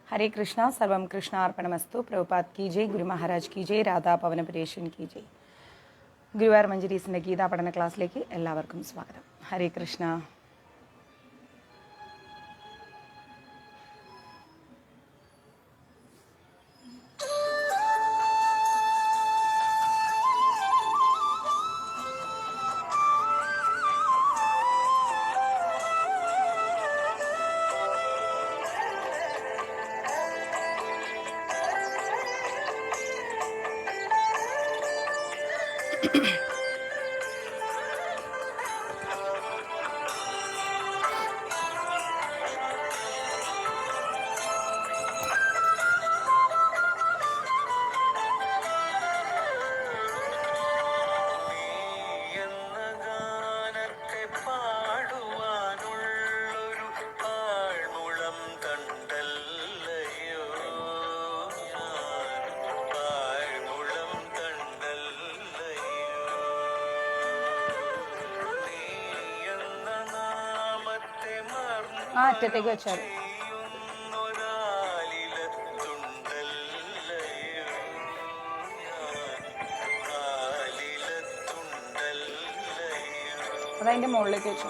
हरे कृष्णा सर्वम कृष्णार्पणमस्तु प्रभुपाद की जय गुरु महाराज की जय രാധാ പവനപുരേഷൻ की जय ഗുരുവായൂർ മഞ്ജരീസിൻ്റെ ഗീതാ പഠന ക്ലാസ്സിലേക്ക് എല്ലാവർക്കും സ്വാഗതം. ഹരേ കൃഷ്ണ. ആ അറ്റത്തേക്ക് വെച്ചാൽ അതതിൻ്റെ മുകളിലേക്ക് വെച്ചു.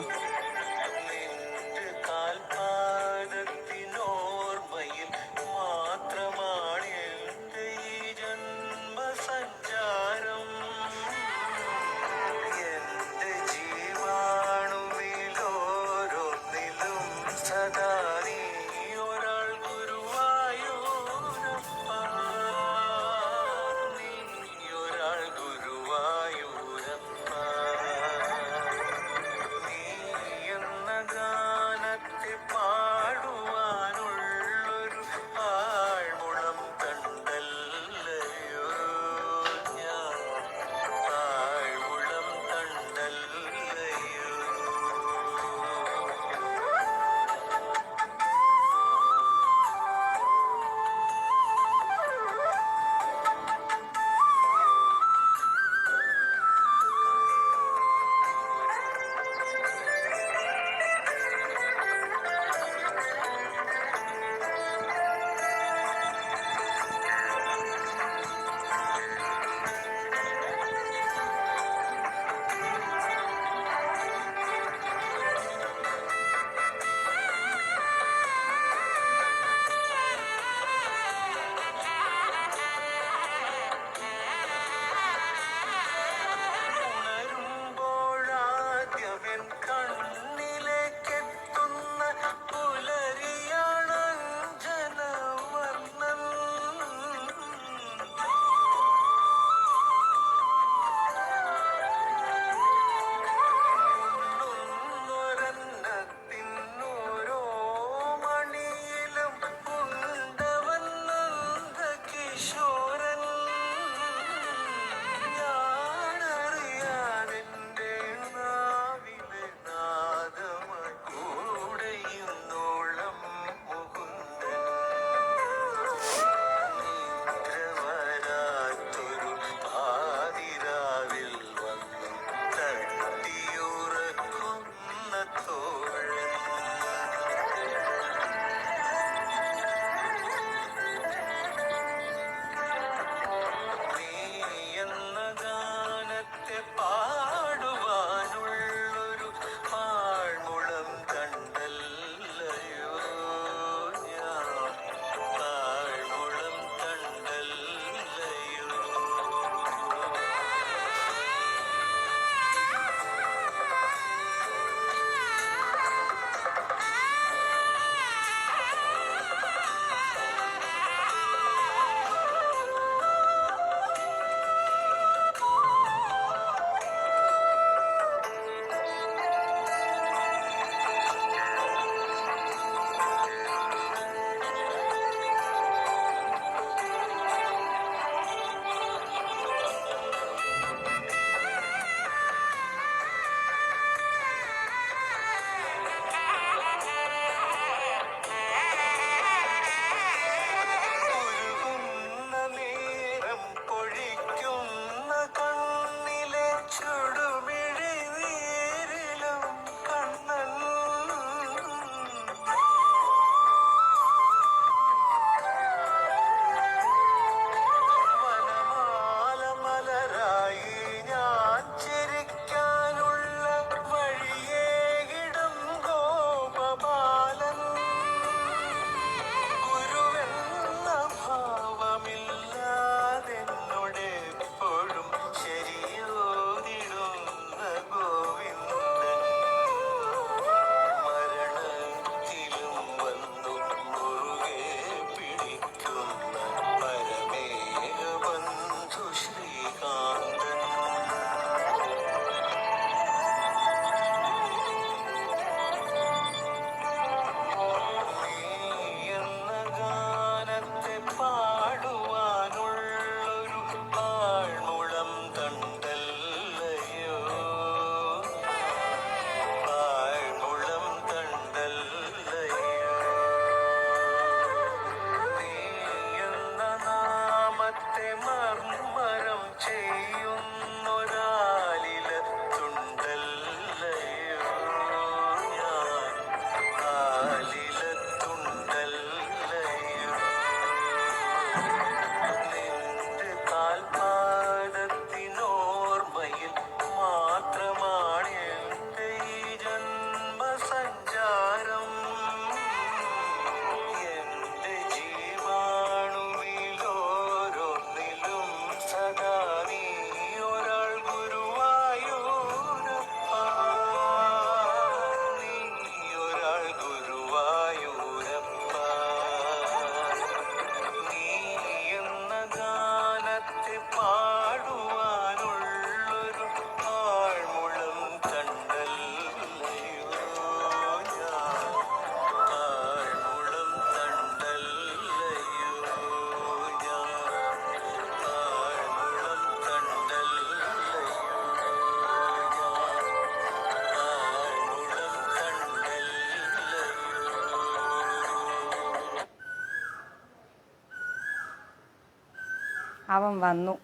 അവൻ വന്നു.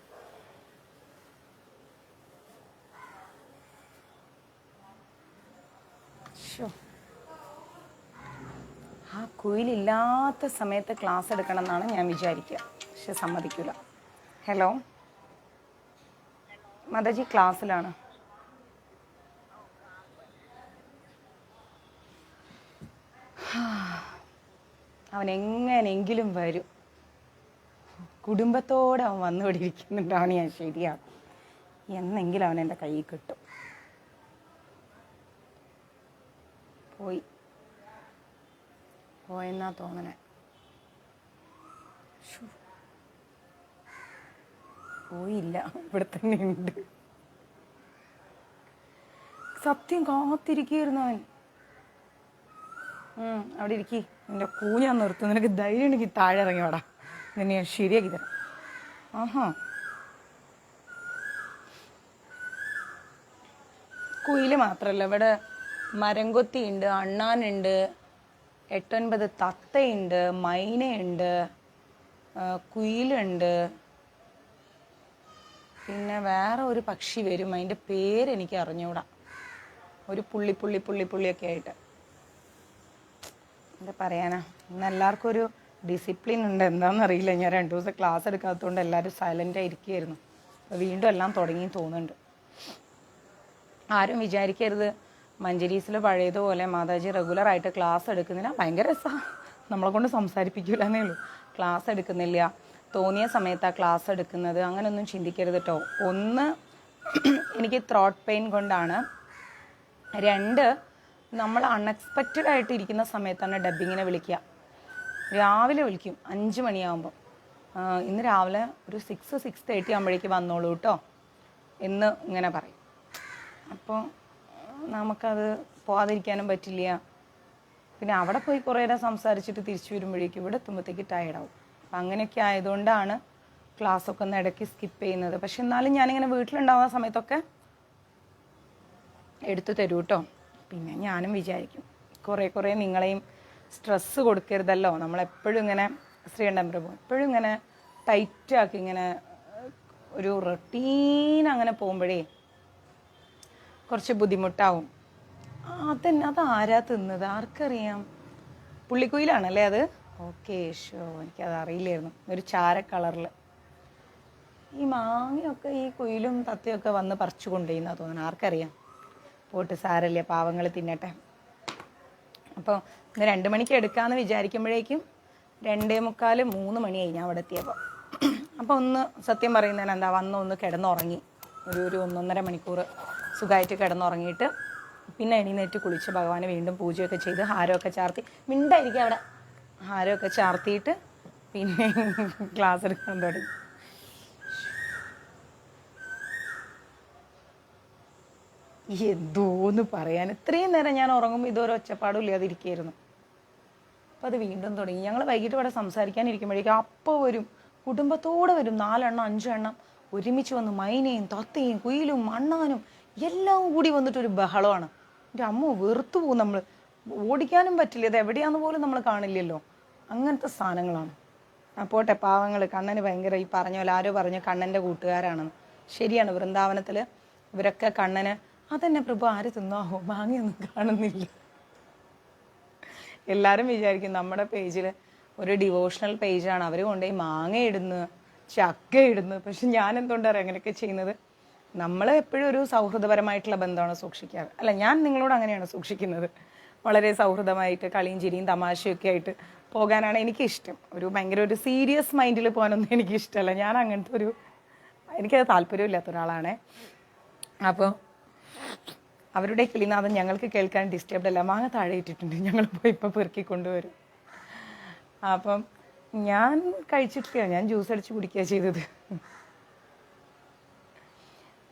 ആ കുയിലില്ലാത്ത സമയത്ത് ക്ലാസ് എടുക്കണം എന്നാണ് ഞാൻ വിചാരിക്കുക, പക്ഷെ സമ്മതിക്കില്ല. ഹലോ മാതാജി, ക്ലാസ്സിലാണ്. അവൻ എങ്ങനെങ്കിലും വരും, കുടുംബത്തോടെ അവൻ വന്നുകൂടി ഇരിക്കുന്നുണ്ടാണ്. ഞാൻ ശരിയാണ്, എന്നെങ്കിലും അവൻ എൻ്റെ കയ്യിൽ കിട്ടും. പോയെന്നാ തോന്നണേ. പോയില്ല, ഇവിടെ തന്നെ ഉണ്ട്. സത്യം കാത്തിരിക്കുകയായിരുന്നു അവൻ. അവിടെ ഇരിക്കി, എൻ്റെ ഞാൻ നിർത്തും. നിനക്ക് ധൈര്യം ഉണ്ടെങ്കിൽ താഴെ ഇറങ്ങി വാടാ, നിന്നെ ഞാൻ ശരിയാക്കി തരാം. ആഹാ, കുയില് മാത്രമല്ല, ഇവിടെ മരംകൊത്തി ഉണ്ട്, അണ്ണാനുണ്ട്, 8-9 തത്തയുണ്ട്, മൈനയുണ്ട്, കുയിലുണ്ട്, പിന്നെ വേറെ ഒരു പക്ഷി വരും, അതിൻ്റെ പേരെനിക്ക് അറിഞ്ഞൂടാ. ഒരു പുള്ളിയൊക്കെ ആയിട്ട്. എന്താ പറയാനാ, ഇന്ന് എല്ലാവർക്കും ഒരു ഡിസിപ്ലിൻ ഉണ്ട്. എന്താണെന്നറിയില്ല, ഞാൻ 2 ദിവസം ക്ലാസ് എടുക്കാത്തതുകൊണ്ട് എല്ലാവരും സൈലൻ്റ് ആയിരിക്കുകയായിരുന്നു. വീണ്ടും എല്ലാം തുടങ്ങി തോന്നുന്നുണ്ട്. ആരും വിചാരിക്കരുത് മഞ്ജരീസിൽ പഴയതുപോലെ മാതാജി റെഗുലറായിട്ട് ക്ലാസ് എടുക്കുന്നില്ല. ഭയങ്കര രസമാണ്, നമ്മളെ കൊണ്ട് സംസാരിപ്പിക്കില്ല എന്നേ ഉള്ളൂ. ക്ലാസ് എടുക്കുന്നില്ല, തോന്നിയ സമയത്താണ് ക്ലാസ് എടുക്കുന്നത്, അങ്ങനെയൊന്നും ചിന്തിക്കരുത് കേട്ടോ. 1, എനിക്ക് ത്രോട്ട് പെയിൻ കൊണ്ടാണ്. 2, നമ്മൾ അൺഎക്സ്പെക്റ്റഡ് ആയിട്ട് ഇരിക്കുന്ന സമയത്താണ് ഡബ്ബിങ്ങിനെ വിളിക്കുക. രാവിലെ വിളിക്കും 5 മണിയാകുമ്പോൾ. ഇന്ന് രാവിലെ ഒരു 6-6:30 ആകുമ്പോഴേക്ക് വന്നോളൂ കേട്ടോ എന്ന് ഇങ്ങനെ പറയും. അപ്പോൾ നമുക്കത് പോകാതിരിക്കാനും പറ്റില്ല. പിന്നെ അവിടെ പോയി കുറേ നേരം സംസാരിച്ചിട്ട് തിരിച്ചു വരുമ്പോഴേക്കും ഇവിടെ എത്തുമ്പോഴത്തേക്ക് ടയർഡാവും. അപ്പം അങ്ങനെയൊക്കെ ആയതുകൊണ്ടാണ് ക്ലാസ്സൊക്കെ ഒന്ന് ഇടയ്ക്ക് സ്കിപ്പ് ചെയ്യുന്നത്. പക്ഷെ എന്നാലും ഞാനിങ്ങനെ വീട്ടിലുണ്ടാവുന്ന സമയത്തൊക്കെ എടുത്തു തരൂ കേട്ടോ. പിന്നെ ഞാനും വിചാരിക്കും കുറേ നിങ്ങളെയും സ്ട്രെസ്സ് കൊടുക്കരുതല്ലോ. നമ്മളെപ്പോഴും ഇങ്ങനെ ശ്രീകണ്ഠൻ പ്രഭു എപ്പോഴും ഇങ്ങനെ ടൈറ്റാക്കി ഇങ്ങനെ ഒരു റൊട്ടീൻ അങ്ങനെ പോകുമ്പോഴേ കുറച്ച് ബുദ്ധിമുട്ടാവും. അത് ആരാ തിന്നത് ആർക്കറിയാം? പുള്ളിക്കുയിലാണല്ലേ അത്? ഓക്കെ, എനിക്കത് അറിയില്ലായിരുന്നു. ഒരു ചാര കളറിൽ. ഈ മാങ്ങയൊക്കെ ഈ കുയിലും തത്തയൊക്കെ വന്ന് പറിച്ചു കൊണ്ടുപോയിന്നാ തോന്നുന്നു. ആർക്കറിയാം? പോട്ട്, സാരല്ല, പാവങ്ങൾ തിന്നട്ടെ. അപ്പോൾ ഇന്ന് 2 മണിക്ക് എടുക്കാമെന്ന് വിചാരിക്കുമ്പോഴേക്കും 2:45, 3 മണിയായി ഞാൻ അവിടെ എത്തിയപ്പോൾ. അപ്പോൾ ഒന്ന് സത്യം പറയുന്നതിന് എന്താ, ഒന്ന് കിടന്നുറങ്ങി. ഒരു 1-1.5 മണിക്കൂർ സുഖമായിട്ട് കിടന്നുറങ്ങിയിട്ട് പിന്നെ എണീന്നേറ്റ് കുളിച്ച് ഭഗവാനെ വീണ്ടും പൂജയൊക്കെ ചെയ്ത് ഹാരമൊക്കെ ചാർത്തി, മിണ്ടായിരിക്കും അവിടെ, ഹാരമൊക്കെ ചാർത്തിയിട്ട് പിന്നെ ക്ലാസ് എടുക്കാൻ തുടങ്ങി. എന്തോന്ന് പറയാൻ, ഇത്രയും നേരം ഞാൻ ഉറങ്ങുമ്പോൾ ഇതൊരു ഒച്ചപ്പാടും ഇല്ലാതിരിക്കുകയായിരുന്നു. അപ്പോൾ അത് വീണ്ടും തുടങ്ങി. ഞങ്ങൾ വൈകിട്ട് ഇവിടെ സംസാരിക്കാനിരിക്കുമ്പോഴേക്കും അപ്പോൾ വരും, കുടുംബത്തോടെ വരും, 4 എണ്ണം 5 എണ്ണം ഒരുമിച്ച് വന്ന് മൈനയും തത്തയും കുയിലും അണ്ണാനും എല്ലാം കൂടി വന്നിട്ടൊരു ബഹളമാണ്. എൻ്റെ അമ്മ വെറുത്തു പോകും. നമ്മൾ ഓടിക്കാനും പറ്റില്ല, ഇത് എവിടെയാന്ന് പോലും നമ്മൾ കാണില്ലല്ലോ. അങ്ങനത്തെ സാധനങ്ങളാണ്. പോട്ടെ, പാവങ്ങൾ. കണ്ണന് ഭയങ്കര, ഈ പറഞ്ഞ പോലെ ആരോ പറഞ്ഞ കണ്ണൻ്റെ കൂട്ടുകാരാണെന്ന്. ശരിയാണ്, വൃന്ദാവനത്തിൽ ഇവരൊക്കെ കണ്ണന്, അതെന്നെ പ്രഭു ആര് തിന്നാവോ, മാങ്ങയൊന്നും കാണുന്നില്ല. എല്ലാവരും വിചാരിക്കും നമ്മുടെ പേജിൽ ഒരു ഡിവോഷണൽ പേജാണ്, അവർ കൊണ്ടുപോയി മാങ്ങ ഇടുന്നു, ചക്ക ഇടുന്നു. പക്ഷെ ഞാൻ എന്തുകൊണ്ടാണ് അങ്ങനെയൊക്കെ ചെയ്യുന്നത്? നമ്മൾ എപ്പോഴും ഒരു സൗഹൃദപരമായിട്ടുള്ള ബന്ധമാണ് സൂക്ഷിക്കാറ്. അല്ല, ഞാൻ നിങ്ങളോട് അങ്ങനെയാണ് സൂക്ഷിക്കുന്നത്. വളരെ സൗഹൃദമായിട്ട് കളിയും ചിരിയും തമാശയൊക്കെ ആയിട്ട് പോകാനാണ് എനിക്കിഷ്ടം. ഭയങ്കര ഒരു സീരിയസ് മൈൻഡിൽ പോകാനൊന്നും എനിക്കിഷ്ടമല്ല. ഞാൻ അങ്ങനത്തെ എനിക്കത് താല്പര്യമില്ലാത്ത ഒരാളാണ്. അപ്പോൾ അവരുടെ കിളിനാഥം ഞങ്ങൾക്ക് കേൾക്കാൻ ഡിസ്റ്റർബ്ഡ് അല്ല. മാങ്ങ താഴെ ഇട്ടിട്ടുണ്ട്, ഞങ്ങൾ പോയി ഇപ്പോൾ പെറുക്കി കൊണ്ടുവരും. അപ്പം ഞാൻ കഴിച്ചിട്ടില്ല, ഞാൻ ജ്യൂസ് അടിച്ച് കുടിക്കുക ചെയ്തത്.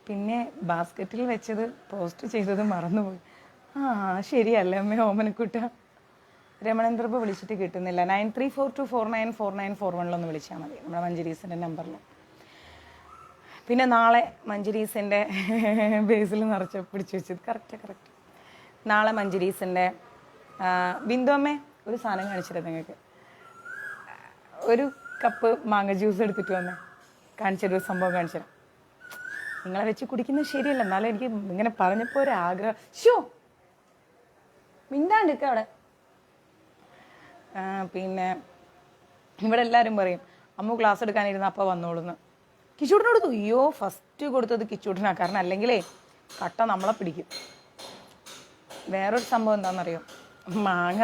പിന്നെ ബാസ്ക്കറ്റിൽ വെച്ചത് പോസ്റ്റ് ചെയ്തത് മറന്നുപോയി. ശരിയല്ലേ അമ്മ ഓമനക്കുട്ട. രമണൻ പ്രഭു വിളിച്ചിട്ട് കിട്ടുന്നില്ല. 9342494941 വിളിച്ചാൽ മതി, നമ്മുടെ മഞ്ജരീസിൻ്റെ നമ്പറിൽ. പിന്നെ നാളെ മഞ്ജരീസിൻ്റെ ബേസിൽ നിറച്ച് പിടിച്ചു വെച്ചത് കറക്റ്റ്. നാളെ മഞ്ജരീസിൻ്റെ ബിന്ദു അമ്മേ ഒരു സാധനം കാണിച്ചിരുന്നു നിങ്ങൾക്ക്. ഒരു കപ്പ് മാങ്ങ ജ്യൂസ് എടുത്തിട്ട് വന്നേ. കാണിച്ചൊരു സംഭവം കാണിച്ചു. നിങ്ങളെ വെച്ച് കുടിക്കുന്നത് ശരിയല്ല, എന്നാലും എനിക്ക് ഇങ്ങനെ പറഞ്ഞപ്പോൾ ഒരു ആഗ്രഹം. ഷോ മിണ്ടാണ്ടിരിക്കുക അവിടെ. പിന്നെ ഇവിടെ എല്ലാവരും പറയും അമ്മു ക്ലാസ് എടുക്കാനിരുന്ന അപ്പം വന്നോളുന്ന്. കിച്ചൂട്ടിനോട് അയ്യോ ഫസ്റ്റ് കൊടുത്തത് കിച്ചൂട്ടിനാണ്. കാരണം അല്ലെങ്കിലേ കട്ട നമ്മളെ പിടിക്കും. വേറൊരു സംഭവം എന്താണെന്നറിയോ, മാങ്ങ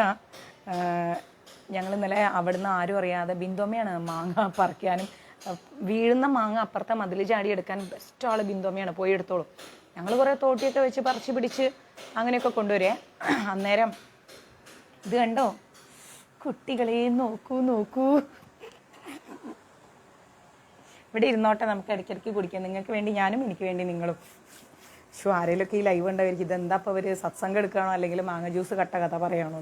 ഞങ്ങൾ ഇന്നലെ അവിടുന്ന് ആരും അറിയാതെ ബിന്ദോമ്മയാണ് മാങ്ങ പറിക്കാനും വീഴുന്ന മാങ്ങ അപ്പുറത്തെ മതിൽ ചാടി എടുക്കാൻ ബെസ്റ്റ് ആൾ ബിന്ദോമ്മയാണ്, പോയി എടുത്തോളൂ. ഞങ്ങൾ കുറേ തോട്ടിയൊക്കെ വെച്ച് പറിച്ച് പിടിച്ച് അങ്ങനെയൊക്കെ കൊണ്ടുവരേ. അന്നേരം ഇത് കണ്ടോ കുട്ടികളെ, നോക്കൂ നോക്കൂ, ഇവിടെ ഇരുന്നോട്ടെ, നമുക്ക് ഇടയ്ക്കിടയ്ക്ക് കുടിക്കാം. നിങ്ങൾക്ക് വേണ്ടി ഞാനും എനിക്ക് വേണ്ടി നിങ്ങളും. ആരെങ്കിലുമൊക്കെ ഈ ലൈവ് ഉണ്ടായിരിക്കും ഇതെന്താ അപ്പോൾ അവർ സത്സംഗം എടുക്കുകയാണോ അല്ലെങ്കിൽ മാങ്ങ ജ്യൂസ് കഥ പറയുകയാണോ.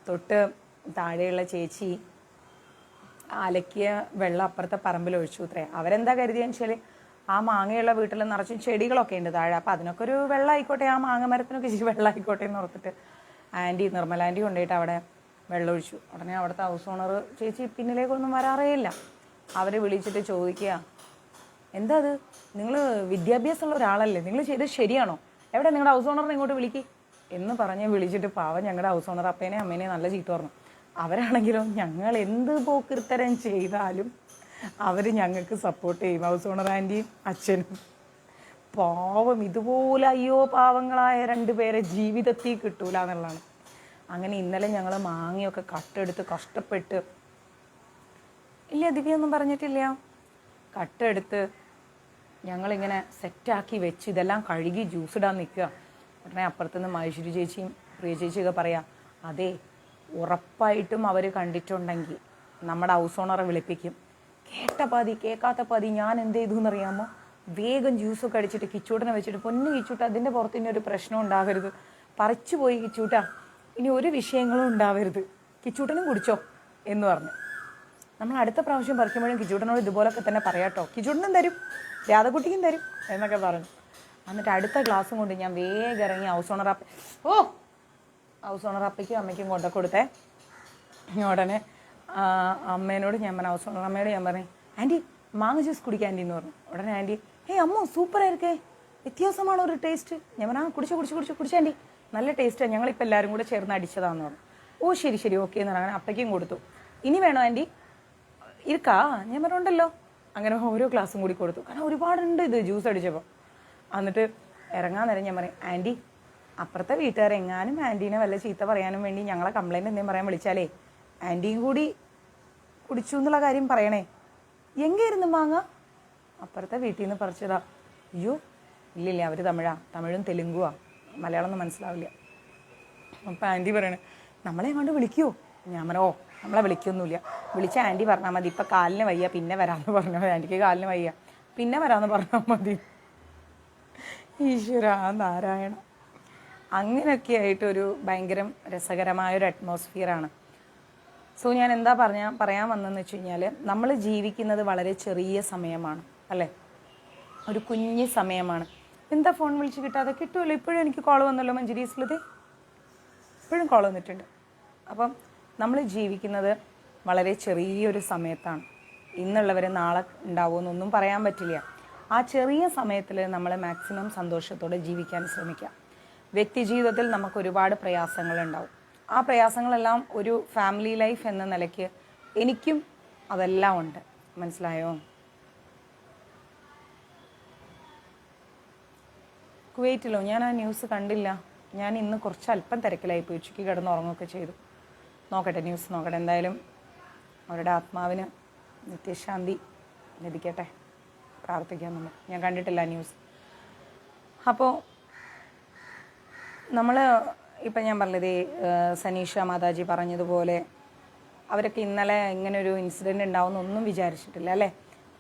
തൊട്ട് താഴെയുള്ള ചേച്ചി അലക്കിയ വെള്ളം അപ്പുറത്തെ പറമ്പിൽ ഒഴിച്ചു അത്രേ. അവരെന്താ കരുതിയെന്ന് വെച്ചാൽ ആ മാങ്ങയുള്ള വീട്ടിൽ നിറച്ചും ചെടികളൊക്കെ ഉണ്ട് താഴെ, അപ്പോൾ അതിനൊക്കെ ഒരു വെള്ളം ആയിക്കോട്ടെ, ആ മാങ്ങ മരത്തിനൊക്കെ ഇച്ചിരി വെള്ളം ആയിക്കോട്ടെ എന്ന് ഓർത്തിട്ട് നിർമ്മല ആൻറ്റി കൊണ്ടുപോയിട്ട് അവിടെ വെള്ളം ഒഴിച്ചു. ഉടനെ അവിടുത്തെ ഹൗസ് ഓണർ ചേച്ചി പിന്നിലേക്കൊന്നും വരാറേ ഇല്ല. അവർ വിളിച്ചിട്ട് ചോദിക്കുക, എന്താ അത്, നിങ്ങൾ വിദ്യാഭ്യാസമുള്ള ഒരാളല്ലേ, നിങ്ങൾ ചെയ്തത് ശരിയാണോ, എവിടെ നിങ്ങളുടെ ഹൗസ് ഓണറിനെ ഇങ്ങോട്ട് വിളിക്കുക എന്ന് പറഞ്ഞ് വിളിച്ചിട്ട് പാവം ഞങ്ങളുടെ ഹൗസ് ഓണർ അപ്പേനെയും അമ്മേനെയും നല്ല ചീത്ത പറഞ്ഞു. അവരാണെങ്കിലോ ഞങ്ങൾ എന്ത് പോക്കിർത്തരം ചെയ്താലും അവർ ഞങ്ങൾക്ക് സപ്പോർട്ട് ചെയ്യും, ഹൗസ് ഓണർ ആൻറ്റിയും അച്ഛനും. പാവം ഇതുപോലെ അയ്യോ പാവങ്ങളായ രണ്ടുപേരെ ജീവിതത്തിൽ കിട്ടൂല എന്നുള്ളതാണ്. അങ്ങനെ ഇന്നലെ ഞങ്ങൾ മാങ്ങയൊക്കെ കട്ടെടുത്ത് കഷ്ടപ്പെട്ട്, ഇല്ല ദിവ്യൊന്നും പറഞ്ഞിട്ടില്ല, കട്ടെടുത്ത് ഞങ്ങളിങ്ങനെ സെറ്റാക്കി വെച്ച് ഇതെല്ലാം കഴുകി ജ്യൂസ് ഇടാൻ നിൽക്കുക. ഉടനെ അപ്പുറത്തുനിന്ന് മഹേശ്വരി ചേച്ചിയും പ്രിയ ചേച്ചിയൊക്കെ പറയാം, അതെ ഉറപ്പായിട്ടും അവർ കണ്ടിട്ടുണ്ടെങ്കിൽ നമ്മുടെ ഹൗസ് ഓണറെ വിളിപ്പിക്കും. കേട്ട പാതി കേൾക്കാത്ത പാതി ഞാൻ എന്ത് ചെയ്തു എന്നറിയാമോ, വേഗം ജ്യൂസൊക്കെ അടിച്ചിട്ട് കിച്ചൂട്ടനെ വെച്ചിട്ട്, പൊന്നു കിച്ചൂട്ട അതിൻ്റെ പുറത്ത് ഇനി ഒരു പ്രശ്നം ഉണ്ടാകരുത്, പറിച്ചു പോയി കിച്ചൂട്ട, ഇനി ഒരു വിഷയങ്ങളും ഉണ്ടാവരുത്, കിച്ചൂട്ടനും കുടിച്ചോ എന്ന് പറഞ്ഞു. നമ്മൾ അടുത്ത പ്രാവശ്യം പറിക്കുമ്പോഴും കിച്ചൂട്ടനോട് ഇതുപോലൊക്കെ തന്നെ പറയാട്ടോ, കിച്ചൂട്ടനും തരും രാധകുട്ടിക്കും തരും എന്നൊക്കെ പറഞ്ഞു. എന്നിട്ട് അടുത്ത ക്ലാസ്സും കൊണ്ട് ഞാൻ വേഗം ഇറങ്ങി ഹൗസ് ഓണർ അപ്പയ്ക്കും അമ്മയ്ക്കും കൊണ്ടു കൊടുത്തേ. ഉടനെ അമ്മേനോട് ഞാൻ പറഞ്ഞു, ഹൗസ് ഓണർ അമ്മയോട് ഞാൻ പറഞ്ഞു, ആൻറ്റി മാങ്ങ ജ്യൂസ് കുടിക്കുക ആൻറ്റി എന്ന് പറഞ്ഞു. ഉടനെ ആൻറ്റി അമ്മോ സൂപ്പറായിരിക്കേ, വ്യത്യാസമാണ് ഒരു ടേസ്റ്റ്. ഞാൻ പറഞ്ഞു കുടിച്ചു ആൻറ്റി, നല്ല ടേസ്റ്റാണ്, ഞങ്ങളിപ്പോൾ എല്ലാവരും കൂടെ ചേർന്ന് അടിച്ചതാണെന്ന് പറഞ്ഞു. ഓ ശരി ഓക്കെ എന്ന് പറഞ്ഞു. അപ്പയ്ക്കും കൊടുത്തു. ഇനി വേണോ ആൻറ്റി ഇരിക്കാ, ഞാൻ പറഞ്ഞുണ്ടല്ലോ. അങ്ങനെ ഓരോ ക്ലാസ്സും കൂടി കൊടുത്തു, കാരണം ഒരുപാടുണ്ട് ഇത് ജ്യൂസ് അടിച്ചപ്പോൾ. എന്നിട്ട് ഇറങ്ങാൻ നേരം ഞാൻ പറയും, ആൻറ്റി അപ്പുറത്തെ വീട്ടുകാരെങ്ങാനും ആൻറ്റീനെ വല്ല ചീത്ത പറയാനും വേണ്ടി ഞങ്ങളെ കംപ്ലൈൻറ്റ് എന്തെങ്കിലും പറയാൻ വിളിച്ചാലേ ആൻറ്റിയും കൂടി കുടിച്ചു എന്നുള്ള കാര്യം പറയണേ. എങ്ങേയിരുന്നു മാങ്ങ? അപ്പുറത്തെ വീട്ടിൽ നിന്ന് പറിച്ചതാ. അയ്യോ ഇല്ലില്ല, അവർ തമിഴും തെലുങ്കുവാ, മലയാളം ഒന്നും മനസ്സിലാവില്ല. അപ്പം ആൻറ്റി പറയണേ, നമ്മളെ കൊണ്ട് വിളിക്കുമോ? ഞാൻ പറഞ്ഞോ നമ്മളെ വിളിക്കൊന്നുമില്ല, വിളിച്ച ആൻറ്റി പറഞ്ഞാൽ മതി, ഇപ്പം കാലിന് വയ്യ പിന്നെ വരാമെന്ന് പറഞ്ഞാൽ മതി, ആൻറ്റിക്ക് കാലിന് വയ്യ പിന്നെ വരാമെന്ന് പറഞ്ഞാൽ മതി. ഈശ്വര നാരായണ. അങ്ങനെയൊക്കെ ആയിട്ടൊരു ഭയങ്കര രസകരമായൊരു അറ്റ്മോസ്ഫിയറാണ്. സോ ഞാൻ എന്താ പറയാൻ വന്നതെന്ന് വെച്ച് കഴിഞ്ഞാൽ, നമ്മൾ ജീവിക്കുന്നത് വളരെ ചെറിയ സമയമാണ് അല്ലേ, ഒരു കുഞ്ഞ് സമയമാണ്. എന്താ ഫോൺ വിളിച്ച് കിട്ടാതെ? കിട്ടുമല്ലോ, ഇപ്പോഴും എനിക്ക് കോൾ വന്നല്ലോ മഞ്ജരി സ്മൃതി, ഇപ്പോഴും കോൾ വന്നിട്ടുണ്ട്. അപ്പം നമ്മൾ ജീവിക്കുന്നത് വളരെ ചെറിയൊരു സമയത്താണ്. ഇന്നുള്ളവർ നാളെ ഉണ്ടാവുമെന്നൊന്നും പറയാൻ പറ്റില്ല. ആ ചെറിയ സമയത്തിൽ നമ്മൾ മാക്സിമം സന്തോഷത്തോടെ ജീവിക്കാൻ ശ്രമിക്കാം. വ്യക്തി ജീവിതത്തിൽ നമുക്ക് ഒരുപാട് പ്രയാസങ്ങളുണ്ടാവും. ആ പ്രയാസങ്ങളെല്ലാം ഒരു ഫാമിലി ലൈഫ് എന്ന നിലയ്ക്ക് എനിക്കും അതെല്ലാം ഉണ്ട്, മനസ്സിലായോ? കുവൈറ്റിലോ? ഞാൻ ആ ന്യൂസ് കണ്ടില്ല. ഞാൻ ഇന്ന് കുറച്ച് അല്പം തിരക്കിലായി പോയി, ഉച്ചയ്ക്ക് കിടന്ന് ഉറങ്ങുകയൊക്കെ ചെയ്തു. നോക്കട്ടെ, ന്യൂസ് നോക്കട്ടെ. എന്തായാലും അവരുടെ ആത്മാവിന് നിത്യശാന്തി ലഭിക്കട്ടെ, പ്രാർത്ഥിക്കാം നമ്മൾ. ഞാൻ കണ്ടിട്ടില്ല ന്യൂസ്. അപ്പോൾ നമ്മൾ ഇപ്പം ഞാൻ പറഞ്ഞത് സനീഷ മാതാജി പറഞ്ഞതുപോലെ അവരൊക്കെ ഇന്നലെ ഇങ്ങനൊരു ഇൻസിഡൻറ്റ് ഉണ്ടാവുമെന്നൊന്നും വിചാരിച്ചിട്ടില്ല അല്ലേ.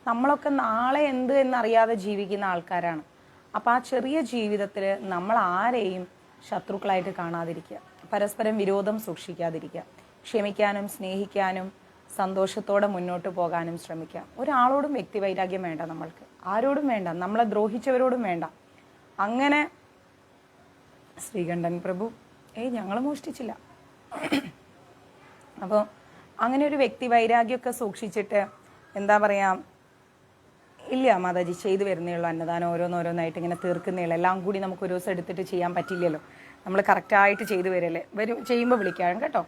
നമ്മളൊക്കെ നാളെ എന്ത് എന്നറിയാതെ ജീവിക്കുന്ന ആൾക്കാരാണ്. അപ്പോൾ ആ ചെറിയ ജീവിതത്തിൽ നമ്മൾ ആരെയും ശത്രുക്കളായിട്ട് കാണാതിരിക്കുക, പരസ്പരം വിരോധം സൂക്ഷിക്കാതിരിക്കുക, ക്ഷമിക്കാനും സ്നേഹിക്കാനും സന്തോഷത്തോടെ മുന്നോട്ട് പോകാനും ശ്രമിക്കുക. ഒരാളോടും വ്യക്തിവൈരാഗ്യം വേണ്ട, നമ്മൾക്ക് ആരോടും വേണ്ട, നമ്മളെ ദ്രോഹിച്ചവരോടും വേണ്ട. അങ്ങനെ ശ്രീകണ്ഠൻ പ്രഭു ഞങ്ങൾ മോഷ്ടിച്ചില്ല. അപ്പോൾ അങ്ങനെ ഒരു വ്യക്തി വൈരാഗ്യമൊക്കെ സൂക്ഷിച്ചിട്ട് എന്താ പറയുക, ഇല്ല മാതാജി, ചെയ്തു വരുന്നേ ഉള്ളൂ. അന്നദാനം ഓരോന്നോരോന്നായിട്ട് ഇങ്ങനെ തീർക്കുന്നേ ഉള്ളൂ. എല്ലാം കൂടി നമുക്ക് ഒരു ദിവസം എടുത്തിട്ട് ചെയ്യാൻ പറ്റില്ലല്ലോ. നമ്മൾ കറക്റ്റായിട്ട് ചെയ്തു വരല്ലേ. ചെയ്യുമ്പോൾ വിളിക്കാം കേട്ടോ.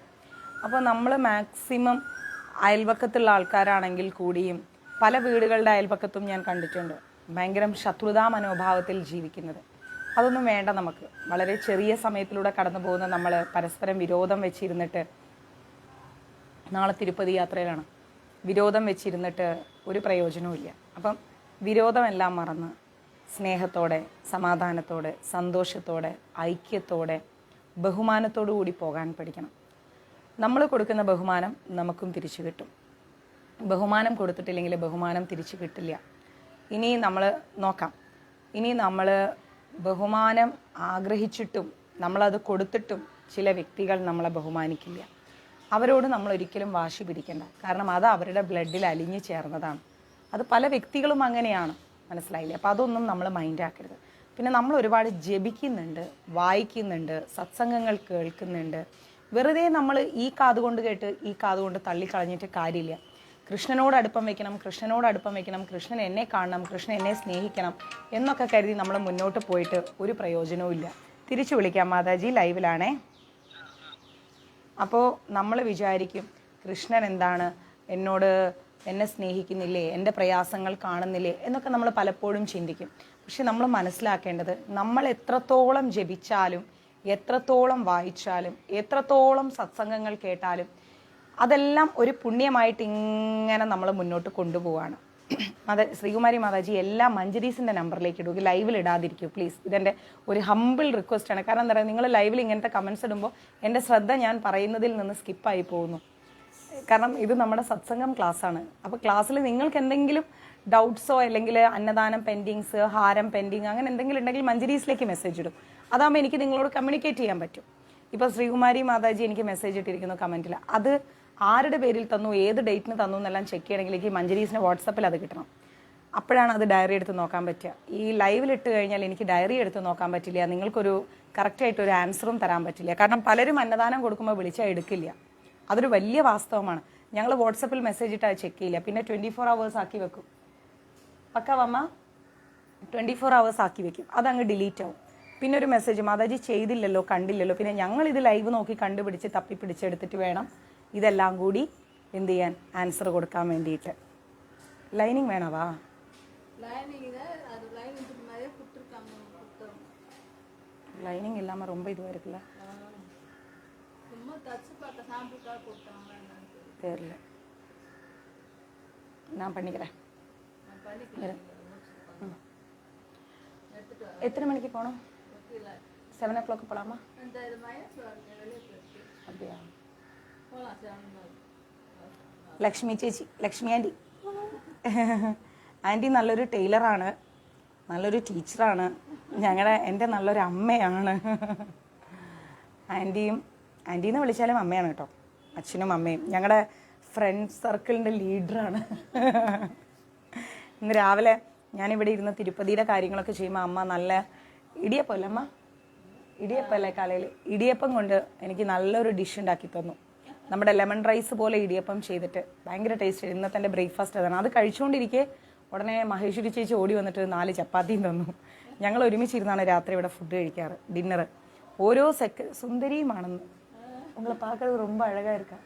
അപ്പോൾ നമ്മൾ മാക്സിമം അയൽപക്കത്തുള്ള ആൾക്കാരാണെങ്കിൽ കൂടിയും പല വീടുകളുടെ അയൽപക്കത്തും ഞാൻ കണ്ടിട്ടുണ്ട് ഭയങ്കര ശത്രുതാ മനോഭാവത്തിൽ ജീവിക്കുന്നത്. അതൊന്നും വേണ്ട നമുക്ക്. വളരെ ചെറിയ സമയത്തിലൂടെ കടന്നു പോകുന്ന നമ്മൾ പരസ്പരം വിരോധം വെച്ചിരുന്നിട്ട്, നാളെ തിരുപ്പതി യാത്രയിലാണ്, വിരോധം വെച്ചിരുന്നിട്ട് ഒരു പ്രയോജനവും. അപ്പം വിരോധമെല്ലാം മറന്ന് സ്നേഹത്തോടെ, സമാധാനത്തോടെ, സന്തോഷത്തോടെ, ഐക്യത്തോടെ, ബഹുമാനത്തോടു കൂടി പോകാൻ പഠിക്കണം. നമ്മൾ കൊടുക്കുന്ന ബഹുമാനം നമുക്കും തിരിച്ചു കിട്ടും. ബഹുമാനം കൊടുത്തിട്ടില്ലെങ്കിൽ ബഹുമാനം തിരിച്ചു കിട്ടില്ല. ഇനി നമ്മൾ നോക്കാം, ഇനി നമ്മൾ ബഹുമാനം ആഗ്രഹിച്ചിട്ടും നമ്മളത് കൊടുത്തിട്ടും ചില വ്യക്തികൾ നമ്മളെ ബഹുമാനിക്കില്ല. അവരോട് നമ്മൾ ഒരിക്കലും വാശി പിടിക്കേണ്ട. കാരണം അത് അവരുടെ ബ്ലഡിൽ അലിഞ്ഞു ചേർന്നതാണ്. അത് പല വ്യക്തികളും അങ്ങനെയാണ്, മനസ്സിലായില്ലേ? അപ്പോൾ അതൊന്നും നമ്മൾ മൈൻഡാക്കരുത്. പിന്നെ നമ്മൾ ഒരുപാട് ജപിക്കുന്നുണ്ട്, വായിക്കുന്നുണ്ട്, സത്സംഗങ്ങൾ കേൾക്കുന്നുണ്ട്. വെറുതെ നമ്മൾ ഈ കാതുകൊണ്ട് കേട്ട് ഈ കാതുകൊണ്ട് തള്ളിക്കളഞ്ഞിട്ട് കാര്യമില്ല. കൃഷ്ണനോട് അടുപ്പം വെക്കണം, കൃഷ്ണനോട് അടുപ്പം വെക്കണം, കൃഷ്ണൻ എന്നെ കാണണം, കൃഷ്ണൻ എന്നെ സ്നേഹിക്കണം എന്നൊക്കെ കരുതി നമ്മൾ മുന്നോട്ട് പോയിട്ട് ഒരു പ്രയോജനവും ഇല്ല. തിരിച്ചു വിളിക്കാം മാതാജി, ലൈവിലാണേ. അപ്പോൾ നമ്മൾ വിചാരിക്കും കൃഷ്ണൻ എന്താണ് എന്നോട്, എന്നെ സ്നേഹിക്കുന്നില്ലേ, എൻ്റെ പ്രയാസങ്ങൾ കാണുന്നില്ലേ എന്നൊക്കെ നമ്മൾ പലപ്പോഴും ചിന്തിക്കും. പക്ഷെ നമ്മൾ മനസ്സിലാക്കേണ്ടത്, നമ്മൾ എത്രത്തോളം ജപിച്ചാലും, എത്രത്തോളം വായിച്ചാലും, എത്രത്തോളം സത്സംഗങ്ങൾ കേട്ടാലും അതെല്ലാം ഒരു പുണ്യമായിട്ട് ഇങ്ങനെ നമ്മൾ മുന്നോട്ട് കൊണ്ടുപോവാണ്. ശ്രീകുമാരി മാതാജി എല്ലാ മഞ്ജരീസിൻ്റെ നമ്പറിലേക്ക് ഇടുക, ലൈവിൽ ഇടാതിരിക്കൂ പ്ലീസ്. ഇതെൻ്റെ ഒരു ഹമ്പിൾ റിക്വസ്റ്റാണ്. കാരണം എന്താ പറയുക, നിങ്ങൾ ലൈവിൽ ഇങ്ങനത്തെ കമൻസ് ഇടുമ്പോൾ എൻ്റെ ശ്രദ്ധ ഞാൻ പറയുന്നതിൽ നിന്ന് സ്കിപ്പായി പോകുന്നു. കാരണം ഇത് നമ്മുടെ സത്സംഗം ക്ലാസ്സാണ്. അപ്പോൾ ക്ലാസ്സിൽ നിങ്ങൾക്ക് എന്തെങ്കിലും ഡൗട്ട്സോ അല്ലെങ്കിൽ അന്നദാനം പെൻഡിങ്സ്, ഹാരം പെൻഡിങ്, അങ്ങനെ എന്തെങ്കിലും ഉണ്ടെങ്കിൽ മഞ്ജരീസിലേക്ക് മെസ്സേജ് ഇടും. അതാകുമ്പോൾ എനിക്ക് നിങ്ങളോട് കമ്മ്യൂണിക്കേറ്റ് ചെയ്യാൻ പറ്റും. ഇപ്പോൾ ശ്രീകുമാരി മാതാജി എനിക്ക് മെസ്സേജ് ഇട്ടിരിക്കുന്നു കമൻറ്റിൽ. അത് ആരുടെ പേരിൽ തന്നു, ഏത് ഡേറ്റിന് തന്നു എന്നെല്ലാം ചെക്ക് ചെയ്യണമെങ്കിൽ എനിക്ക് മഞ്ജരീസിന് വാട്സപ്പിൽ അത് കിട്ടണം. അപ്പോഴാണ് അത് ഡയറി എടുത്ത് നോക്കാൻ പറ്റുക. ഈ ലൈവിലിട്ട് കഴിഞ്ഞാൽ എനിക്ക് ഡയറി എടുത്ത് നോക്കാൻ പറ്റില്ല, നിങ്ങൾക്കൊരു കറക്റ്റായിട്ടൊരു ആൻസറും തരാൻ പറ്റില്ല. കാരണം പലരും അന്നദാനം കൊടുക്കുമ്പോൾ വിളിച്ചാൽ എടുക്കില്ല. അതൊരു വലിയ വാസ്തവമാണ്. ഞങ്ങൾ വാട്സപ്പിൽ മെസ്സേജ് ഇട്ട് അത് ചെക്ക് ചെയ്യില്ല. പിന്നെ 24 hours ആക്കി വെക്കും. പക്കാവമ്മ 24 hours ആക്കി വെക്കും. അതങ്ങ് ഡിലീറ്റ് ആവും. പിന്നെ ഒരു മെസ്സേജ്, മാതാജി ചെയ്തില്ലല്ലോ, കണ്ടില്ലല്ലോ. പിന്നെ ഞങ്ങളിത് ലൈവ് നോക്കി കണ്ടുപിടിച്ച് തപ്പി പിടിച്ചെടുത്തിട്ട് വേണം ഇതെല്ലാം കൂടി എന്ത് ചെയ്യാൻ, ആൻസർ കൊടുക്കാൻ വേണ്ടിയിട്ട്. ലൈനിങ് വേണവാ? லைனிங் இல்லாமல் ரொம்ப இதுவாக இருக்குல்ல, தெரியல. நான் பண்ணிக்கிறேன். எத்தனை மணிக்கு போகணும்? 7 o'clock போகலாமா? அப்படியா? ലക്ഷ്മി ചേച്ചി, ലക്ഷ്മി ആൻറ്റി. ആൻറ്റി നല്ലൊരു ടൈലറാണ്, നല്ലൊരു ടീച്ചറാണ്, എൻ്റെ നല്ലൊരു അമ്മയാണ്. ആൻറ്റീന്ന് വിളിച്ചാലും അമ്മയാണ് കേട്ടോ. അച്ഛനും അമ്മയും ഞങ്ങളുടെ ഫ്രണ്ട് സർക്കിളിൻ്റെ ലീഡറാണ്. ഇന്ന് രാവിലെ ഞാനിവിടെ ഇരുന്ന് തിരുപ്പതിയുടെ കാര്യങ്ങളൊക്കെ ചെയ്യുമ്പോൾ അമ്മ നല്ല ഇടിയപ്പമല്ലേ അമ്മ, ഇടിയപ്പമല്ലേ കാലയിൽ, ഇടിയപ്പം കൊണ്ട് എനിക്ക് നല്ലൊരു ഡിഷ് ഉണ്ടാക്കി തന്നു. നമ്മുടെ ലെമൺ റൈസ് പോലെ ഇടിയപ്പം ചെയ്തിട്ട് ഭയങ്കര ടേസ്റ്റ്. ഇന്നത്തെ എൻ്റെ ബ്രേക്ക്ഫാസ്റ്റ് അതാണ്. അത് കഴിച്ചുകൊണ്ടിരിക്കെ ഉടനെ മഹേശ്വരി ചേച്ചി ഓടി വന്നിട്ട് 4 ചപ്പാത്തിയും തന്നു. ഞങ്ങൾ ഒരുമിച്ചിരുന്നാണ് രാത്രി ഇവിടെ ഫുഡ് കഴിക്കാറ്, ഡിന്നർ. ഓരോ സുന്ദരിയുമാണെന്ന് ഉങ്ങളെ பார்க்கறது ரொம்ப அழகா இருக்கா.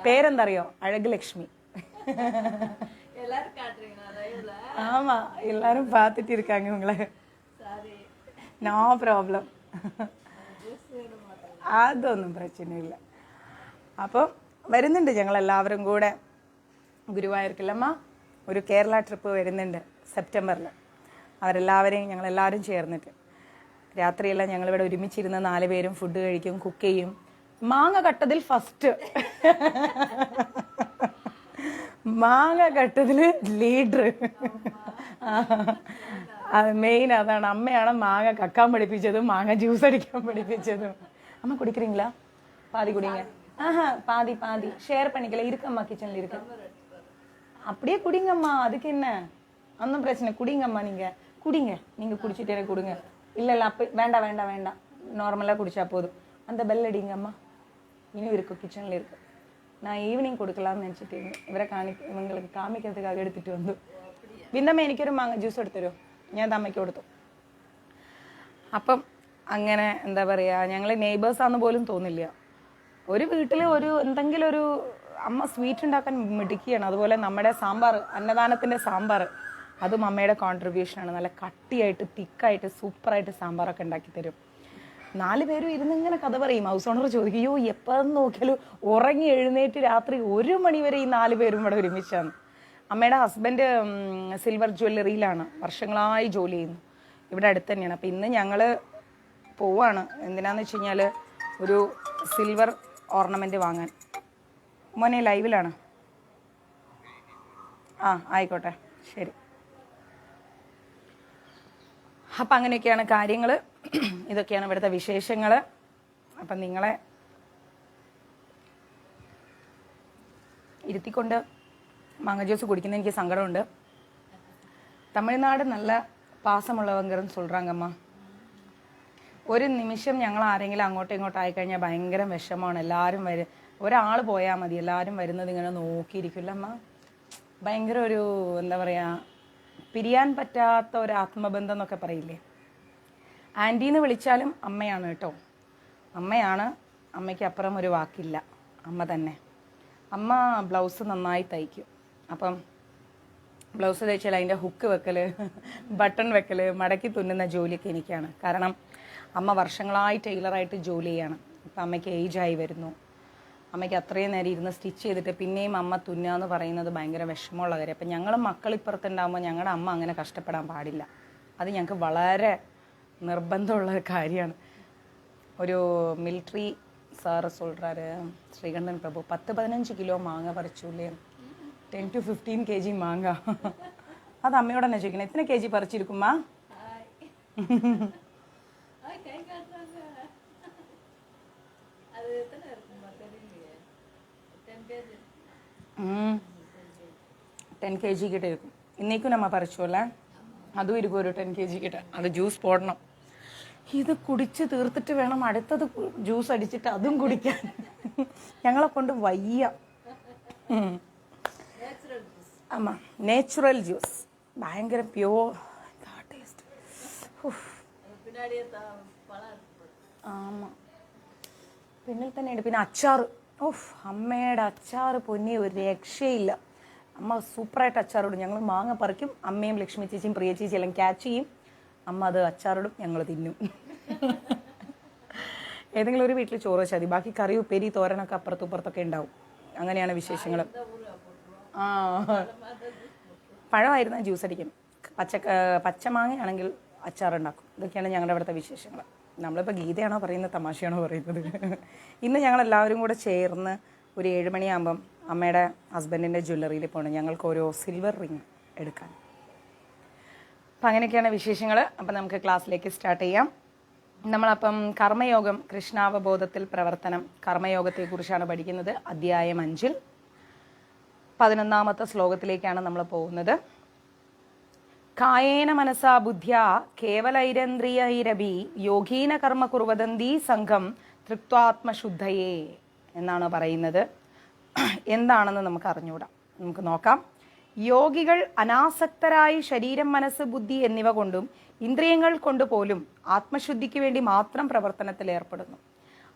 പേരെന്തറിയോ? അഴക് ലക്ഷ്മി. ஆமா, எல்லாரும் பார்த்துட்டு இருக்காங்க உங்களை. நோ ப்ராப்ளம், അതൊന്നും പ്രശ്നമില്ല. അപ്പം വരുന്നുണ്ട് ഞങ്ങളെല്ലാവരും കൂടെ ഗുരുവായൂർക്കല്ലമ്മ ഒരു കേരള ട്രിപ്പ് വരുന്നുണ്ട് സെപ്റ്റംബറിൽ. അവരെല്ലാവരെയും ഞങ്ങളെല്ലാവരും ചേർന്നിട്ട് രാത്രിയെല്ലാം ഞങ്ങളിവിടെ ഒരുമിച്ചിരുന്ന് 4 പേരും ഫുഡ് കഴിക്കും, കുക്ക് ചെയ്യും. മാങ്ങ കട്ടതിൽ ഫസ്റ്റ്, മാങ്ങ കട്ടതിൽ ലീഡർ. അത് മെയിൻ അതാണ്. അമ്മയാണ് മാങ്ങ കക്കാൻ പഠിപ്പിച്ചതും മാങ്ങ ജ്യൂസ് അടിക്കാൻ പഠിപ്പിച്ചതും. അമ്മ കുടിக்கிறீங்களா? பாதி குடிங்க. பாதி பாதி ஷேர் பண்ணிக்கல. இருக்கம்மா, கிச்சன்ல இருக்கு. அப்படியே குடிங்கம்மா, அதுக்கு என்ன, ஒன்றும் பிரச்சனை. குடிங்கம்மா, நீங்கள் குடிங்க, நீங்கள் குடிச்சிட்டு எனக்கு கொடுங்க. இல்லை இல்லை, அப்போ வேண்டாம் வேண்டாம் வேண்டாம், நார்மலாக குடிச்சா போதும். அந்த பெல் அடிங்கம்மா, இன்னும் இருக்குது, கிச்சனில் இருக்குது. நான் ஈவினிங் கொடுக்கலாம்னு நினச்சிட்டு இவங்களுக்கு காமிக்கிறதுக்காக எடுத்துகிட்டு வந்து. ബിന്ദമ്മ എനിക്കൊരു മാങ്ങ ജ്യൂസ് എടുത്തരോ, ഞാൻ അമ്മയ്ക്ക് കൊടുത്തു. അപ്പം അങ്ങനെ എന്താ പറയുക, ഞങ്ങൾ നെയ്ബേഴ്സാന്ന് പോലും തോന്നില്ല. ഒരു വീട്ടിൽ ഒരു എന്തെങ്കിലും ഒരു അമ്മ സ്വീറ്റ് ഉണ്ടാക്കാൻ മിടുക്കിയാണ്. അതുപോലെ നമ്മുടെ സാമ്പാർ, അന്നദാനത്തിൻ്റെ സാമ്പാർ, അതും അമ്മയുടെ കോൺട്രിബ്യൂഷനാണ്. നല്ല കട്ടിയായിട്ട് തിക്കായിട്ട് സൂപ്പറായിട്ട് സാമ്പാറൊക്കെ ഉണ്ടാക്കി തരും. 4 പേരും ഇരുന്നിങ്ങനെ കഥ പറയും. ഹൗസ് ഓണർ ചോദിക്കും, അയ്യോ എപ്പം നോക്കിയാലും ഉറങ്ങി എഴുന്നേറ്റ് രാത്രി 1 മണി വരെ ഈ 4 പേരും ഇവിടെ ഒരുമിച്ചാണ്. അമ്മയുടെ ഹസ്ബൻഡ് സിൽവർ ജ്വല്ലറിയിലാണ്, വർഷങ്ങളായി ജോലി ചെയ്യുന്നു, ഇവിടെ അടുത്ത് തന്നെയാണ്. അപ്പം ഇന്ന് ഞങ്ങൾ പോവാണ്. എന്തിനാന്ന് വെച്ച് കഴിഞ്ഞാൽ ഒരു സിൽവർ ഓർണമെൻറ്റ് വാങ്ങാൻ. മോനെ ലൈവിലാണ്? ആ ആയിക്കോട്ടെ, ശരി. അപ്പം അങ്ങനെയൊക്കെയാണ് കാര്യങ്ങൾ. ഇതൊക്കെയാണ് ഇവിടുത്തെ വിശേഷങ്ങൾ. അപ്പം നിങ്ങളെ ഇരുത്തിക്കൊണ്ട് മാങ്ങ ജ്യൂസ് കുടിക്കുന്ന എനിക്ക് സങ്കടമുണ്ട്. തമിഴ്നാട് നല്ല പാസമുള്ളവങ്കരെന്ന് சொல்கிறாங்கம்மா. ഒരു നിമിഷം ഞങ്ങൾ ആരെങ്കിലും അങ്ങോട്ടും ഇങ്ങോട്ടും ആയിക്കഴിഞ്ഞാൽ ഭയങ്കര വിഷമമാണ്. എല്ലാവരും ഒരാൾ പോയാൽ മതി, എല്ലാവരും വരുന്നത് ഇങ്ങനെ നോക്കിയിരിക്കില്ല അമ്മ. ഭയങ്കര ഒരു എന്താ പറയുക, പിരിയാൻ പറ്റാത്ത ഒരു ആത്മബന്ധം എന്നൊക്കെ പറയില്ലേ. ആൻറ്റീന്ന് വിളിച്ചാലും അമ്മയാണ് കേട്ടോ, അമ്മയാണ്. അമ്മയ്ക്ക് അപ്പുറം ഒരു വാക്കില്ല, അമ്മ തന്നെ. അമ്മ ബ്ലൗസ് നന്നായി തയ്ക്കും. അപ്പം ബ്ലൗസ് തയ്ച്ചാൽ അതിൻ്റെ ഹുക്ക് വെക്കൽ, ബട്ടൺ വെക്കൽ, മടക്കി തുന്നുന്ന ജോലിയൊക്കെ എനിക്കാണ്. കാരണം അമ്മ വർഷങ്ങളായി ടൈലറായിട്ട് ജോലി ചെയ്യാണ്. ഇപ്പം അമ്മയ്ക്ക് ഏജായി വരുന്നു. അമ്മയ്ക്ക് അത്രയും നേരം ഇരുന്ന് സ്റ്റിച്ച് ചെയ്തിട്ട് പിന്നെയും അമ്മ തുന്നുക എന്ന് പറയുന്നത് ഭയങ്കര വിഷമമുള്ള കാര്യം. അപ്പം ഞങ്ങൾ മക്കളിപ്പുറത്തുണ്ടാകുമ്പോൾ ഞങ്ങളുടെ അമ്മ അങ്ങനെ കഷ്ടപ്പെടാൻ പാടില്ല. അത് ഞങ്ങൾക്ക് വളരെ നിർബന്ധമുള്ള കാര്യമാണ്. ഒരു മിലിറ്ററി സാറ് சொல்கிறாரு, ശ്രീകണ്ഠൻ പ്രഭു 10-15 കിലോ മാങ്ങ പറിച്ചൂല്ലേ, 10 to 15 kg മാങ്ങ. അത് അമ്മയോട് തന്നെ ചോദിക്കണം, എത്ര kg പറിച്ചിരിക്കുമ്മ? ടെൻ കെ ജി കിட்ட இருக்கும். ഇന്നേക്കും നമ്മ പറിച്ചോല്ലേ, അതും ഇരിക്കും ഒരു 10 kg കിട്ട. അത് ജ്യൂസ് പോടണം. ഇത് കുടിച്ച് തീർത്തിട്ട് വേണം അടുത്തത് ജ്യൂസ് അടിച്ചിട്ട് അതും കുടിക്കാൻ. ഞങ്ങളെ കൊണ്ട് വയ്യ. ആമാ, നേച്ചുറൽ ജ്യൂസ് ഭയങ്കര പ്യോർ ടേസ്റ്റ്. ആമാ, പിന്നിൽ തന്നെയുണ്ട്. പിന്നെ അച്ചാർ, അമ്മയുടെ അച്ചാർ പൊന്നി ഒരു രക്ഷയില്ല. അമ്മ സൂപ്പറായിട്ട് അച്ചാറിടും. ഞങ്ങൾ മാങ്ങ പറിക്കും, അമ്മയും ലക്ഷ്മി ചേച്ചിയും പ്രിയ ചേച്ചി എല്ലാം ക്യാച്ച് ചെയ്യും. അമ്മ അത് അച്ചാറിടും, ഞങ്ങൾ തിന്നും. ഏതെങ്കിലും ഒരു വീട്ടിൽ ചോറ് വെച്ചാൽ മതി, ബാക്കി കറി ഉപ്പേരി തോരനൊക്കെ അപ്പുറത്തും ഇപ്പുറത്തൊക്കെ ഉണ്ടാവും. അങ്ങനെയാണ് വിശേഷങ്ങൾ. ആ, പഴമായിരുന്നാൽ ജ്യൂസ് അടിക്കും, പച്ചമാങ്ങയാണെങ്കിൽ അച്ചാറുണ്ടാക്കും. ഇതൊക്കെയാണ് ഞങ്ങളുടെ അവിടുത്തെ വിശേഷങ്ങൾ. നമ്മളിപ്പോൾ ഗീതയാണോ പറയുന്നത്, തമാശയാണോ പറയുന്നത്? ഇന്ന് ഞങ്ങളെല്ലാവരും കൂടെ ചേർന്ന് ഒരു 7 മണിയാകുമ്പം അമ്മയുടെ ഹസ്ബൻഡിൻ്റെ ജ്വല്ലറിയിൽ പോകണം, ഞങ്ങൾക്ക് ഓരോ സിൽവർ റിങ് എടുക്കാൻ. അപ്പം അങ്ങനെയൊക്കെയാണ് വിശേഷങ്ങൾ. അപ്പം നമുക്ക് ക്ലാസ്സിലേക്ക് സ്റ്റാർട്ട് ചെയ്യാം. നമ്മളപ്പം കർമ്മയോഗം, കൃഷ്ണാവബോധത്തിൽ പ്രവർത്തനം, കർമ്മയോഗത്തെക്കുറിച്ചാണ് പഠിക്കുന്നത്. അധ്യായം 5 11-ാമത്തെ ശ്ലോകത്തിലേക്കാണ് നമ്മൾ പോകുന്നത്. കായേന മനസാ ബുദ്ധ്യാ കേവലൈരേന്ദ്രിയൈരപി യോഗീന കർമ്മ കുർവദന്തി സംഘം തൃപ്ത്വാത്മശുദ്ധയേ എന്നാണ് പറയുന്നത്. എന്താണെന്ന് നമുക്ക് അറിഞ്ഞുകൂടാം, നമുക്ക് നോക്കാം. യോഗികൾ അനാസക്തരായി ശരീരം, മനസ്സ്, ബുദ്ധി എന്നിവ കൊണ്ടും ഇന്ദ്രിയങ്ങൾ കൊണ്ടുപോലും ആത്മശുദ്ധിക്ക് വേണ്ടി മാത്രം പ്രവർത്തനത്തിൽ ഏർപ്പെടുന്നു.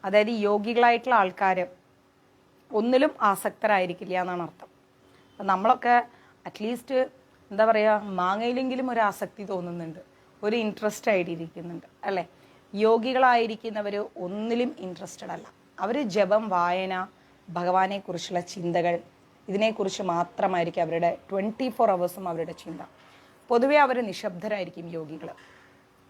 അതായത് യോഗികളായിട്ടുള്ള ആൾക്കാർ ഒന്നിലും ആസക്തരായിരിക്കില്ല എന്നാണ് അർത്ഥം. അപ്പം നമ്മളൊക്കെ അറ്റ്ലീസ്റ്റ് എന്താ പറയുക, മാങ്ങയിലെങ്കിലും ഒരു ആസക്തി തോന്നുന്നുണ്ട്, ഒരു ഇൻട്രസ്റ്റ് ആയിട്ടിരിക്കുന്നുണ്ട് അല്ലേ. യോഗികളായിരിക്കുന്നവർ ഒന്നിലും ഇൻട്രസ്റ്റഡ് അല്ല. അവർ ജപം, വായന, ഭഗവാനെക്കുറിച്ചുള്ള ചിന്തകൾ, ഇതിനെക്കുറിച്ച് മാത്രമായിരിക്കും അവരുടെ 24 hours അവരുടെ ചിന്ത. പൊതുവെ അവർ നിശബ്ദരായിരിക്കും യോഗികൾ.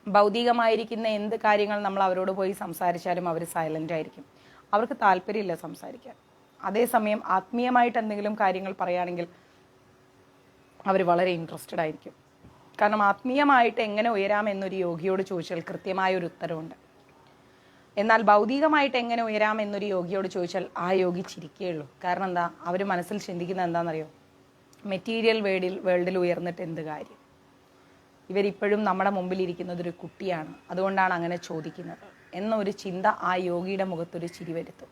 ഭൗതികമായിരിക്കുന്ന എന്ത് കാര്യങ്ങൾ നമ്മൾ അവരോട് പോയി സംസാരിച്ചാലും അവർ സൈലൻ്റ് ആയിരിക്കും, അവർക്ക് താല്പര്യമില്ല സംസാരിക്കാൻ. അതേസമയം ആത്മീയമായിട്ട് എന്തെങ്കിലും കാര്യങ്ങൾ പറയുകയാണെങ്കിൽ അവർ വളരെ ഇൻട്രസ്റ്റഡ് ആയിരിക്കും. കാരണം ആത്മീയമായിട്ട് എങ്ങനെ ഉയരാമെന്നൊരു യോഗിയോട് ചോദിച്ചാൽ കൃത്യമായൊരു ഉത്തരവുണ്ട്. എന്നാൽ ഭൗതികമായിട്ട് എങ്ങനെ ഉയരാമെന്നൊരു യോഗിയോട് ചോദിച്ചാൽ ആ യോഗി ചിരിക്കുകയുള്ളൂ. കാരണം എന്താ, അവർ മനസ്സിൽ ചിന്തിക്കുന്നത് എന്താണെന്നറിയോ, മെറ്റീരിയൽ വേൾഡിൽ ഉയർന്നിട്ട് എന്ത് കാര്യം, ഇവരിപ്പോഴും നമ്മുടെ മുമ്പിൽ ഇരിക്കുന്നത് ഒരു കുട്ടിയാണ്, അതുകൊണ്ടാണ് അങ്ങനെ ചോദിക്കുന്നത് എന്നൊരു ചിന്ത ആ യോഗിയുടെ മുഖത്തൊരു ചിരി വരുത്തും.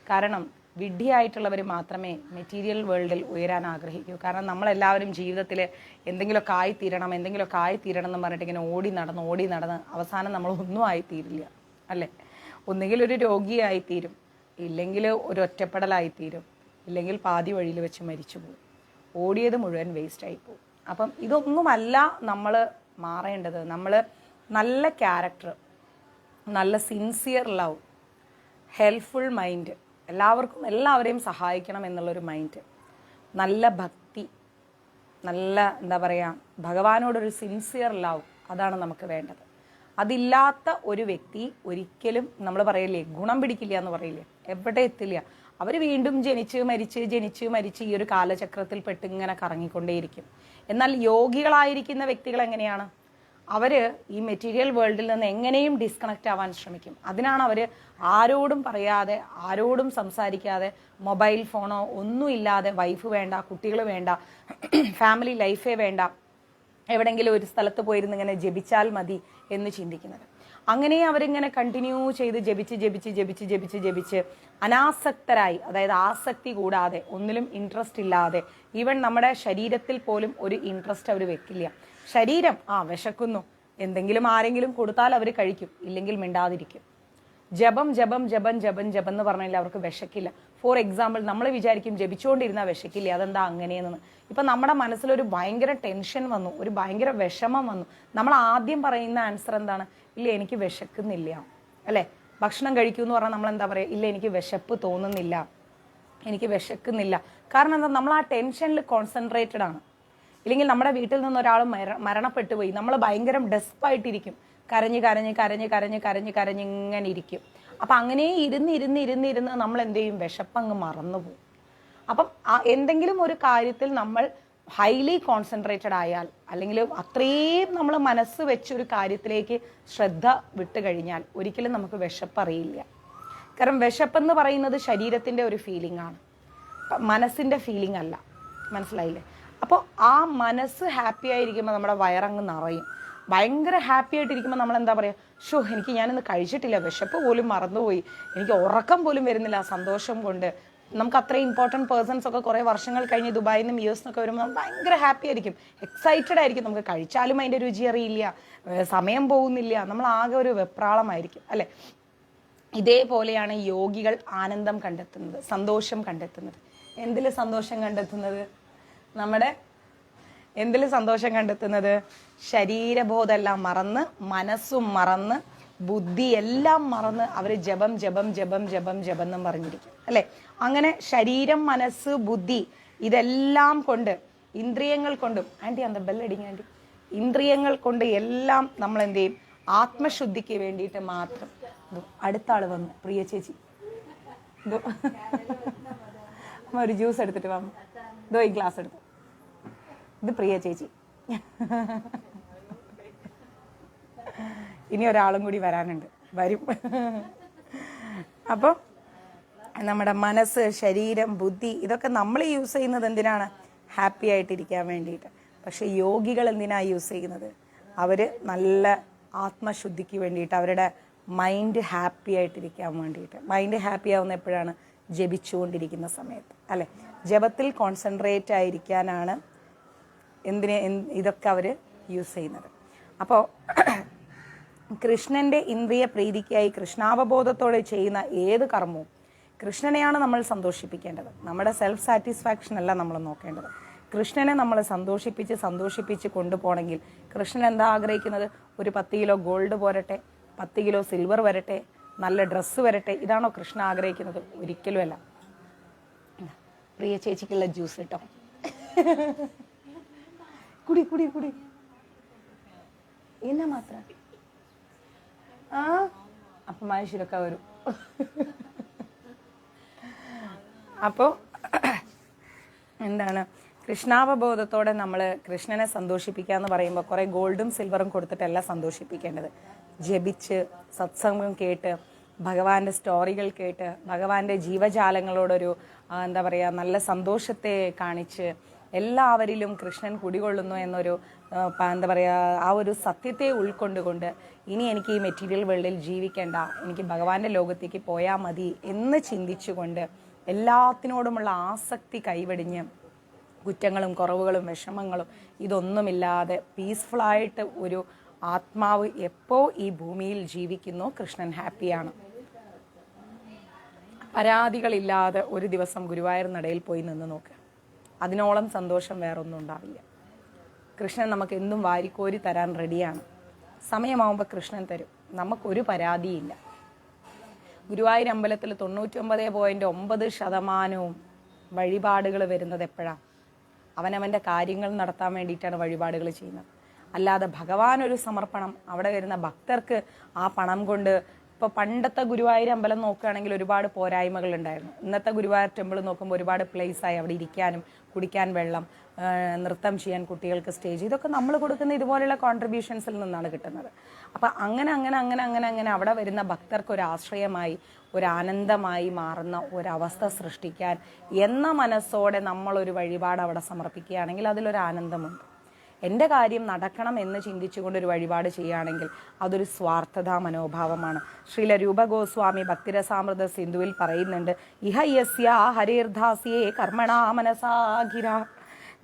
കാരണം വിഡ്ഢിയായിട്ടുള്ളവർ മാത്രമേ മെറ്റീരിയൽ വേൾഡിൽ ഉയരാൻ ആഗ്രഹിക്കൂ. കാരണം നമ്മളെല്ലാവരും ജീവിതത്തിൽ എന്തെങ്കിലുമൊക്കെ ആയിത്തീരണം എന്ന് പറഞ്ഞിട്ട് ഇങ്ങനെ ഓടി നടന്ന് അവസാനം നമ്മൾ ഒന്നും ആയിത്തീരില്ല അല്ലേ. ഒന്നുകിൽ ഒരു രോഗിയായിത്തീരും, ഇല്ലെങ്കിൽ ഒരു ഒറ്റപ്പെടലായിത്തീരും, ഇല്ലെങ്കിൽ പാതി വഴിയിൽ വെച്ച് മരിച്ചു പോകും. ഓടിയത് മുഴുവൻ വേസ്റ്റായി പോകും. അപ്പം ഇതൊന്നുമല്ല നമ്മൾ മാറേണ്ടത്. നമ്മൾ നല്ല ക്യാരക്ടർ, നല്ല സിൻസിയർ ലവ്, ഹെൽപ്ഫുൾ മൈൻഡ്, എല്ലാവരെയും സഹായിക്കണം എന്നുള്ളൊരു മൈൻഡ്, നല്ല ഭക്തി, നല്ല എന്താ പറയുക, ഭഗവാനോടൊരു സിൻസിയർ ലവ്, അതാണ് നമുക്ക് വേണ്ടത്. അതില്ലാത്ത ഒരു വ്യക്തി ഒരിക്കലും, നമ്മൾ പറയില്ലേ, ഗുണം പിടിക്കില്ല എന്ന് പറയില്ലേ, എവിടെ എത്തില്ല. അവർ വീണ്ടും ജനിച്ച് മരിച്ച് ഈ ഒരു കാലചക്രത്തിൽ പെട്ട് ഇങ്ങനെ കറങ്ങിക്കൊണ്ടേയിരിക്കും. എന്നാൽ യോഗികളായിരിക്കുന്ന വ്യക്തികൾ എങ്ങനെയാണ്? അവർ ഈ മെറ്റീരിയൽ വേൾഡിൽ നിന്ന് എങ്ങനെയും ഡിസ്കണക്റ്റ് ആവാൻ ശ്രമിക്കും. അതിനാണ് അവർ ആരോടും പറയാതെ, ആരോടും സംസാരിക്കാതെ, മൊബൈൽ ഫോണോ ഒന്നുമില്ലാതെ, വൈഫ് വേണ്ട, കുട്ടികൾ വേണ്ട, ഫാമിലി ലൈഫേ വേണ്ട, എവിടെയെങ്കിലും ഒരു സ്ഥലത്ത് പോയിരുന്ന് ഇങ്ങനെ ജപിച്ചാൽ മതി എന്ന് ചിന്തിക്കുന്നത്. അങ്ങനെ അവരിങ്ങനെ കണ്ടിന്യൂ ചെയ്ത് ജപിച്ച് അനാസക്തരായി, അതായത് ആസക്തി കൂടാതെ, ഒന്നിലും ഇൻട്രസ്റ്റ് ഇല്ലാതെ, ഈവൻ നമ്മുടെ ശരീരത്തിൽ പോലും ഒരു ഇൻട്രസ്റ്റ് അവർ വെക്കില്ല. ശരീരം വിശക്കുന്നു, എന്തെങ്കിലും ആരെങ്കിലും കൊടുത്താൽ അവർ കഴിക്കും, ഇല്ലെങ്കിൽ മിണ്ടാതിരിക്കും. ജപം എന്ന് പറഞ്ഞാൽ അവർക്ക് വിശക്കില്ല. ഫോർ എക്സാമ്പിൾ, നമ്മൾ വിചാരിക്കും ജപിച്ചുകൊണ്ടിരുന്നാൽ വിശക്കില്ല, അതെന്താ അങ്ങനെയെന്ന്. ഇപ്പം നമ്മുടെ മനസ്സിലൊരു ഭയങ്കര ടെൻഷൻ വന്നു, ഒരു ഭയങ്കര വിഷമം വന്നു, നമ്മൾ ആദ്യം പറയുന്ന ആൻസർ എന്താണ്? ഇല്ല, എനിക്ക് വിശക്കുന്നില്ല, അല്ലേ? ഭക്ഷണം കഴിക്കൂ എന്ന് പറഞ്ഞാൽ നമ്മൾ എന്താ പറയുക? ഇല്ല, എനിക്ക് വിശപ്പ് തോന്നുന്നില്ല, എനിക്ക് വിശക്കുന്നില്ല. കാരണം എന്താ? നമ്മൾ ആ ടെൻഷനിൽ കോൺസെൻട്രേറ്റഡ് ആണ്. ഇല്ലെങ്കിൽ നമ്മുടെ വീട്ടിൽ നിന്ന് ഒരാൾ മരണപ്പെട്ടു പോയി, നമ്മൾ ഭയങ്കര ഡെസ്പായിട്ടിരിക്കും, കരഞ്ഞ് ഇങ്ങനെ ഇരിക്കും. അപ്പം അങ്ങനെ ഇരുന്ന് നമ്മൾ എന്ത് ചെയ്യും? വിശപ്പങ്ങ് മറന്നുപോകും. അപ്പം എന്തെങ്കിലും ഒരു കാര്യത്തിൽ നമ്മൾ ഹൈലി കോൺസെൻട്രേറ്റഡ് ആയാൽ, അല്ലെങ്കിൽ അത്രയും നമ്മൾ മനസ്സ് വെച്ചൊരു കാര്യത്തിലേക്ക് ശ്രദ്ധ വിട്ട് കഴിഞ്ഞാൽ ഒരിക്കലും നമുക്ക് വിശപ്പറിയില്ല. കാരണം വിശപ്പെന്ന് പറയുന്നത് ശരീരത്തിൻ്റെ ഒരു ഫീലിംഗ് ആണ്, മനസ്സിൻ്റെ ഫീലിംഗ് അല്ല. മനസ്സിലായില്ലേ? അപ്പോൾ ആ മനസ്സ് ഹാപ്പി ആയിരിക്കുമ്പോൾ നമ്മുടെ വയറങ്ങ് നിറയും. ഭയങ്കര ഹാപ്പി ആയിട്ടിരിക്കുമ്പോൾ നമ്മൾ എന്താ പറയുക? എനിക്ക് ഞാനിന്ന് കഴിച്ചിട്ടില്ല, വിശപ്പ് പോലും മറന്നുപോയി, എനിക്ക് ഉറക്കം പോലും വരുന്നില്ല സന്തോഷം കൊണ്ട്. നമുക്ക് അത്രയും ഇമ്പോർട്ടൻറ്റ് പേഴ്സൺസ് ഒക്കെ കുറേ വർഷങ്ങൾ കഴിഞ്ഞ് ദുബായിൽ നിന്നും യു എസിനൊക്കെ വരുമ്പോൾ നമ്മൾ ഭയങ്കര ഹാപ്പി ആയിരിക്കും, എക്സൈറ്റഡ് ആയിരിക്കും. നമുക്ക് കഴിച്ചാലും അതിൻ്റെ രുചി അറിയില്ല, സമയം പോകുന്നില്ല, നമ്മൾ ആകെ ഒരു വെപ്രാളമായിരിക്കും, അല്ലേ? ഇതേപോലെയാണ് യോഗികൾ ആനന്ദം കണ്ടെത്തുന്നത്, സന്തോഷം കണ്ടെത്തുന്നത്. എന്തിൽ സന്തോഷം കണ്ടെത്തുന്നത്? എന്തിൽ സന്തോഷം കണ്ടെത്തുന്നത്? ശരീരബോധമെല്ലാം മറന്ന്, മനസ്സും മറന്ന്, ബുദ്ധി എല്ലാം മറന്ന് അവർ ജപം എന്നും പറഞ്ഞിരിക്കും, അല്ലെ? അങ്ങനെ ശരീരം, മനസ്സ്, ബുദ്ധി ഇതെല്ലാം കൊണ്ട്, ഇന്ദ്രിയങ്ങൾ കൊണ്ടും, ആൻറ്റി അന്ത ബെല്ലടിങ് ആൻറ്റി, ഇന്ദ്രിയങ്ങൾ കൊണ്ട് എല്ലാം നമ്മൾ എന്ത് ചെയ്യും? ആത്മശുദ്ധിക്ക് വേണ്ടിയിട്ട് മാത്രം. അടുത്ത ആള് വന്നു, പ്രിയ ചേച്ചി, ഒരു ജ്യൂസ് എടുത്തിട്ട് വന്നു, ഈ ഗ്ലാസ് എടുത്തു. ഇത് പ്രിയ ചേച്ചി. ഇനി ഒരാളും കൂടി വരാനുണ്ട്, വരും. അപ്പോൾ നമ്മുടെ മനസ്സ്, ശരീരം, ബുദ്ധി ഇതൊക്കെ നമ്മൾ യൂസ് ചെയ്യുന്നത് എന്തിനാണ്? ഹാപ്പി ആയിട്ടിരിക്കാൻ വേണ്ടിയിട്ട്. പക്ഷെ യോഗികൾ എന്തിനാണ് യൂസ് ചെയ്യുന്നത്? അവർ നല്ല ആത്മശുദ്ധിക്ക് വേണ്ടിയിട്ട്, അവരുടെ മൈൻഡ് ഹാപ്പി ആയിട്ടിരിക്കാൻ വേണ്ടിയിട്ട്. മൈൻഡ് ഹാപ്പി ആവുന്ന എപ്പോഴാണ്? ജപിച്ചുകൊണ്ടിരിക്കുന്ന സമയത്ത്, അല്ലേ? ജപത്തിൽ കോൺസെൻട്രേറ്റ് ആയിരിക്കാനാണ് ഇതൊക്കെ അവർ യൂസ് ചെയ്യുന്നത്. അപ്പോൾ കൃഷ്ണൻ്റെ ഇന്ദ്രിയ പ്രീതിക്കായി കൃഷ്ണാവബോധത്തോടെ ചെയ്യുന്ന ഏത് കർമ്മവും, കൃഷ്ണനെയാണ് നമ്മൾ സന്തോഷിപ്പിക്കേണ്ടത്, നമ്മുടെ സെൽഫ് സാറ്റിസ്ഫാക്ഷൻ അല്ല നമ്മൾ നോക്കേണ്ടത്. കൃഷ്ണനെ നമ്മൾ സന്തോഷിപ്പിച്ച് കൊണ്ടുപോകണമെങ്കിൽ കൃഷ്ണൻ എന്താ ആഗ്രഹിക്കുന്നത്? ഒരു 10 കിലോ ഗോൾഡ് പോരട്ടെ, 10 കിലോ സിൽവർ വരട്ടെ, നല്ല ഡ്രസ്സ് വരട്ടെ, ഇതാണോ കൃഷ്ണ ആഗ്രഹിക്കുന്നത്? ഒരിക്കലും അല്ല. പ്രിയ ചേച്ചിക്കുള്ള ജ്യൂസ് കേട്ടോ, കുടി എന്നാ മാത്രം അപ്പം മനുഷ്യരൊക്കെ വരും. അപ്പോൾ എന്താണ്? കൃഷ്ണാവബോധത്തോടെ നമ്മൾ കൃഷ്ണനെ സന്തോഷിപ്പിക്കുക എന്ന് പറയുമ്പോൾ കുറേ ഗോൾഡും സിൽവറും കൊടുത്തിട്ടല്ല സന്തോഷിപ്പിക്കേണ്ടത്. ജപിച്ച്, സത്സംഗം കേട്ട്, ഭഗവാന്റെ സ്റ്റോറികൾ കേട്ട്, ഭഗവാന്റെ ജീവജാലങ്ങളോടൊരു എന്താ പറയുക, നല്ല സന്തോഷത്തെ കാണിച്ച്, എല്ലാവരിലും കൃഷ്ണൻ കുടികൊള്ളുന്നു എന്നൊരു എന്താ പറയുക, ആ ഒരു സത്യത്തെ ഉൾക്കൊണ്ടുകൊണ്ട് ഇനി എനിക്ക് ഈ മെറ്റീരിയൽ വേൾഡിൽ ജീവിക്കേണ്ട, എനിക്ക് ഭഗവാന്റെ ലോകത്തേക്ക് പോയാൽ മതി എന്ന് ചിന്തിച്ചുകൊണ്ട് എല്ലാത്തിനോടുമുള്ള ആസക്തി കൈവെടിഞ്ഞ് കുറ്റങ്ങളും കുറവുകളും വിഷമങ്ങളും ഇതൊന്നുമില്ലാതെ പീസ്ഫുള്ളായിട്ട് ഒരു ആത്മാവ് എപ്പോൾ ഈ ഭൂമിയിൽ ജീവിക്കുന്നോ കൃഷ്ണൻ ഹാപ്പിയാണ്. പരാതികളില്ലാതെ ഒരു ദിവസം ഗുരുവായൂർ നടയിൽ പോയി നിന്ന് നോക്കുക. അതിനോളം സന്തോഷം വേറൊന്നും ഉണ്ടാവില്ല. കൃഷ്ണൻ നമുക്ക് എന്തും വാരിക്കോരി തരാൻ റെഡിയാണ്. സമയമാകുമ്പോൾ കൃഷ്ണൻ തരും. നമുക്കൊരു പരാതിയില്ല. ഗുരുവായൂർ അമ്പലത്തിൽ 99.9% വഴിപാടുകൾ വരുന്നത് എപ്പോഴാണ്? അവനവൻ്റെ കാര്യങ്ങൾ നടത്താൻ വേണ്ടിയിട്ടാണ് വഴിപാടുകൾ ചെയ്യുന്നത്. അല്ലാതെ ഭഗവാൻ ഒരു സമർപ്പണം, അവിടെ വരുന്ന ഭക്തർക്ക് ആ പണം കൊണ്ട്. ഇപ്പോൾ പണ്ടത്തെ ഗുരുവായൂർ അമ്പലം നോക്കുകയാണെങ്കിൽ ഒരുപാട് പോരായ്മകൾ ഉണ്ടായിരുന്നു. ഇന്നത്തെ ഗുരുവായൂർ ടെമ്പിൾ നോക്കുമ്പോൾ ഒരുപാട് പ്ലേസായി. അവിടെ ഇരിക്കാനും കുടിക്കാൻ വെള്ളം, നൃത്തം ചെയ്യാൻ കുട്ടികൾക്ക് സ്റ്റേജ്, ഇതൊക്കെ നമ്മൾ കൊടുക്കുന്ന ഇതുപോലെയുള്ള കോൺട്രിബ്യൂഷൻസിൽ നിന്നാണ് കിട്ടുന്നത്. അപ്പം അങ്ങനെ അവിടെ വരുന്ന ഭക്തർക്ക് ഒരു ആശ്രയമായി, ഒരു ആനന്ദമായി മാറുന്ന ഒരവസ്ഥ സൃഷ്ടിക്കാൻ എന്ന മനസ്സോടെ നമ്മളൊരു വഴിപാട് അവിടെ സമർപ്പിക്കുകയാണെങ്കിൽ അതിലൊരു ആനന്ദമുണ്ട്. എൻ്റെ കാര്യം നടക്കണം എന്ന് ചിന്തിച്ചുകൊണ്ട് ഒരു വഴിപാട് ചെയ്യുകയാണെങ്കിൽ അതൊരു സ്വാർത്ഥതാ മനോഭാവമാണ്. ശ്രീല രൂപ ഗോസ്വാമി ഭക്തിരസാമൃത സിന്ധുവിൽ പറയുന്നുണ്ട്, ഇഹ യസ്യ ഹരിർദാസ്യേ കർമ്മണാ മനസാഖിര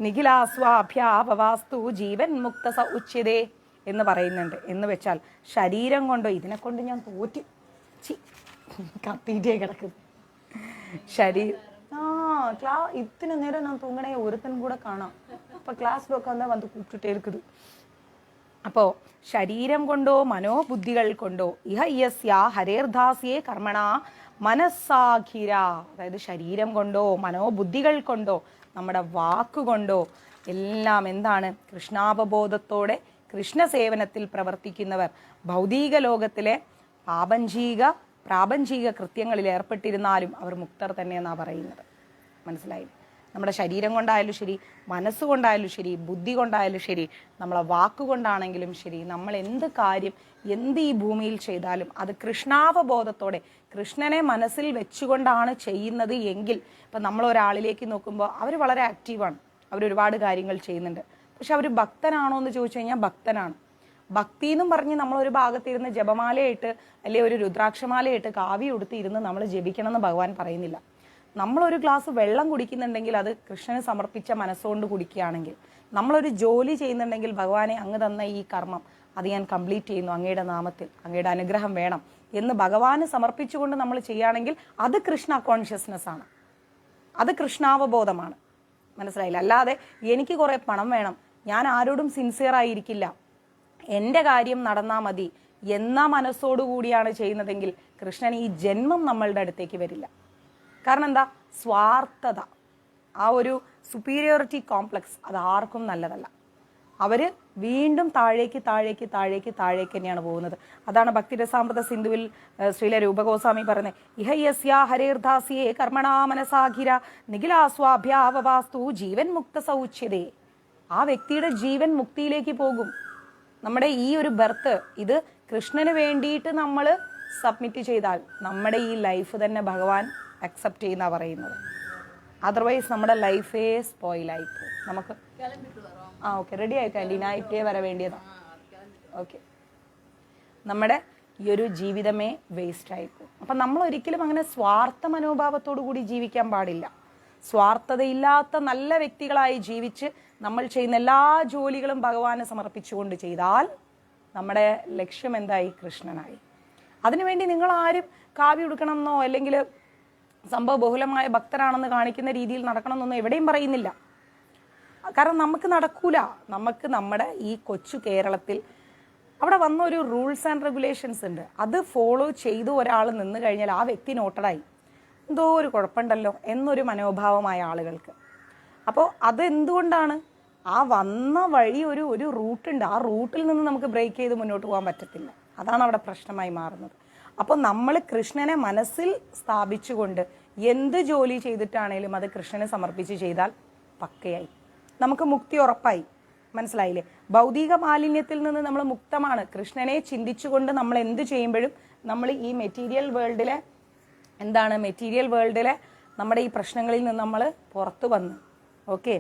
നിഖിലാസ്വാഭ്യാപവാസ്തു ജീവൻ മുക്ത സ ഉച്യതേ എന്ന് പറയുന്നുണ്ട്. എന്ന് വെച്ചാൽ ശരീരം കൊണ്ടോ, ഇതിനെക്കൊണ്ട് ഞാൻ തോറ്റ് കത്തിയിട്ടേ കിടക്കുന്നു ഇത്തിരി നേരം ഞാൻ തൂങ്ങണേ ഒരുത്തൻ കൂടെ കാണാം. അപ്പൊ ക്ലാസ്സിൽ ഉட்காந்து வந்து கூப்பிட்டுட்டே இருக்குது. അപ്പോൾ ശരീരം കൊണ്ടോ മനോബുദ്ധികൾ കൊണ്ടോ ഇഹ യസ്യ ഹരേർദാസ്യേ കർമ്മണ മനസ്സാഖിര, അതായത് ശരീരം കൊണ്ടോ മനോബുദ്ധികൾ കൊണ്ടോ നമ്മുടെ വാക്കുകൊണ്ടോ എല്ലാം എന്താണ്? കൃഷ്ണാവബോധത്തോടെ കൃഷ്ണസേവനത്തിൽ പ്രവർത്തിക്കുന്നവർ ഭൗതിക ലോകത്തിലെ പ്രാപഞ്ചിക കൃത്യങ്ങളിൽ ഏർപ്പെട്ടിരുന്നാലും അവർ മുക്തർ തന്നെയെന്നാണ് പറയുന്നത്. മനസ്സിലായി? നമ്മുടെ ശരീരം കൊണ്ടായാലും ശരി, മനസ്സുകൊണ്ടായാലും ശരി, ബുദ്ധി കൊണ്ടായാലും ശരി, നമ്മളെ വാക്കുകൊണ്ടാണെങ്കിലും ശരി, നമ്മൾ എന്ത് കാര്യം എന്ത് ഈ ഭൂമിയിൽ ചെയ്താലും അത് കൃഷ്ണാവബോധത്തോടെ കൃഷ്ണനെ മനസ്സിൽ വെച്ചുകൊണ്ടാണ് ചെയ്യുന്നത് എങ്കിൽ, ഇപ്പം നമ്മൾ ഒരാളിലേക്ക് നോക്കുമ്പോൾ അവർ വളരെ ആക്റ്റീവാണ്, അവരൊരുപാട് കാര്യങ്ങൾ ചെയ്യുന്നുണ്ട്. പക്ഷെ അവർ ഭക്തനാണോ എന്ന് ചോദിച്ചു കഴിഞ്ഞാൽ ഭക്തനാണ്. ഭക്തി എന്നും പറഞ്ഞ് നമ്മളൊരു ഭാഗത്തിരുന്ന് ജപമാലയായിട്ട് അല്ലെങ്കിൽ ഒരു രുദ്രാക്ഷമാലയായിട്ട് കാവ്യം ഉടുത്ത് ഇരുന്ന് നമ്മൾ ജപിക്കണമെന്ന് ഭഗവാൻ പറയുന്നില്ല. നമ്മളൊരു ഗ്ലാസ് വെള്ളം കുടിക്കുന്നുണ്ടെങ്കിൽ അത് കൃഷ്ണന് സമർപ്പിച്ച മനസ്സുകൊണ്ട് കുടിക്കുകയാണെങ്കിൽ, നമ്മളൊരു ജോലി ചെയ്യുന്നുണ്ടെങ്കിൽ ഭഗവാനെ അങ്ങ് തന്ന ഈ കർമ്മം അത് ഞാൻ കംപ്ലീറ്റ് ചെയ്യുന്നു അങ്ങയുടെ നാമത്തിൽ, അങ്ങയുടെ അനുഗ്രഹം വേണം എന്ന് ഭഗവാന് സമർപ്പിച്ചുകൊണ്ട് നമ്മൾ ചെയ്യുകയാണെങ്കിൽ അത് കൃഷ്ണ കോൺഷ്യസ്നെസ് ആണ്, അത് കൃഷ്ണാവബോധമാണ്. മനസ്സിലായില്ല? അല്ലാതെ എനിക്ക് കുറേ പണം വേണം, ഞാൻ ആരോടും സിൻസിയർ ആയിരിക്കില്ല, എൻ്റെ കാര്യം നടന്നാൽ മതി എന്ന മനസ്സോടുകൂടിയാണ് ചെയ്യുന്നതെങ്കിൽ കൃഷ്ണൻ ഈ ജന്മം നമ്മളുടെ അടുത്തേക്ക് വരില്ല. കാരണം എന്താ? സ്വാർത്ഥത, ആ ഒരു സുപ്പീരിയോറിറ്റി കോംപ്ലക്സ് അത് ആർക്കും നല്ലതല്ല. അവർ വീണ്ടും താഴേക്ക് തന്നെയാണ് പോകുന്നത്. അതാണ് ഭക്തിരസാമൃത സിന്ധുവിൽ ശ്രീല രൂപഗോസ്വാമി പറയുന്നത്, ഇഹ യസ്യ ഹരേർദാസ്യേ കർമ്മണാ മനസാഖിര നിഖിലാസ്വാഭ്യാവവാസ്തു ജീവൻ മുക്ത സൗച്യതേ. ആ വ്യക്തിയുടെ ജീവൻ മുക്തിയിലേക്ക് പോകും. നമ്മുടെ ഈ ഒരു ബർത്ത് ഇത് കൃഷ്ണന് വേണ്ടിയിട്ട് നമ്മൾ സബ്മിറ്റ് ചെയ്താൽ നമ്മുടെ ഈ ലൈഫ് തന്നെ ഭഗവാൻ അക്സെപ്റ്റ് ചെയ്യുന്ന പറയുന്നത്. അതർവൈസ് നമ്മുടെ ലൈഫേ സ്പോയിലായിപ്പോ. നമുക്ക് ഓക്കെ, റെഡി ആയി ക്യാൻറ്റീനായിട്ടേ വര വേണ്ടിയതാണ്. ഓക്കെ, നമ്മുടെ ഈ ഒരു ജീവിതമേ വേസ്റ്റ് ആയിപ്പോ. അപ്പം നമ്മൾ ഒരിക്കലും അങ്ങനെ സ്വാർത്ഥ മനോഭാവത്തോടു കൂടി ജീവിക്കാൻ പാടില്ല. സ്വാർത്ഥതയില്ലാത്ത നല്ല വ്യക്തികളായി ജീവിച്ച് നമ്മൾ ചെയ്യുന്ന എല്ലാ ജോലികളും ഭഗവാന് സമർപ്പിച്ചുകൊണ്ട് ചെയ്താൽ നമ്മുടെ ലക്ഷ്യം എന്തായി? കൃഷ്ണനായി. അതിനുവേണ്ടി നിങ്ങൾ ആരും കാവ്യം ഉടുക്കണമെന്നോ അല്ലെങ്കിൽ സംഭവ ബഹുലമായ ഭക്തരാണെന്ന് കാണിക്കുന്ന രീതിയിൽ നടക്കണമെന്നൊന്നും എവിടെയും പറയുന്നില്ല. കാരണം നമുക്ക് നടക്കൂല. നമുക്ക് നമ്മുടെ ഈ കൊച്ചു കേരളത്തിൽ അവിടെ വന്ന ഒരു റൂൾസ് ആൻഡ് റെഗുലേഷൻസ് ഉണ്ട്. അത് ഫോളോ ചെയ്ത് ഒരാൾ നിന്ന് കഴിഞ്ഞാൽ ആ വ്യക്തി നോട്ടഡായി, എന്തോ ഒരു കുഴപ്പമുണ്ടല്ലോ എന്നൊരു മനോഭാവമായ ആളുകൾക്ക്. അപ്പോൾ അതെന്തുകൊണ്ടാണ്? ആ വന്ന വഴി ഒരു റൂട്ടുണ്ട്, ആ റൂട്ടിൽ നിന്ന് നമുക്ക് ബ്രേക്ക് ചെയ്ത് മുന്നോട്ട് പോകാൻ പറ്റത്തില്ല. അതാണ് അവിടെ പ്രശ്നമായി മാറുന്നത്. അപ്പോൾ നമ്മൾ കൃഷ്ണനെ മനസ്സിൽ സ്ഥാപിച്ചുകൊണ്ട് എന്ത് ജോലി ചെയ്തിട്ടാണേലും അത് കൃഷ്ണനെ സമർപ്പിച്ച് ചെയ്താൽ പക്കയായി, നമുക്ക് മുക്തി ഉറപ്പായി. മനസ്സിലായില്ലേ? ഭൗതിക മാലിന്യത്തിൽ നിന്ന് നമ്മൾ മുക്തമാണ്. കൃഷ്ണനെ ചിന്തിച്ചുകൊണ്ട് നമ്മൾ എന്ത് ചെയ്യുമ്പോഴും നമ്മൾ ഈ മെറ്റീരിയൽ വേൾഡിലെ നമ്മുടെ ഈ പ്രശ്നങ്ങളിൽ നിന്ന് നമ്മൾ പുറത്തു വന്നു. ഓക്കെ,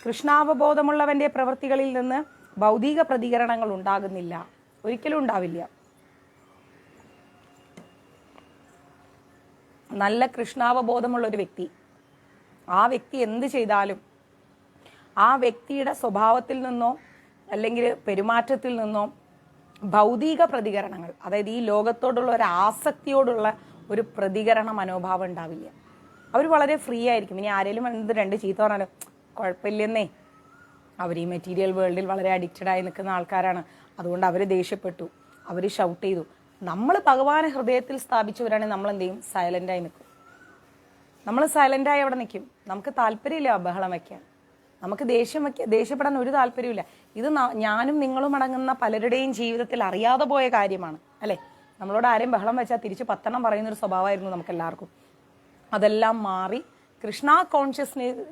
കൃഷ്ണാവബോധമുള്ളവന്റെ പ്രവൃത്തികളിൽ നിന്ന് ഭൗതിക പ്രതികരണങ്ങൾ ഉണ്ടാകുന്നില്ല, ഒരിക്കലും ഉണ്ടാവില്ല. നല്ല കൃഷ്ണാവബോധമുള്ള ഒരു വ്യക്തി, ആ വ്യക്തി എന്ത് ചെയ്താലും ആ വ്യക്തിയുടെ സ്വഭാവത്തിൽ നിന്നോ അല്ലെങ്കിൽ പെരുമാറ്റത്തിൽ നിന്നോ ഭൗതിക പ്രതികരണങ്ങൾ, അതായത് ഈ ലോകത്തോടുള്ള ഒരു ആസക്തിയോടുള്ള ഒരു പ്രതികരണ മനോഭാവം ഉണ്ടാവില്ല. അവർ വളരെ ഫ്രീ ആയിരിക്കും. ഇനി ആരെങ്കിലും എന്ത് രണ്ട് ചീത്ത പറഞ്ഞാലും കുഴപ്പമില്ലെന്നേ, അവർ ഈ മെറ്റീരിയൽ വേൾഡിൽ വളരെ അഡിക്റ്റഡായി നിൽക്കുന്ന ആൾക്കാരാണ്, അതുകൊണ്ട് അവർ ദേഷ്യപ്പെട്ടു, അവർ ഷൗട്ട് ചെയ്തു. നമ്മൾ ഭഗവാനെ ഹൃദയത്തിൽ സ്ഥാപിച്ചവരാണെങ്കിൽ നമ്മൾ എന്ത് ചെയ്യും? സൈലൻ്റായി നിൽക്കും. നമ്മൾ സൈലൻ്റായി അവിടെ നിൽക്കും. നമുക്ക് താല്പര്യമില്ല ബഹളം വയ്ക്കാൻ, നമുക്ക് ദേഷ്യപ്പെടാൻ ഒരു താല്പര്യമില്ല. ഇത് ഞാനും നിങ്ങളും അടങ്ങുന്ന പലരുടെയും ജീവിതത്തിൽ അറിയാതെ പോയ കാര്യമാണ് അല്ലേ. നമ്മളോട് ആരെയും ബഹളം വെച്ചാൽ തിരിച്ച് 10 പറയുന്നൊരു സ്വഭാവമായിരുന്നു നമുക്ക് എല്ലാവർക്കും. അതെല്ലാം മാറി കൃഷ്ണ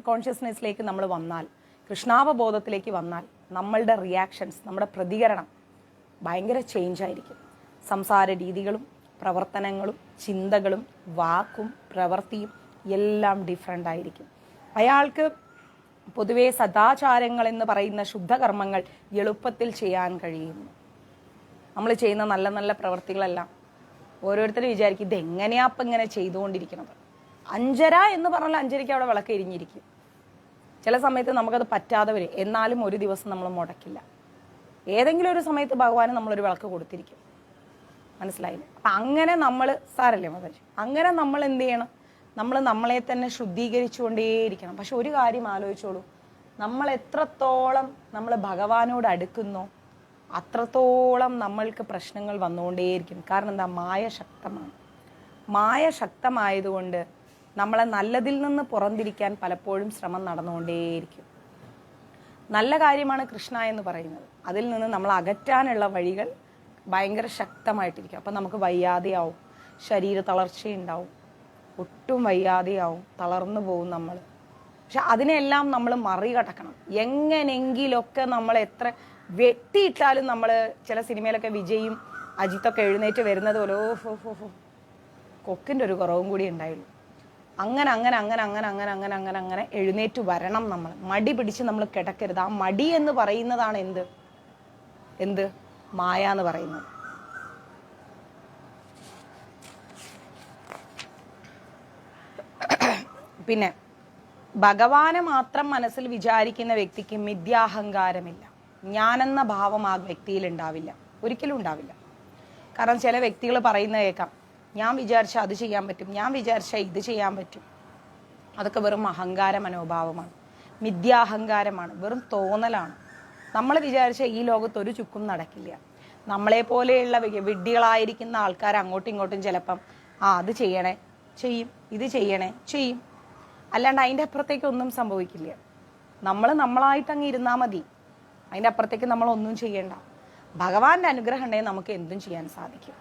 കോൺഷ്യസ്നെസ്സിലേക്ക് നമ്മൾ വന്നാൽ, കൃഷ്ണാവബോധത്തിലേക്ക് വന്നാൽ നമ്മളുടെ റിയാക്ഷൻസ്, നമ്മുടെ പ്രതികരണം ഭയങ്കര ചേഞ്ച് ആയിരിക്കും. സംസാര രീതികളും പ്രവർത്തനങ്ങളും ചിന്തകളും വാക്കും പ്രവൃത്തിയും എല്ലാം ഡിഫറെൻ്റ് ആയിരിക്കും. അയാൾക്ക് പൊതുവെ സദാചാരങ്ങൾ എന്ന് പറയുന്ന ശുദ്ധകർമ്മങ്ങൾ എളുപ്പത്തിൽ ചെയ്യാൻ കഴിയുന്നു. നമ്മൾ ചെയ്യുന്ന നല്ല നല്ല പ്രവൃത്തികളെല്ലാം ഓരോരുത്തരും വിചാരിക്കും ഇതെങ്ങനെയാ അപ്പം ഇങ്ങനെ ചെയ്തുകൊണ്ടിരിക്കുന്നത്. 5:30 എന്ന് പറഞ്ഞാൽ 5:30 അവിടെ വിളക്ക് എരിഞ്ഞിരിക്കും. ചില സമയത്ത് നമുക്കത് പറ്റാതെ വരും, എന്നാലും ഒരു ദിവസം നമ്മൾ മുടക്കില്ല. ഏതെങ്കിലും ഒരു സമയത്ത് ഭഗവാന് നമ്മളൊരു വിളക്ക് കൊടുത്തിരിക്കും. മനസ്സിലായില്ലേ? അപ്പം അങ്ങനെ നമ്മൾ സാരല്ലേ മതജി, അങ്ങനെ നമ്മൾ എന്ത് ചെയ്യണം? നമ്മൾ നമ്മളെ തന്നെ ശുദ്ധീകരിച്ചുകൊണ്ടേയിരിക്കണം. പക്ഷെ ഒരു കാര്യം ആലോചിച്ചോളൂ, നമ്മൾ എത്രത്തോളം നമ്മൾ ഭഗവാനോട് അടുക്കുന്നോ അത്രത്തോളം നമ്മൾക്ക് പ്രശ്നങ്ങൾ വന്നുകൊണ്ടേയിരിക്കും. കാരണം എന്താ? മായ ശക്തമാണ്. മായ ശക്തമായതുകൊണ്ട് നമ്മളെ നല്ലതിൽ നിന്ന് പുറന്തിരിക്കാൻ പലപ്പോഴും ശ്രമം നടന്നുകൊണ്ടേയിരിക്കും. നല്ല കാര്യമാണ് കൃഷ്ണ എന്ന് പറയുന്നത്, അതിൽ നിന്ന് നമ്മൾ അകറ്റാനുള്ള വഴികൾ ഭയങ്കര ശക്തമായിട്ടിരിക്കും. അപ്പം നമുക്ക് വയ്യാതെയാവും, ശരീര തളർച്ചയുണ്ടാവും, ഒട്ടും വയ്യാതെയാവും, തളർന്നു പോകും നമ്മൾ. പക്ഷെ അതിനെല്ലാം നമ്മൾ മറികടക്കണം. എങ്ങനെങ്കിലൊക്കെ നമ്മൾ എത്ര വെട്ടിയിട്ടാലും നമ്മൾ ചില സിനിമയിലൊക്കെ വിജയും അജിത്തൊക്കെ എഴുന്നേറ്റ് വരുന്നത് പോലെ കൊക്കിൻ്റെ ഒരു കുറവും കൂടി ഉണ്ടായുള്ളൂ. അങ്ങനെ അങ്ങനെ അങ്ങനെ അങ്ങനെ അങ്ങനെ അങ്ങനെ അങ്ങനെ അങ്ങനെ എഴുന്നേറ്റ് വരണം. നമ്മൾ മടി പിടിച്ച് നമ്മൾ കിടക്കരുത്. ആ മടി എന്ന് പറയുന്നതാണ് എന്ത് മായ എന്ന് പറയുന്നത്. പിന്നെ ഭഗവാനെ മാത്രം മനസ്സിൽ വിചാരിക്കുന്ന വ്യക്തിക്ക് മിഥ്യാഹങ്കാരമില്ല. ഞാനെന്ന ഭാവം ആ വ്യക്തിയിൽ ഉണ്ടാവില്ല, ഒരിക്കലും ഉണ്ടാവില്ല. കാരണം ചില വ്യക്തികൾ പറയുന്നത് കേൾക്കാം, ഞാൻ വിചാരിച്ച അത് ചെയ്യാൻ പറ്റും, ഞാൻ വിചാരിച്ച ഇത് ചെയ്യാൻ പറ്റും. അതൊക്കെ വെറും അഹങ്കാര മനോഭാവമാണ്, മിഥ്യാഹങ്കാരമാണ്, വെറും തോന്നലാണ്. നമ്മൾ വിചാരിച്ച ഈ ലോകത്ത് ഒരു ചുക്കും നടക്കില്ല. നമ്മളെ പോലെയുള്ള വിഡ്ഢികളായിരിക്കുന്ന ആൾക്കാർ അങ്ങോട്ടും ഇങ്ങോട്ടും ചിലപ്പം അത് ചെയ്യണേ ചെയ്യും, ഇത് ചെയ്യണേ ചെയ്യും, അല്ലാണ്ട് അതിൻ്റെ അപ്പുറത്തേക്ക് ഒന്നും സംഭവിക്കില്ല. നമ്മൾ നമ്മളായിട്ട് അങ്ങ് ഇരുന്നാൽ മതി, അതിൻ്റെ അപ്പുറത്തേക്ക് നമ്മളൊന്നും ചെയ്യേണ്ട. ഭഗവാന്റെ അനുഗ്രഹം ഉണ്ടെങ്കിൽ നമുക്ക് എന്തും ചെയ്യാൻ സാധിക്കും.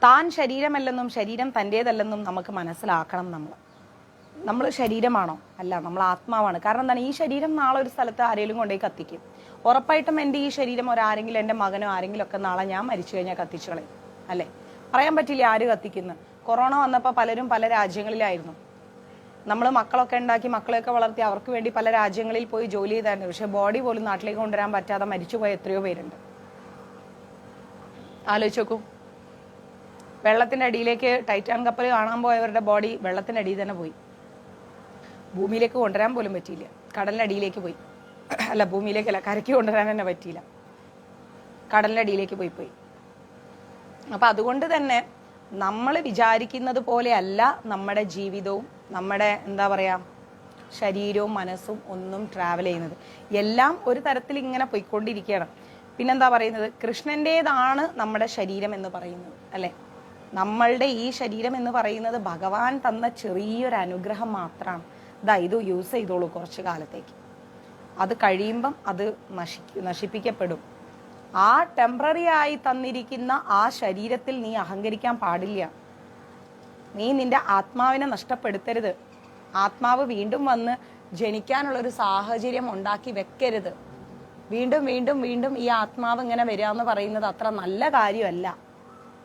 താൻ ശരീരമല്ലെന്നും ശരീരം തൻ്റേതല്ലെന്നും നമുക്ക് മനസ്സിലാക്കണം. നമ്മൾ ശരീരമാണോ? അല്ല, നമ്മൾ ആത്മാവാണ്. കാരണം എന്താണ്? ഈ ശരീരം നാളെ ഒരു സ്ഥലത്ത് ആരെങ്കിലും കൊണ്ടുപോയി കത്തിക്കും. ഉറപ്പായിട്ടും എൻ്റെ ഈ ശരീരം ആരെങ്കിലും, എൻ്റെ മകനോ ആരെങ്കിലും ഒക്കെ നാളെ ഞാൻ മരിച്ചു കഴിഞ്ഞാൽ കത്തിച്ചു കളയും, അല്ലേ? പറയാൻ പറ്റില്ല ആര് കത്തിക്കുന്നു. കൊറോണ വന്നപ്പോൾ പലരും പല രാജ്യങ്ങളിലായിരുന്നു. നമ്മൾ മക്കളൊക്കെ ഉണ്ടാക്കി മക്കളെയൊക്കെ വളർത്തി അവർക്ക് വേണ്ടി പല രാജ്യങ്ങളിൽ പോയി ജോലി ചെയ്തായിരുന്നു. പക്ഷെ ബോഡി പോലും നാട്ടിലേക്ക് കൊണ്ടുവരാൻ പറ്റാതെ മരിച്ചുപോയ എത്രയോ പേരുണ്ട്. ആലോചിച്ച് നോക്കൂ. വെള്ളത്തിൻ്റെ അടിയിലേക്ക് ടൈറ്റാൻ കപ്പൽ കാണാൻ പോയവരുടെ ബോഡി വെള്ളത്തിൻ്റെ അടിയിൽ തന്നെ പോയി. ഭൂമിയിലേക്ക് കൊണ്ടുവരാൻ പോലും പറ്റിയില്ല. കടലിൻ്റെ അടിയിലേക്ക് പോയി. അല്ല, ഭൂമിയിലേക്കല്ല, കരയ്ക്ക് കൊണ്ടുവരാൻ തന്നെ പറ്റിയില്ല. കടലിൻ്റെ അടിയിലേക്ക് പോയി. അപ്പം അതുകൊണ്ട് തന്നെ നമ്മൾ വിചാരിക്കുന്നത് പോലെ അല്ല നമ്മുടെ ജീവിതവും നമ്മുടെ ശരീരവും മനസ്സും ഒന്നും ട്രാവൽ ചെയ്യുന്നത്. എല്ലാം ഒരു തരത്തിൽ ഇങ്ങനെ പോയിക്കൊണ്ടിരിക്കുകയാണ്. പിന്നെന്താ പറയുന്നത്? കൃഷ്ണൻ്റേതാണ് നമ്മുടെ ശരീരം എന്ന് പറയുന്നത്, അല്ലേ? നമ്മളുടെ ഈ ശരീരം എന്ന് പറയുന്നത് ഭഗവാൻ തന്ന ചെറിയൊരു അനുഗ്രഹം മാത്രമാണ്. ഇത് യൂസ് ചെയ്തോളൂ കുറച്ച് കാലത്തേക്ക്. അത് കഴിയുമ്പം അത് നശിപ്പിക്കപ്പെടും. ആ ടെമ്പററി ആയി തന്നിരിക്കുന്ന ആ ശരീരത്തിൽ നീ അഹങ്കരിക്കാൻ പാടില്ല. നീ നിന്റെ ആത്മാവിനെ നഷ്ടപ്പെടുത്തരുത്. ആത്മാവ് വീണ്ടും വന്ന് ജനിക്കാനുള്ളൊരു സാഹചര്യം ഉണ്ടാക്കി വെക്കരുത്. വീണ്ടും വീണ്ടും വീണ്ടും ഈ ആത്മാവ് ഇങ്ങനെ വരിക എന്ന് പറയുന്നത് അത്ര നല്ല കാര്യമല്ല.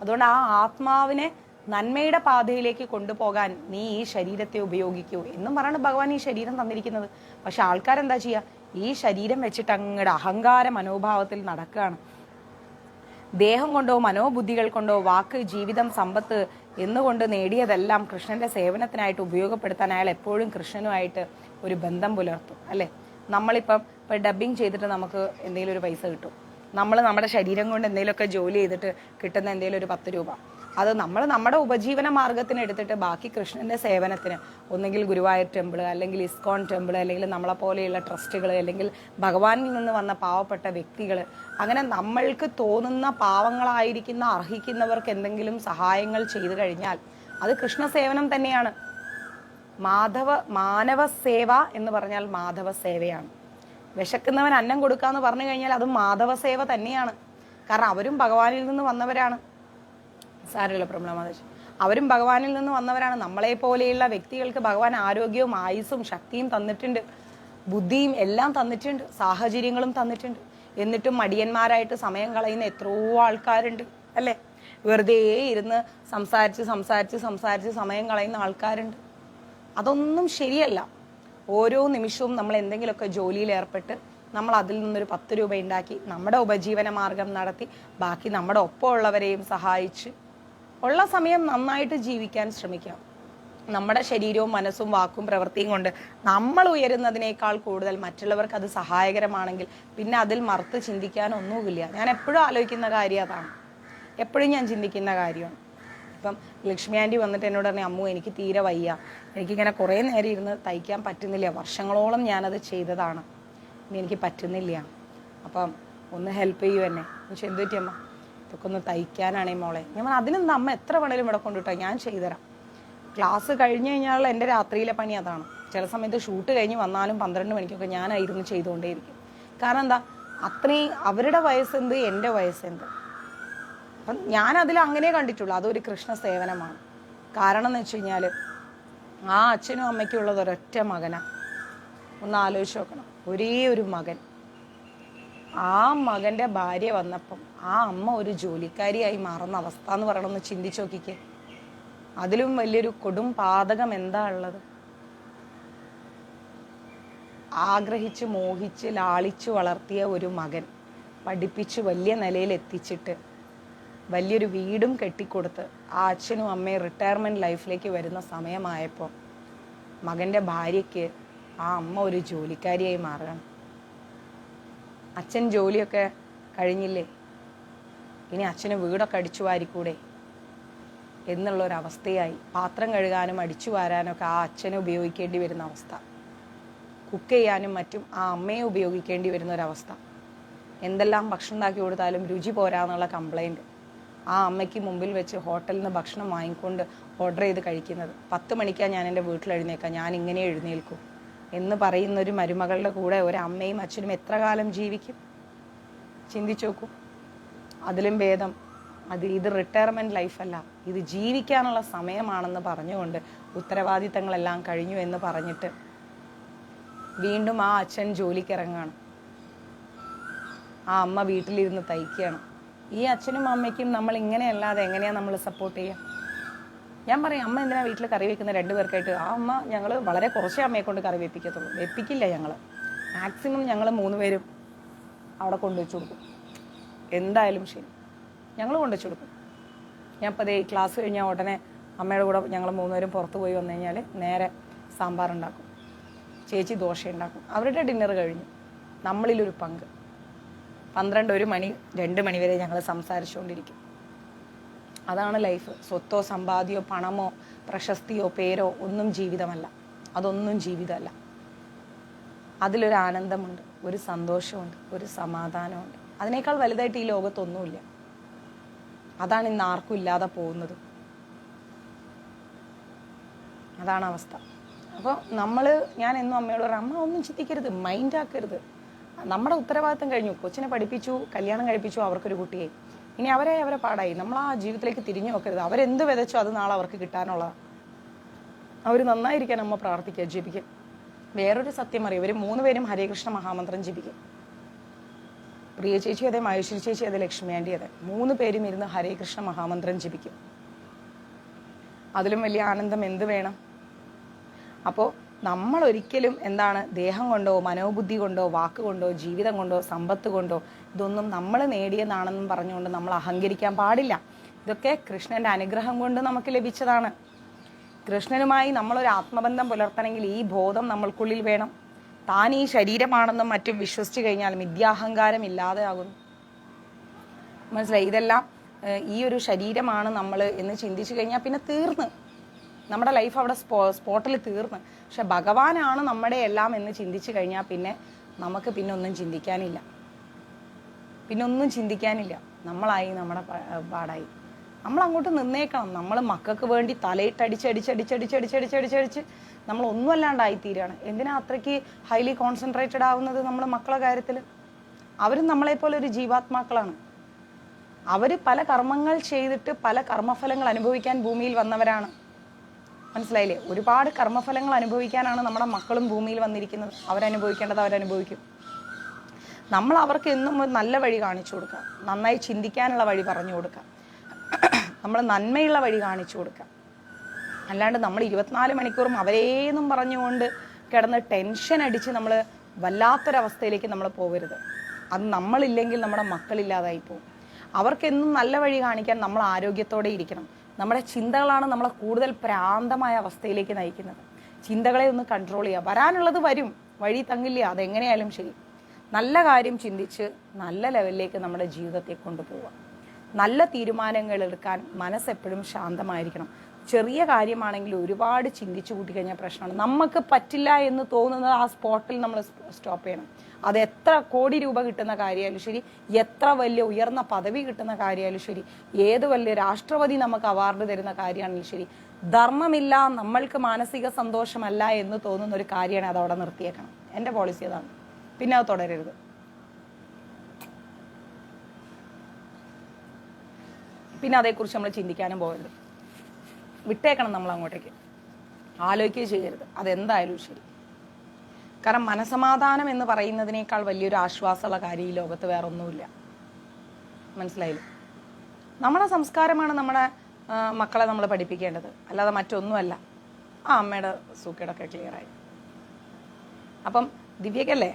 അതുകൊണ്ട് ആ ആത്മാവിനെ നന്മയുടെ പാതയിലേക്ക് കൊണ്ടുപോകാൻ നീ ഈ ശരീരത്തെ ഉപയോഗിക്കൂ എന്നും പറഞ്ഞാണ് ഭഗവാൻ ഈ ശരീരം തന്നിരിക്കുന്നത്. പക്ഷെ ആൾക്കാരെന്താ ചെയ്യുക? ഈ ശരീരം വെച്ചിട്ട് അങ്ങയുടെ അഹങ്കാര മനോഭാവത്തിൽ നടക്കുകയാണ്. ദേഹം കൊണ്ടോ മനോബുദ്ധികൾ കൊണ്ടോ വാക്ക്, ജീവിതം, സമ്പത്ത് എന്നുകൊണ്ട് നേടിയതെല്ലാം കൃഷ്ണൻ്റെ സേവനത്തിനായിട്ട് ഉപയോഗപ്പെടുത്താൻ അയാൾ എപ്പോഴും കൃഷ്ണനുമായിട്ട് ഒരു ബന്ധം പുലർത്തും അല്ലേ. നമ്മളിപ്പം ഡബ്ബിങ് ചെയ്തിട്ട് നമുക്ക് എന്തെങ്കിലും ഒരു പൈസ കിട്ടും. നമ്മൾ നമ്മുടെ ശരീരം കൊണ്ട് എന്തെങ്കിലുമൊക്കെ ജോലി ചെയ്തിട്ട് കിട്ടുന്ന എന്തെങ്കിലും ഒരു 10 രൂപ, അത് നമ്മൾ നമ്മുടെ ഉപജീവന മാർഗത്തിന് എടുത്തിട്ട് ബാക്കി കൃഷ്ണൻ്റെ സേവനത്തിന് ഒന്നെങ്കിൽ ഗുരുവായൂർ ടെമ്പിൾ, അല്ലെങ്കിൽ ഇസ്കോൺ ടെമ്പിൾ, അല്ലെങ്കിൽ നമ്മളെ പോലെയുള്ള ട്രസ്റ്റുകൾ, അല്ലെങ്കിൽ ഭഗവാനിൽ നിന്ന് വന്ന പാവപ്പെട്ട വ്യക്തികൾ, അങ്ങനെ നമ്മൾക്ക് തോന്നുന്ന പാവങ്ങളായിരിക്കുന്ന അർഹിക്കുന്നവർക്ക് എന്തെങ്കിലും സഹായങ്ങൾ ചെയ്തു കഴിഞ്ഞാൽ അത് കൃഷ്ണ സേവനം തന്നെയാണ്. മാനവ സേവ എന്ന് പറഞ്ഞാൽ മാധവ സേവയാണ്. വിശക്കുന്നവൻ അന്നം കൊടുക്കാന്ന് പറഞ്ഞു കഴിഞ്ഞാൽ അത് മാധവ സേവ തന്നെയാണ്. കാരണം അവരും ഭഗവാനിൽ നിന്ന് വന്നവരാണ്. സാരമില്ല പ്രമളമാതാജി, അവരും ഭഗവാനിൽ നിന്ന് വന്നവരാണ്. നമ്മളെ പോലെയുള്ള വ്യക്തികൾക്ക് ഭഗവാൻ ആരോഗ്യവും ആയുസ്സും ശക്തിയും തന്നിട്ടുണ്ട്, ബുദ്ധിയും എല്ലാം തന്നിട്ടുണ്ട്, സാഹചര്യങ്ങളും തന്നിട്ടുണ്ട്. എന്നിട്ടും മടിയന്മാരായിട്ട് സമയം കളയുന്ന എത്രയോ ആൾക്കാരുണ്ട് അല്ലേ. വെറുതെ ഇരുന്ന് സംസാരിച്ച് സമയം കളയുന്ന ആൾക്കാരുണ്ട്. അതൊന്നും ശരിയല്ല. ഓരോ നിമിഷവും നമ്മൾ എന്തെങ്കിലുമൊക്കെ ജോലിയിൽ ഏർപ്പെട്ട് നമ്മൾ അതിൽ നിന്നൊരു 10 രൂപ ഉണ്ടാക്കി നമ്മുടെ ഉപജീവന മാർഗം നടത്തി ബാക്കി നമ്മുടെ ഒപ്പമുള്ളവരെയും സഹായിച്ച് ഉള്ള സമയം നന്നായിട്ട് ജീവിക്കാൻ ശ്രമിക്കാം. നമ്മുടെ ശരീരവും മനസ്സും വാക്കും പ്രവൃത്തിയും കൊണ്ട് നമ്മൾ ഉയരുന്നതിനേക്കാൾ കൂടുതൽ മറ്റുള്ളവർക്ക് അത് സഹായകരമാണെങ്കിൽ പിന്നെ അതിൽ മറുത്ത് ചിന്തിക്കാനൊന്നുമില്ല. ഞാൻ എപ്പോഴും ആലോചിക്കുന്ന കാര്യം അതാണ്, എപ്പോഴും ഞാൻ ചിന്തിക്കുന്ന കാര്യമാണ്. ഇപ്പം ലക്ഷ്മി ആൻറ്റി വന്നിട്ട് എന്നോട് പറഞ്ഞു, അമ്മു എനിക്ക് തീരെ വയ്യ, എനിക്കിങ്ങനെ കുറേ നേരം ഇരുന്ന് തയ്ക്കാൻ പറ്റുന്നില്ല, വർഷങ്ങളോളം ഞാനത് ചെയ്തതാണ്, ഇനി എനിക്ക് പറ്റുന്നില്ല, അപ്പം ഒന്ന് ഹെൽപ്പ് ചെയ്യൂ എന്നെ. പക്ഷെ എന്ത് പറ്റി അമ്മ, ഇതൊക്കെ ഒന്ന് തയ്ക്കാനാണേ മോളെ. ഞാൻ പറഞ്ഞു അതിനൊന്നും അമ്മ എത്ര വേണേലും ഇവിടെ കൊണ്ടുവിട്ടോ, ഞാൻ ചെയ്തുതരാം. ക്ലാസ് കഴിഞ്ഞ് കഴിഞ്ഞാൽ എൻ്റെ രാത്രിയിലെ പണി അതാണ്. ചില സമയത്ത് ഷൂട്ട് കഴിഞ്ഞ് വന്നാലും 12 മണിക്കൊക്കെ ഞാനായിരുന്നു ചെയ്തുകൊണ്ടേയിരിക്കും. കാരണം എന്താ, അത്രയും അവരുടെ വയസ്സെന്ത് എൻ്റെ വയസ്സെന്ത്. അപ്പം ഞാനതിൽ അങ്ങനെ കണ്ടിട്ടുള്ളൂ, അതൊരു കൃഷ്ണ സേവനമാണ്. കാരണം എന്ന് വെച്ച് കഴിഞ്ഞാൽ ആ അച്ഛനും അമ്മയ്ക്കും ഉള്ളത് ഒരൊറ്റ മകനാണ്. ഒന്ന് ആലോചിച്ച് നോക്കണം, ഒരേ ഒരു മകൻ. ആ മകൻ്റെ ഭാര്യ വന്നപ്പം ആ അമ്മ ഒരു ജോലിക്കാരിയായി മാറുന്ന അവസ്ഥ എന്ന് പറയണമെന്ന് ചിന്തിച്ച് നോക്കിക്കേ. അതിലും വലിയൊരു കൊടും പാതകം എന്താ ഉള്ളത്? ആഗ്രഹിച്ച് മോഹിച്ച് ലാളിച്ചു വളർത്തിയ ഒരു മകൻ പഠിപ്പിച്ച് വലിയ നിലയിൽ എത്തിച്ചിട്ട് വലിയൊരു വീടും കെട്ടിക്കൊടുത്ത് ആ അച്ഛനും അമ്മയും റിട്ടയർമെൻറ്റ് ലൈഫിലേക്ക് വരുന്ന സമയമായപ്പോൾ മകൻ്റെ ഭാര്യയ്ക്ക് ആ അമ്മ ഒരു ജോലിക്കാരിയായി മാറുകയാണ്. അച്ഛൻ ജോലിയൊക്കെ കഴിഞ്ഞില്ലേ, ഇനി അച്ഛന് വീടൊക്കെ അടിച്ചു വാരിക്കൂടെ എന്നുള്ളൊരവസ്ഥയായി. പാത്രം കഴുകാനും അടിച്ചു വാരാനൊക്കെ ആ അച്ഛനെ ഉപയോഗിക്കേണ്ടി വരുന്ന അവസ്ഥ, കുക്ക് ചെയ്യാനും മറ്റും ആ അമ്മയെ ഉപയോഗിക്കേണ്ടി വരുന്ന ഒരവസ്ഥ. എന്തെല്ലാം ഭക്ഷണം ഉണ്ടാക്കി കൊടുത്താലും രുചി പോരാന്നുള്ള കംപ്ലൈൻറ്റ്. ആ അമ്മയ്ക്ക് മുമ്പിൽ വെച്ച് ഹോട്ടലിൽ നിന്ന് ഭക്ഷണം വാങ്ങിക്കൊണ്ട് ഓർഡർ ചെയ്ത് കഴിക്കുന്നത്. 10 മണിക്കാണ് ഞാൻ എൻ്റെ വീട്ടിൽ എഴുന്നേൽക്കാം, ഞാൻ ഇങ്ങനെ എഴുന്നേൽക്കും എന്ന് പറയുന്നൊരു മരുമകളുടെ കൂടെ ഒരമ്മയും അച്ഛനും എത്ര കാലം ജീവിക്കും? ചിന്തിച്ചു നോക്കൂ. അതിലും ഭേദം ഇത് റിട്ടയർമെൻറ്റ് ലൈഫല്ല, ഇത് ജീവിക്കാനുള്ള സമയമാണെന്ന് പറഞ്ഞുകൊണ്ട് ഉത്തരവാദിത്തങ്ങളെല്ലാം കഴിഞ്ഞു എന്ന് പറഞ്ഞിട്ട് വീണ്ടും ആ അച്ഛൻ ജോലിക്കിറങ്ങുകയാണ്, ആ അമ്മ വീട്ടിലിരുന്ന് തയ്ക്കുകയാണ്. ഈ അച്ഛനും അമ്മയ്ക്കും നമ്മൾ ഇങ്ങനെയല്ലാതെ എങ്ങനെയാണ് നമ്മൾ സപ്പോർട്ട് ചെയ്യുക? ഞാൻ പറയും, അമ്മ എന്തിനാ വീട്ടിൽ കറി വെക്കുന്ന 2 പേർക്കായിട്ട്? ആ അമ്മ ഞങ്ങൾ വളരെ കുറച്ചേ അമ്മയെ കൊണ്ട് കറി വെപ്പിക്കത്തുള്ളൂ, വെപ്പിക്കില്ല ഞങ്ങൾ. മാക്സിമം ഞങ്ങൾ 3 പേരും അവിടെ കൊണ്ടുവച്ച് കൊടുക്കും. എന്തായാലും ശരി, ഞങ്ങൾ കൊണ്ടുവച്ച് കൊടുക്കും. ഞാൻ ഇപ്പോൾ അതേ ക്ലാസ് കഴിഞ്ഞാൽ ഉടനെ അമ്മയുടെ കൂടെ ഞങ്ങൾ 3 പേരും പുറത്ത് പോയി വന്നു കഴിഞ്ഞാൽ നേരെ സാമ്പാർ ഉണ്ടാക്കും, ചേച്ചി ദോശ ഉണ്ടാക്കും. അവരുടെ ഡിന്നർ കഴിഞ്ഞു, നമ്മളിലൊരു പങ്ക് 12, 1 മണി 2 മണി വരെ ഞങ്ങൾ സംസാരിച്ചുകൊണ്ടിരിക്കും. അതാണ് ലൈഫ്. സ്വത്തോ സമ്പാദ്യമോ പണമോ പ്രശസ്തിയോ പേരോ ഒന്നും ജീവിതമല്ല, അതൊന്നും ജീവിതമല്ല. അതിലൊരു ആനന്ദമുണ്ട്, ഒരു സന്തോഷമുണ്ട്, ഒരു സമാധാനമുണ്ട്. അതിനേക്കാൾ വലുതായിട്ട് ഈ ലോകത്തൊന്നുമില്ല. അതാണ് ഇന്ന് ആർക്കും ഇല്ലാതെ പോകുന്നത്. അതാണ് അവസ്ഥ. അപ്പോൾ ഞാൻ എന്നും അമ്മയോട് പറയാം, അമ്മ ഒന്നും ചിന്തിക്കരുത്, മൈൻഡാക്കരുത്. നമ്മുടെ ഉത്തരവാദിത്തം കഴിഞ്ഞു, കൊച്ചിനെ പഠിപ്പിച്ചു, കല്യാണം കഴിപ്പിച്ചു, അവർക്കൊരു കുട്ടിയായി, ഇനി അവരെ പാടായി. നമ്മൾ ആ ജീവിതത്തിലേക്ക് തിരിഞ്ഞു നോക്കരുത്. അവരെന്ത് വിതച്ചോ അത് നാളെ അവർക്ക് കിട്ടാനുള്ളതാണ്. അവർ നന്നായിരിക്കാൻ അമ്മ പ്രാർത്ഥിക്കുക, ജപിക്കും. വേറൊരു സത്യം അറിയാം, ഇവർ 3 പേരും ഹരേ കൃഷ്ണ മഹാമന്ത്രം ജപിക്കും. പ്രിയ ചേച്ചി അതെ, മഹേശ്വരി ചേച്ചി അതെ, ലക്ഷ്മി ആൻറ്റി അതെ, 3 പേരും ഇരുന്ന് ഹരേ കൃഷ്ണ മഹാമന്ത്രം ജപിക്കും. അതിലും വലിയ ആനന്ദം എന്ത് വേണം? അപ്പോൾ നമ്മൾ ഒരിക്കലും ദേഹം കൊണ്ടോ മനോബുദ്ധി കൊണ്ടോ വാക്കുകൊണ്ടോ ജീവിതം കൊണ്ടോ സമ്പത്ത് കൊണ്ടോ ഇതൊന്നും നമ്മൾ നേടിയതാണെന്നും പറഞ്ഞുകൊണ്ട് നമ്മൾ അഹങ്കരിക്കാൻ പാടില്ല. ഇതൊക്കെ കൃഷ്ണൻ്റെ അനുഗ്രഹം കൊണ്ട് നമുക്ക് ലഭിച്ചതാണ്. കൃഷ്ണനുമായി നമ്മളൊരു ആത്മബന്ധം പുലർത്തണമെങ്കിൽ ഈ ബോധം നമ്മൾക്കുള്ളിൽ വേണം. താൻ ഈ ശരീരമാണെന്നും മറ്റും വിശ്വസിച്ച് കഴിഞ്ഞാൽ മിഥ്യാഹങ്കാരം ഇല്ലാതെ ആകുന്നു. മനസ്സിലായി? ഇതെല്ലാം ഈ ഒരു ശരീരമാണ് നമ്മൾ എന്ന് ചിന്തിച്ചു കഴിഞ്ഞാൽ പിന്നെ തീർന്ന് നമ്മുടെ ലൈഫ് അവിടെ സ്പോട്ടിൽ തീർന്ന്. പക്ഷെ ഭഗവാനാണ് നമ്മുടെ എല്ലാം എന്ന് ചിന്തിച്ചു കഴിഞ്ഞാൽ പിന്നെ നമുക്ക് പിന്നെ ഒന്നും ചിന്തിക്കാനില്ല. നമ്മളായി, നമ്മുടെ പാടായി. നമ്മൾ അങ്ങോട്ട് നിന്നേക്കണം. നമ്മൾ മക്കൾക്ക് വേണ്ടി തലയിട്ടടിച്ചടിച്ചടിച്ചടിച്ചടിച്ചടിച്ചടിച്ചടിച്ചടിച്ച് നമ്മൾ ഒന്നും അല്ലാണ്ടായിത്തീരാണ്. എന്തിനാ അത്രയ്ക്ക് ഹൈലി കോൺസെൻട്രേറ്റഡ് ആവുന്നത് നമ്മൾ മക്കളെ കാര്യത്തിൽ? അവരും നമ്മളെപ്പോലെ ഒരു ജീവാത്മാക്കളാണ്. അവർ പല കർമ്മങ്ങൾ ചെയ്തിട്ട് പല കർമ്മഫലങ്ങൾ അനുഭവിക്കാൻ ഭൂമിയിൽ വന്നവരാണ്. മനസ്സിലായില്ലേ? ഒരുപാട് കർമ്മഫലങ്ങൾ അനുഭവിക്കാനാണ് നമ്മുടെ മക്കളും ഭൂമിയിൽ വന്നിരിക്കുന്നത്. അവരനുഭവിക്കേണ്ടത് അവരനുഭവിക്കും. നമ്മൾ അവർക്ക് എന്നും ഒരു നല്ല വഴി കാണിച്ചു കൊടുക്കുക, നന്നായി ചിന്തിക്കാനുള്ള വഴി പറഞ്ഞു കൊടുക്കുക, നമ്മൾ നന്മയുള്ള വഴി കാണിച്ചു കൊടുക്കുക. അല്ലാണ്ട് നമ്മൾ 24 മണിക്കൂറും അവരേന്നും പറഞ്ഞുകൊണ്ട് കിടന്ന് ടെൻഷൻ അടിച്ച് നമ്മൾ വല്ലാത്തൊരവസ്ഥയിലേക്ക് നമ്മൾ പോകരുത്. അത് നമ്മളില്ലെങ്കിൽ നമ്മുടെ മക്കളില്ലാതായി പോകും. അവർക്കെന്നും നല്ല വഴി കാണിക്കാൻ നമ്മൾ ആരോഗ്യത്തോടെ ഇരിക്കണം. നമ്മുടെ ചിന്തകളാണ് നമ്മളെ കൂടുതൽ പ്രാന്തമായ അവസ്ഥയിലേക്ക് നയിക്കുന്നത്. ചിന്തകളെ ഒന്ന് കൺട്രോൾ ചെയ്യുക. വരാനുള്ളത് വരും, വഴി തങ്ങില്ല. അതെങ്ങനെയായാലും ശരി, നല്ല കാര്യം ചിന്തിച്ച് നല്ല ലെവലിലേക്ക് നമ്മുടെ ജീവിതത്തെ കൊണ്ടുപോവുക. നല്ല തീരുമാനങ്ങൾ എടുക്കാൻ മനസ്സെപ്പോഴും ശാന്തമായിരിക്കണം. ചെറിയ കാര്യമാണെങ്കിൽ ഒരുപാട് ചിന്തിച്ചു കൂട്ടിക്കഴിഞ്ഞാൽ പ്രശ്നമാണ്. നമുക്ക് പറ്റില്ല എന്ന് തോന്നുന്നത് ആ സ്പോട്ടിൽ നമ്മൾ സ്റ്റോപ്പ് ചെയ്യണം. അത് എത്ര കോടി രൂപ കിട്ടുന്ന കാര്യമായാലും ശരി, എത്ര വലിയ ഉയർന്ന പദവി കിട്ടുന്ന കാര്യമായാലും ശരി, ഏത് വലിയ രാഷ്ട്രപതി നമുക്ക് അവാർഡ് തരുന്ന കാര്യമാണെങ്കിലും ശരി, ധർമ്മമില്ല, നമ്മൾക്ക് മാനസിക സന്തോഷമല്ല എന്ന് തോന്നുന്ന ഒരു കാര്യമാണ് അതവിടെ നിർത്തിയേക്കണം. എൻ്റെ പോളിസി അതാണ്. പിന്നെ അത് തുടരരുത്. പിന്നെ അതേക്കുറിച്ച് നമ്മൾ ചിന്തിക്കാനും പോകരുത്. വിട്ടേക്കണം നമ്മൾ അങ്ങോട്ടേക്ക്. ആലോചിക്കുകയും ചെയ്യരുത്. അതെന്തായാലും ശരി. കാരണം മനസമാധാനം എന്ന് പറയുന്നതിനേക്കാൾ വലിയൊരു ആശ്വാസമുള്ള കാര്യം ഈ ലോകത്ത് വേറെ ഒന്നുമില്ല. മനസ്സിലായില്ലേ? നമ്മുടെ സംസ്കാരമാണ് നമ്മുടെ മക്കളെ നമ്മൾ പഠിപ്പിക്കേണ്ടത്, അല്ലാതെ മറ്റൊന്നുമല്ല. ആ അമ്മയുടെ സൂക്കേടൊക്കെ ക്ലിയറായി. അപ്പം ദിവ്യക്കല്ലേ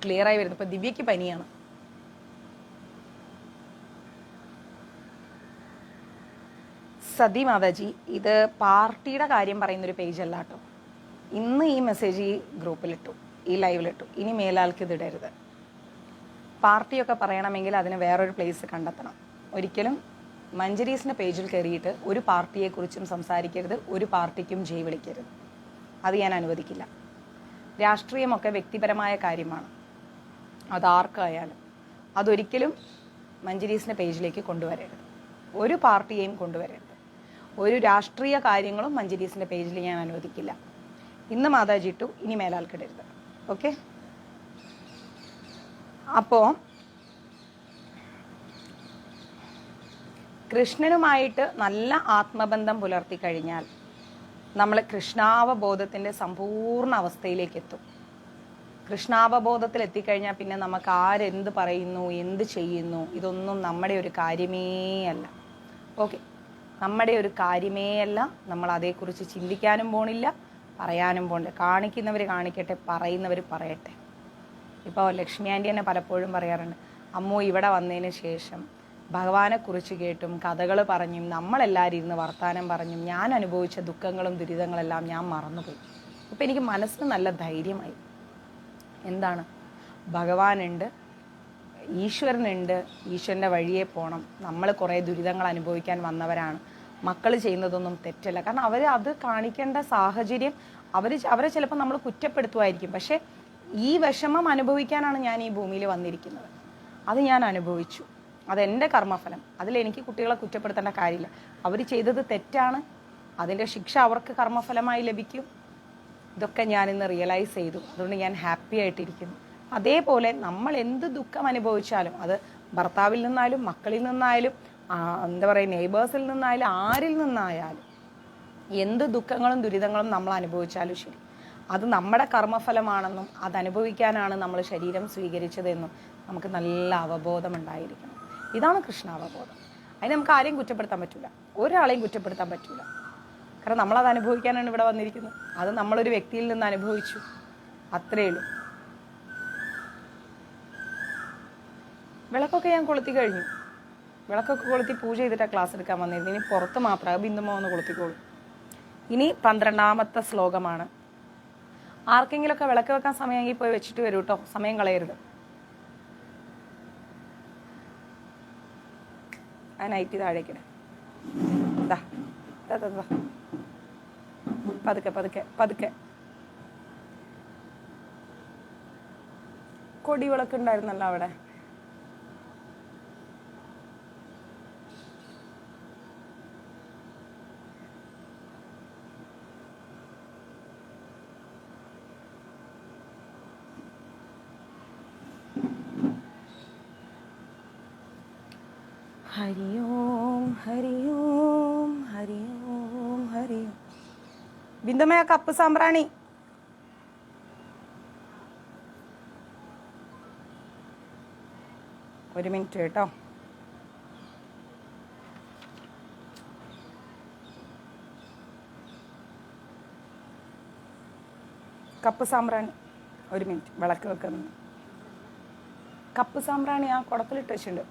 ക്ലിയറായി വരുന്നത്. ഇപ്പം ദിവ്യക്ക് പനിയാണ്. സതി മാതാജി, ഇത് പാർട്ടിയുടെ കാര്യം പറയുന്നൊരു പേജല്ല കേട്ടോ. ഇന്ന് ഈ മെസ്സേജ് ഈ ഗ്രൂപ്പിലിട്ടു, ഈ ലൈവിലിട്ടു. ഇനി മേലാൾക്ക് ഇത് ഇടരുത്. പാർട്ടിയൊക്കെ പറയണമെങ്കിൽ അതിന് വേറൊരു പ്ലേസ് കണ്ടെത്തണം. ഒരിക്കലും മഞ്ജരീസിൻ്റെ പേജിൽ കയറിയിട്ട് ഒരു പാർട്ടിയെക്കുറിച്ചും സംസാരിക്കരുത്, ഒരു പാർട്ടിക്കും ജയ് വിളിക്കരുത്. അത് ഞാൻ അനുവദിക്കില്ല. രാഷ്ട്രീയമൊക്കെ വ്യക്തിപരമായ കാര്യമാണ്, അതാർക്കായാലും. അതൊരിക്കലും മഞ്ജരീസിൻ്റെ പേജിലേക്ക് കൊണ്ടുവരരുത്. ഒരു പാർട്ടിയെയും കൊണ്ടുവരരുത്. ഒരു രാഷ്ട്രീയ കാര്യങ്ങളും മഞ്ജരീസിൻ്റെ പേജിൽ ഞാൻ അനുവദിക്കില്ല. ഇന്ന് മാതാജി ഇട്ടു, ഇനി മേലാൽക്കിടരുത്. ഓക്കെ? അപ്പോൾ കൃഷ്ണനുമായിട്ട് നല്ല ആത്മബന്ധം പുലർത്തി കഴിഞ്ഞാൽ നമ്മൾ കൃഷ്ണാവബോധത്തിൻ്റെ സമ്പൂർണ്ണ അവസ്ഥയിലേക്ക് എത്തും. കൃഷ്ണാവബോധത്തിൽ എത്തിക്കഴിഞ്ഞാൽ പിന്നെ നമുക്ക് ആരെന്ത് പറയുന്നു, എന്ത് ചെയ്യുന്നു, ഇതൊന്നും നമ്മുടെ ഒരു കാര്യമേ അല്ല. ഓക്കെ? നമ്മുടെ ഒരു കാര്യമേ അല്ല. നമ്മൾ അതേക്കുറിച്ച് ചിന്തിക്കാനും പോണില്ല, പറയാനും പോണില്ല. കാണിക്കുന്നവർ കാണിക്കട്ടെ, പറയുന്നവർ പറയട്ടെ. ഇപ്പോൾ ലക്ഷ്മി ആൻറ്റി തന്നെ പലപ്പോഴും പറയാറുണ്ട്, അമ്മോ ഇവിടെ വന്നതിന് ശേഷം ഭഗവാനെക്കുറിച്ച് കേട്ടും കഥകൾ പറഞ്ഞും നമ്മളെല്ലാവരും ഇരുന്ന് വർത്താനം പറഞ്ഞും ഞാൻ അനുഭവിച്ച ദുഃഖങ്ങളും ദുരിതങ്ങളെല്ലാം ഞാൻ മറന്നുപോയി. ഇപ്പം എനിക്ക് മനസ്സിന് നല്ല ധൈര്യമായി. എന്താണ്? ഭഗവാനുണ്ട്, ഈശ്വരനുണ്ട്, ഈശ്വരൻ്റെ വഴിയെ പോകണം. നമ്മൾ കുറേ ദുരിതങ്ങൾ അനുഭവിക്കാൻ വന്നവരാണ്. മക്കൾ ചെയ്യുന്നതൊന്നും തെറ്റല്ല. കാരണം അവർ അത് കാണിക്കേണ്ട സാഹചര്യം അവരെ ചിലപ്പോൾ നമ്മൾ കുറ്റപ്പെടുത്തുമായിരിക്കും. പക്ഷേ ഈ വിഷമം അനുഭവിക്കാനാണ് ഞാൻ ഈ ഭൂമിയിൽ വന്നിരിക്കുന്നത്. അത് ഞാൻ അനുഭവിച്ചു. അതെൻ്റെ കർമ്മഫലം. അതിലെനിക്ക് കുട്ടികളെ കുറ്റപ്പെടുത്തേണ്ട കാര്യമില്ല. അവർ ചെയ്തത് തെറ്റാണ്, അതിൻ്റെ ശിക്ഷ അവർക്ക് കർമ്മഫലമായി ലഭിക്കും. ഇതൊക്കെ ഞാനിന്ന് റിയലൈസ് ചെയ്തു. അതുകൊണ്ട് ഞാൻ ഹാപ്പി ആയിട്ടിരിക്കുന്നു. അതേപോലെ നമ്മൾ എന്ത് ദുഃഖം അനുഭവിച്ചാലും, അത് ഭർത്താവിൽ നിന്നായാലും മക്കളിൽ നിന്നായാലും എന്താ പറയുക നെയ്ബേഴ്സിൽ നിന്നായാലും ആരിൽ നിന്നായാലും എന്ത് ദുഃഖങ്ങളും ദുരിതങ്ങളും നമ്മൾ അനുഭവിച്ചാലും ശരി, അത് നമ്മുടെ കർമ്മഫലമാണെന്നും അതനുഭവിക്കാനാണ് നമ്മൾ ശരീരം സ്വീകരിച്ചതെന്നും നമുക്ക് നല്ല അവബോധം ഉണ്ടായിരിക്കണം. ഇതാണ് കൃഷ്ണാവബോധം. അതിന് നമുക്ക് ആരെയും കുറ്റപ്പെടുത്താൻ പറ്റില്ല, ഒരാളെയും കുറ്റപ്പെടുത്താൻ പറ്റില്ല. കാരണം നമ്മളത് അനുഭവിക്കാനാണ് ഇവിടെ വന്നിരിക്കുന്നത്. അത് നമ്മളൊരു വ്യക്തിയിൽ നിന്ന് അനുഭവിച്ചു, അത്രയേ ഉള്ളൂ. വിളക്കൊക്കെ ഞാൻ കൊളുത്തി കഴിഞ്ഞു. വിളക്കൊക്കെ കൊളുത്തി പൂജ ചെയ്തിട്ടാണ് ക്ലാസ് എടുക്കാൻ വന്നിരുന്നത്. ഇനി പുറത്ത് മാത്രം ബിന്ദുമോ ഒന്ന് കൊളുത്തിക്കോളൂ. ഇനി 12ാമത്തെ ശ്ലോകമാണ്. ആർക്കെങ്കിലുമൊക്കെ വിളക്ക് വെക്കാൻ സമയമെങ്കിൽ പോയി വെച്ചിട്ട് വരൂ കേട്ടോ, സമയം കളയരുത്. ആ നൈറ്റ് താഴേക്കിടെ. ഇതാ പതുക്കെ പതുക്കെ പതുക്കെ. കൊടി വിളക്ക് ഉണ്ടായിരുന്നല്ലോ അവിടെ. ഹരി ഓം ഹരി ഓം ഹരി ഓം ഹരി ഓം. ബിന്ദുമേ കപ്പ് സാമ്പ്രാണി. ഒരു മിനിറ്റ് കേട്ടോ. കപ്പ് സാമ്പ്രാണി ഒരു മിനിറ്റ്. വിളക്ക് വെക്കുന്നു. കപ്പ് സാമ്പ്രാണി ആ കുടത്തിലിട്ട് വെച്ചിട്ടുണ്ട്.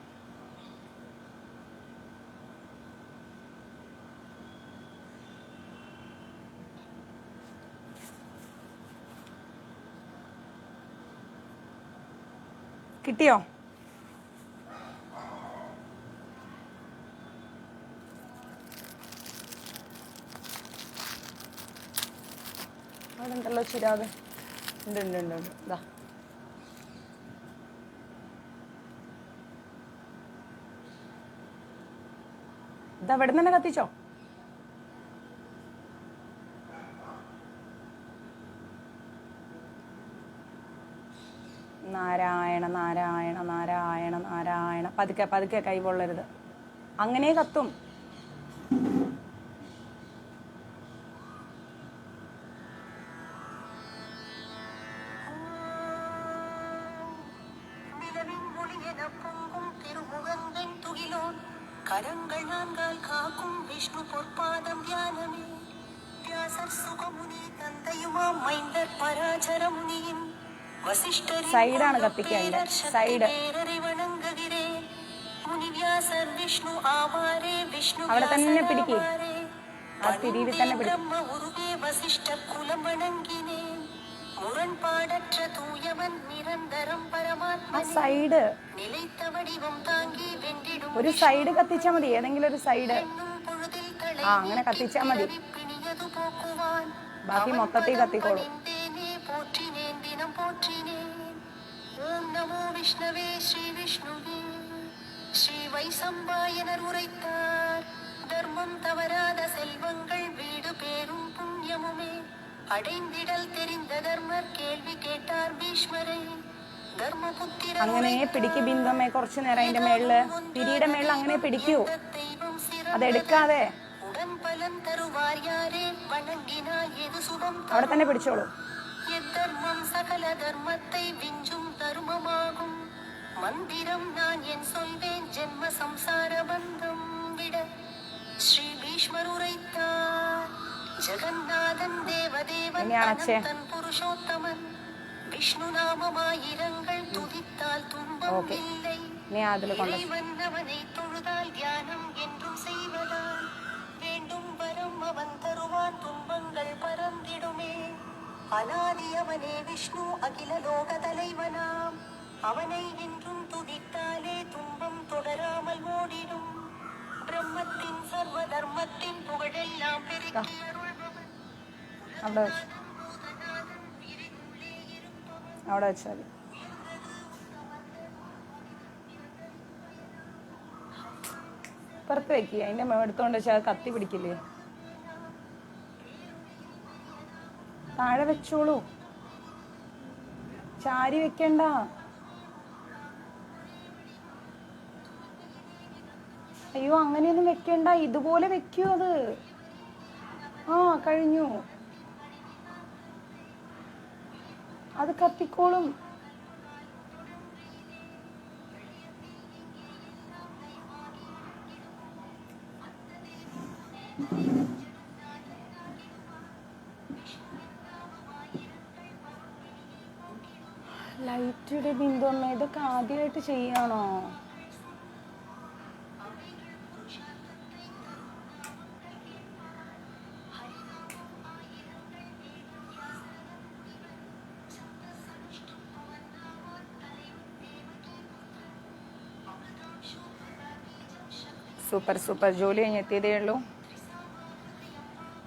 കിട്ടിയോ? അവിടെ ഉണ്ടല്ലോ ചിരാഗ്. ഉണ്ട് ഉണ്ട് ഉണ്ട് ഉണ്ട്. ഇതാ ഇതാ ഇവിടെ തന്നെ കത്തിച്ചോ. നാരായണ നാരായണ നാരായണ നാരായണ. പതുക്കെ പതുക്കെ കൈ പൊള്ളരുത്. അങ്ങനെ കത്തും. കരങ്ങൾ നാൻകാൽ കാക്കും വിഷ്ണു പൊற்பாதம் ധ്യാനമേ. വ്യാസർ സുഖമുനി തന്തയുമാം മൈന്ദർ പരാചരമുനിയും സൈഡാണ് കത്തിക്കേണ്ടത്. സൈഡ് അവിടെ തന്നെ പിടിക്കേ. ആ തിരിയിൽ തന്നെ പിടിക്കും. ആ സൈഡ് ഒരു സൈഡ് കത്തിച്ചാ മതി. ഏതെങ്കിലും ഒരു സൈഡ് ആ അങ്ങനെ കത്തിച്ചാ മതി. ബാക്കി മൊത്തത്തിൽ കത്തിക്കോളൂ. ഓം നമോ വിഷ്ണവേ ശ്രീ വിഷ്ണുവേ. ശ്രീ വൈസമ്പായനർ ഉரைத்தார் தர்மம் தவறாத செல்வங்கள் வீடு பேரும் புண்ணியமுமே அடைந்திடல் தெரிந்த தர்மர் கேள்வி கேட்டார் ഭീഷ്മരെ. അങ്ങനെ പിടിക്ക് ബിന്ദുമേ. കുറച്ചു നേരം അതിന്റെ മേളില് തിരിയുടെ മേളിൽ അങ്ങനെ പിടിക്കൂ. അതെടുക്കാതെ അവിടെ തന്നെ പിടിച്ചോളൂ. സകല ധർമ്മത്തെ വിഞ്ചും ധർമ്മമാകും മന്ദിരം ഞാൻ എൻ സൊൽവേൻ ജന്മ സംസാര ബന്ധം വിട. ശ്രീ ഭീഷ്മർ ഉரைத்தார் ജഗന്നാഥൻ ദേവദേവൻ അനന്തൻ പുരുഷോത്തമൻ വിഷ്ണു നാമമായിരങ്ങൾ തുതിത്താൽ തുമ്പം ഇല്ലേ. ഇறைவன் அவனை தொழுதால் தியானம் என்றும் செய்வதால் வேண்டும் வரம் அவன் தருவான் துன்பங்கள் பறந்திடுமே. அனாதி அவனே விஷ்ணு அகில லோக தலைவனாம். அவனை என்றும் துதித்தாலே துன்பம் தொடராமல் ஓடிடும். பிரம்மத்தின் சர்வ தர்மத்தின் புகழெல்லாம் பெருக்கி அருள்பவன். അവിടെ വെച്ചാൽ പുറത്ത് വെക്കുക. അതിന്റെ എടുത്തോണ്ട് വെച്ചാൽ കത്തി പിടിക്കില്ലേ. താഴെ വെച്ചോളൂ. ചാരി വെക്കണ്ട. അയ്യോ അങ്ങനെയൊന്നും വെക്കണ്ട. ഇതുപോലെ വെക്കൂ. അത് ആ കഴിഞ്ഞു. അത് കത്തിക്കോളും. ലൈറ്റിയുടെ ബിന്ദു അമ്മ ഇതൊക്കെ ആദ്യമായിട്ട് ചെയ്യാണോ? Super super. ജോലി കഴിഞ്ഞ് എത്തിയതേ ഉള്ളൂ.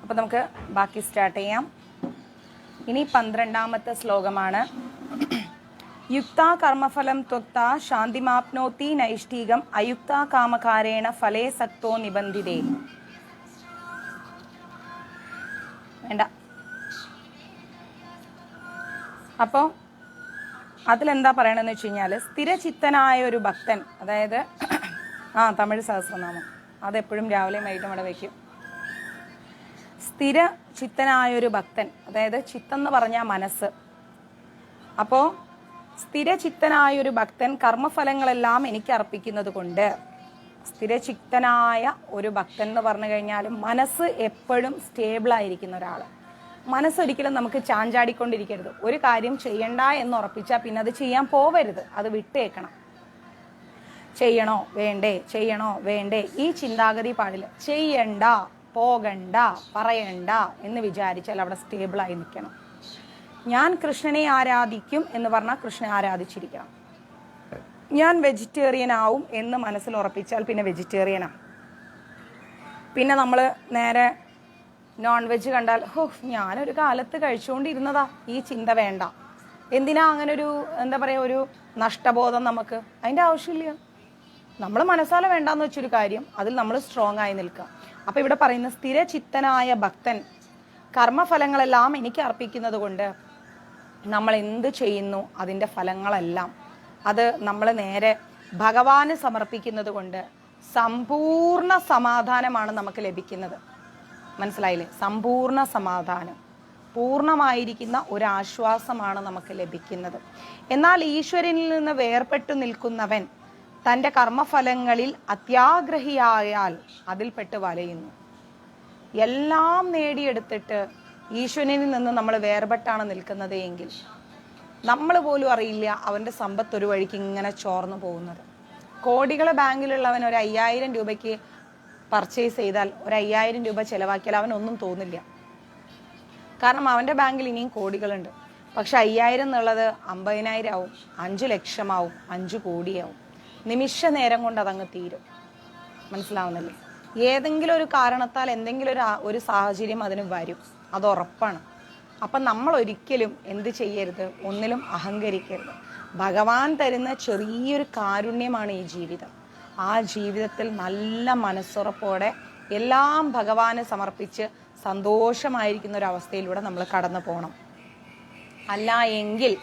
അപ്പോൾ നമുക്ക് ബാക്കി സ്റ്റാർട്ട് ചെയ്യാം. ഇനി 12ാമത്തെ ശ്ലോകമാണ്. യുക്ത കർമ്മഫലം ത്വക്ത ശാന്തിമാപ്നോതി നൈഷ്ഠികം അയുക്ത കാമകാരേണ ഫലേ സക്തോ നിബന്ധിതേ. വേണ്ട. അപ്പോൾ അതിലെന്താ പറയണമെന്ന് വെച്ച് കഴിഞ്ഞാൽ, സ്ഥിരചിത്തനായ ഒരു ഭക്തൻ, അതായത് തമിഴ് സഹസ്രനാമം അതെപ്പോഴും രാവിലെയും വൈകിട്ടും അവിടെ വയ്ക്കും. സ്ഥിര ചിത്തനായൊരു ഭക്തൻ, അതായത് ചിത്തം എന്ന് പറഞ്ഞാൽ മനസ്സ്. അപ്പോൾ സ്ഥിരചിത്തനായൊരു ഭക്തൻ കർമ്മഫലങ്ങളെല്ലാം എനിക്ക് അർപ്പിക്കുന്നത് കൊണ്ട്, സ്ഥിരചിത്തനായ ഒരു ഭക്തൻ എന്ന് പറഞ്ഞു കഴിഞ്ഞാൽ മനസ്സ് എപ്പോഴും സ്റ്റേബിളായിരിക്കുന്ന ഒരാൾ. മനസ്സൊരിക്കലും നമുക്ക് ചാഞ്ചാടിക്കൊണ്ടിരിക്കരുത്. ഒരു കാര്യം ചെയ്യണ്ട എന്ന് ഉറപ്പിച്ചാൽ പിന്നെ അത് ചെയ്യാൻ പോവരുത്, അത് വിട്ടേക്കണം. ചെയ്യണോ വേണ്ടേ, ചെയ്യണോ വേണ്ടേ, ഈ ചിന്താഗതി പാടില്ല. ചെയ്യണ്ട, പോകണ്ട, പറയണ്ട എന്ന് വിചാരിച്ചാൽ അവിടെ സ്റ്റേബിളായി നിൽക്കണം. ഞാൻ കൃഷ്ണനെ ആരാധിക്കും എന്ന് പറഞ്ഞാൽ കൃഷ്ണനെ ആരാധിച്ചിരിക്കണം. ഞാൻ വെജിറ്റേറിയൻ ആവും എന്ന് മനസ്സിൽ ഉറപ്പിച്ചാൽ പിന്നെ വെജിറ്റേറിയനാണ്. പിന്നെ നമ്മൾ നേരെ നോൺ വെജ് കണ്ടാൽ ഞാനൊരു കാലത്ത് കഴിച്ചുകൊണ്ടിരുന്നതാ, ഈ ചിന്ത വേണ്ട. എന്തിനാ അങ്ങനെ ഒരു എന്താ പറയുക, ഒരു നഷ്ടബോധം നമുക്ക്? അതിൻ്റെ ആവശ്യമില്ല. നമ്മൾ മനസ്സാല വേണ്ടാന്ന് വെച്ചൊരു കാര്യം, അതിൽ നമ്മൾ സ്ട്രോങ് ആയി നിൽക്കുക. അപ്പം ഇവിടെ പറയുന്ന സ്ഥിരചിത്തനായ ഭക്തൻ കർമ്മഫലങ്ങളെല്ലാം എനിക്ക് അർപ്പിക്കുന്നത് കൊണ്ട് നമ്മൾ എന്ത് ചെയ്യുന്നു അതിൻ്റെ ഫലങ്ങളെല്ലാം അത് നമ്മൾ നേരെ ഭഗവാന് സമർപ്പിക്കുന്നത് കൊണ്ട് സമ്പൂർണ്ണ സമാധാനമാണ് നമുക്ക് ലഭിക്കുന്നത്. മനസ്സിലായില്ലേ? സമ്പൂർണ്ണ സമാധാനം, പൂർണ്ണമായിരിക്കുന്ന ഒരാശ്വാസമാണ് നമുക്ക് ലഭിക്കുന്നത്. എന്നാൽ ഈശ്വരനിൽ നിന്ന് വേർപെട്ടു നിൽക്കുന്നവൻ തൻ്റെ കർമ്മഫലങ്ങളിൽ അത്യാഗ്രഹിയായാൽ അതിൽപ്പെട്ട് വലയുന്നു. എല്ലാം നേടിയെടുത്തിട്ട് ഈശ്വരനിൽ നിന്ന് നമ്മൾ വേർപെട്ടാണ് നിൽക്കുന്നത് എങ്കിൽ നമ്മൾ പോലും അറിയില്ല അവൻ്റെ സമ്പത്ത് ഒരു വഴിക്ക് ഇങ്ങനെ ചോർന്നു പോകുന്നത്. കോടികളെ ബാങ്കിലുള്ളവൻ ഒരു 5000 രൂപയ്ക്ക് പർച്ചേസ് ചെയ്താൽ, ഒരു 5000 രൂപ ചിലവാക്കിയാൽ അവനൊന്നും തോന്നില്ല. കാരണം അവൻ്റെ ബാങ്കിൽ ഇനിയും കോടികളുണ്ട്. പക്ഷെ 5000 എന്നുള്ളത് 50,000 ആവും, 5 ലക്ഷമാവും, 5 കോടിയാവും. നിമിഷ നേരം കൊണ്ട് അതങ്ങ് തീരും. മനസ്സിലാവുന്നില്ലേ? ഏതെങ്കിലും ഒരു കാരണത്താൽ എന്തെങ്കിലും ഒരു സാഹചര്യം അതിന് വരും, അത് ഉറപ്പാണ്. അപ്പം നമ്മൾ ഒരിക്കലും എന്ത് ചെയ്യരുത്, ഒന്നിലും അഹങ്കരിക്കരുത്. ഭഗവാൻ തരുന്ന ചെറിയൊരു കാരുണ്യമാണ് ഈ ജീവിതം. ആ ജീവിതത്തിൽ നല്ല മനസ്സുറപ്പോടെ എല്ലാം ഭഗവാന് സമർപ്പിച്ച് സന്തോഷമായിരിക്കുന്ന ഒരു അവസ്ഥയിലൂടെ നമ്മൾ കടന്നു പോകണം. അല്ല എങ്കിൽ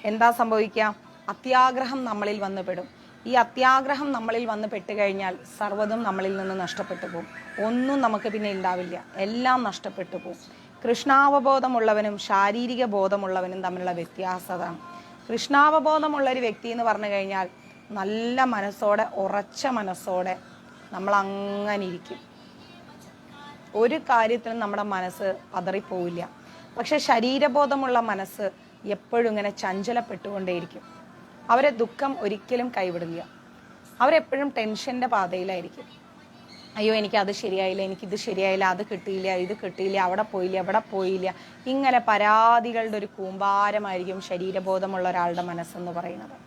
എന്താ സംഭവിക്കുക? അത്യാഗ്രഹം നമ്മളിൽ വന്നു പെടും. ഈ അത്യാഗ്രഹം നമ്മളിൽ വന്ന് പെട്ടുകഴിഞ്ഞാൽ സർവ്വതും നമ്മളിൽ നിന്ന് നഷ്ടപ്പെട്ടു പോകും. ഒന്നും നമുക്ക് പിന്നെ ഉണ്ടാവില്ല, എല്ലാം നഷ്ടപ്പെട്ടു പോകും. കൃഷ്ണാവബോധമുള്ളവനും ശാരീരിക ബോധമുള്ളവനും തമ്മിലുള്ള വ്യത്യാസമാണ്. കൃഷ്ണാവബോധമുള്ളൊരു വ്യക്തി എന്ന് പറഞ്ഞു കഴിഞ്ഞാൽ നല്ല മനസ്സോടെ, ഉറച്ച മനസ്സോടെ നമ്മൾ അങ്ങനെ ഇരിക്കും. ഒരു കാര്യത്തിലും നമ്മുടെ മനസ്സ് പതറിപ്പോവില്ല. പക്ഷെ ശരീരബോധമുള്ള മനസ്സ് എപ്പോഴും ഇങ്ങനെ ചഞ്ചലപ്പെട്ടുകൊണ്ടേയിരിക്കും. അവരെ ദുഃഖം ഒരിക്കലും കൈവിടില്ല. അവരെപ്പോഴും ടെൻഷൻ്റെ പാതയിലായിരിക്കും. അയ്യോ എനിക്കത് ശരിയായില്ല, എനിക്കിത് ശരിയായില്ല, അത് കിട്ടിയില്ല, ഇത് കിട്ടിയില്ല, അവിടെ പോയില്ല, ഇവിടെ പോയില്ല. ഇങ്ങനെ പരാതികളുടെ ഒരു കൂമ്പാരമായിരിക്കും ശരീരബോധമുള്ള ഒരാളുടെ മനസ്സെന്ന് പറയുന്നത്.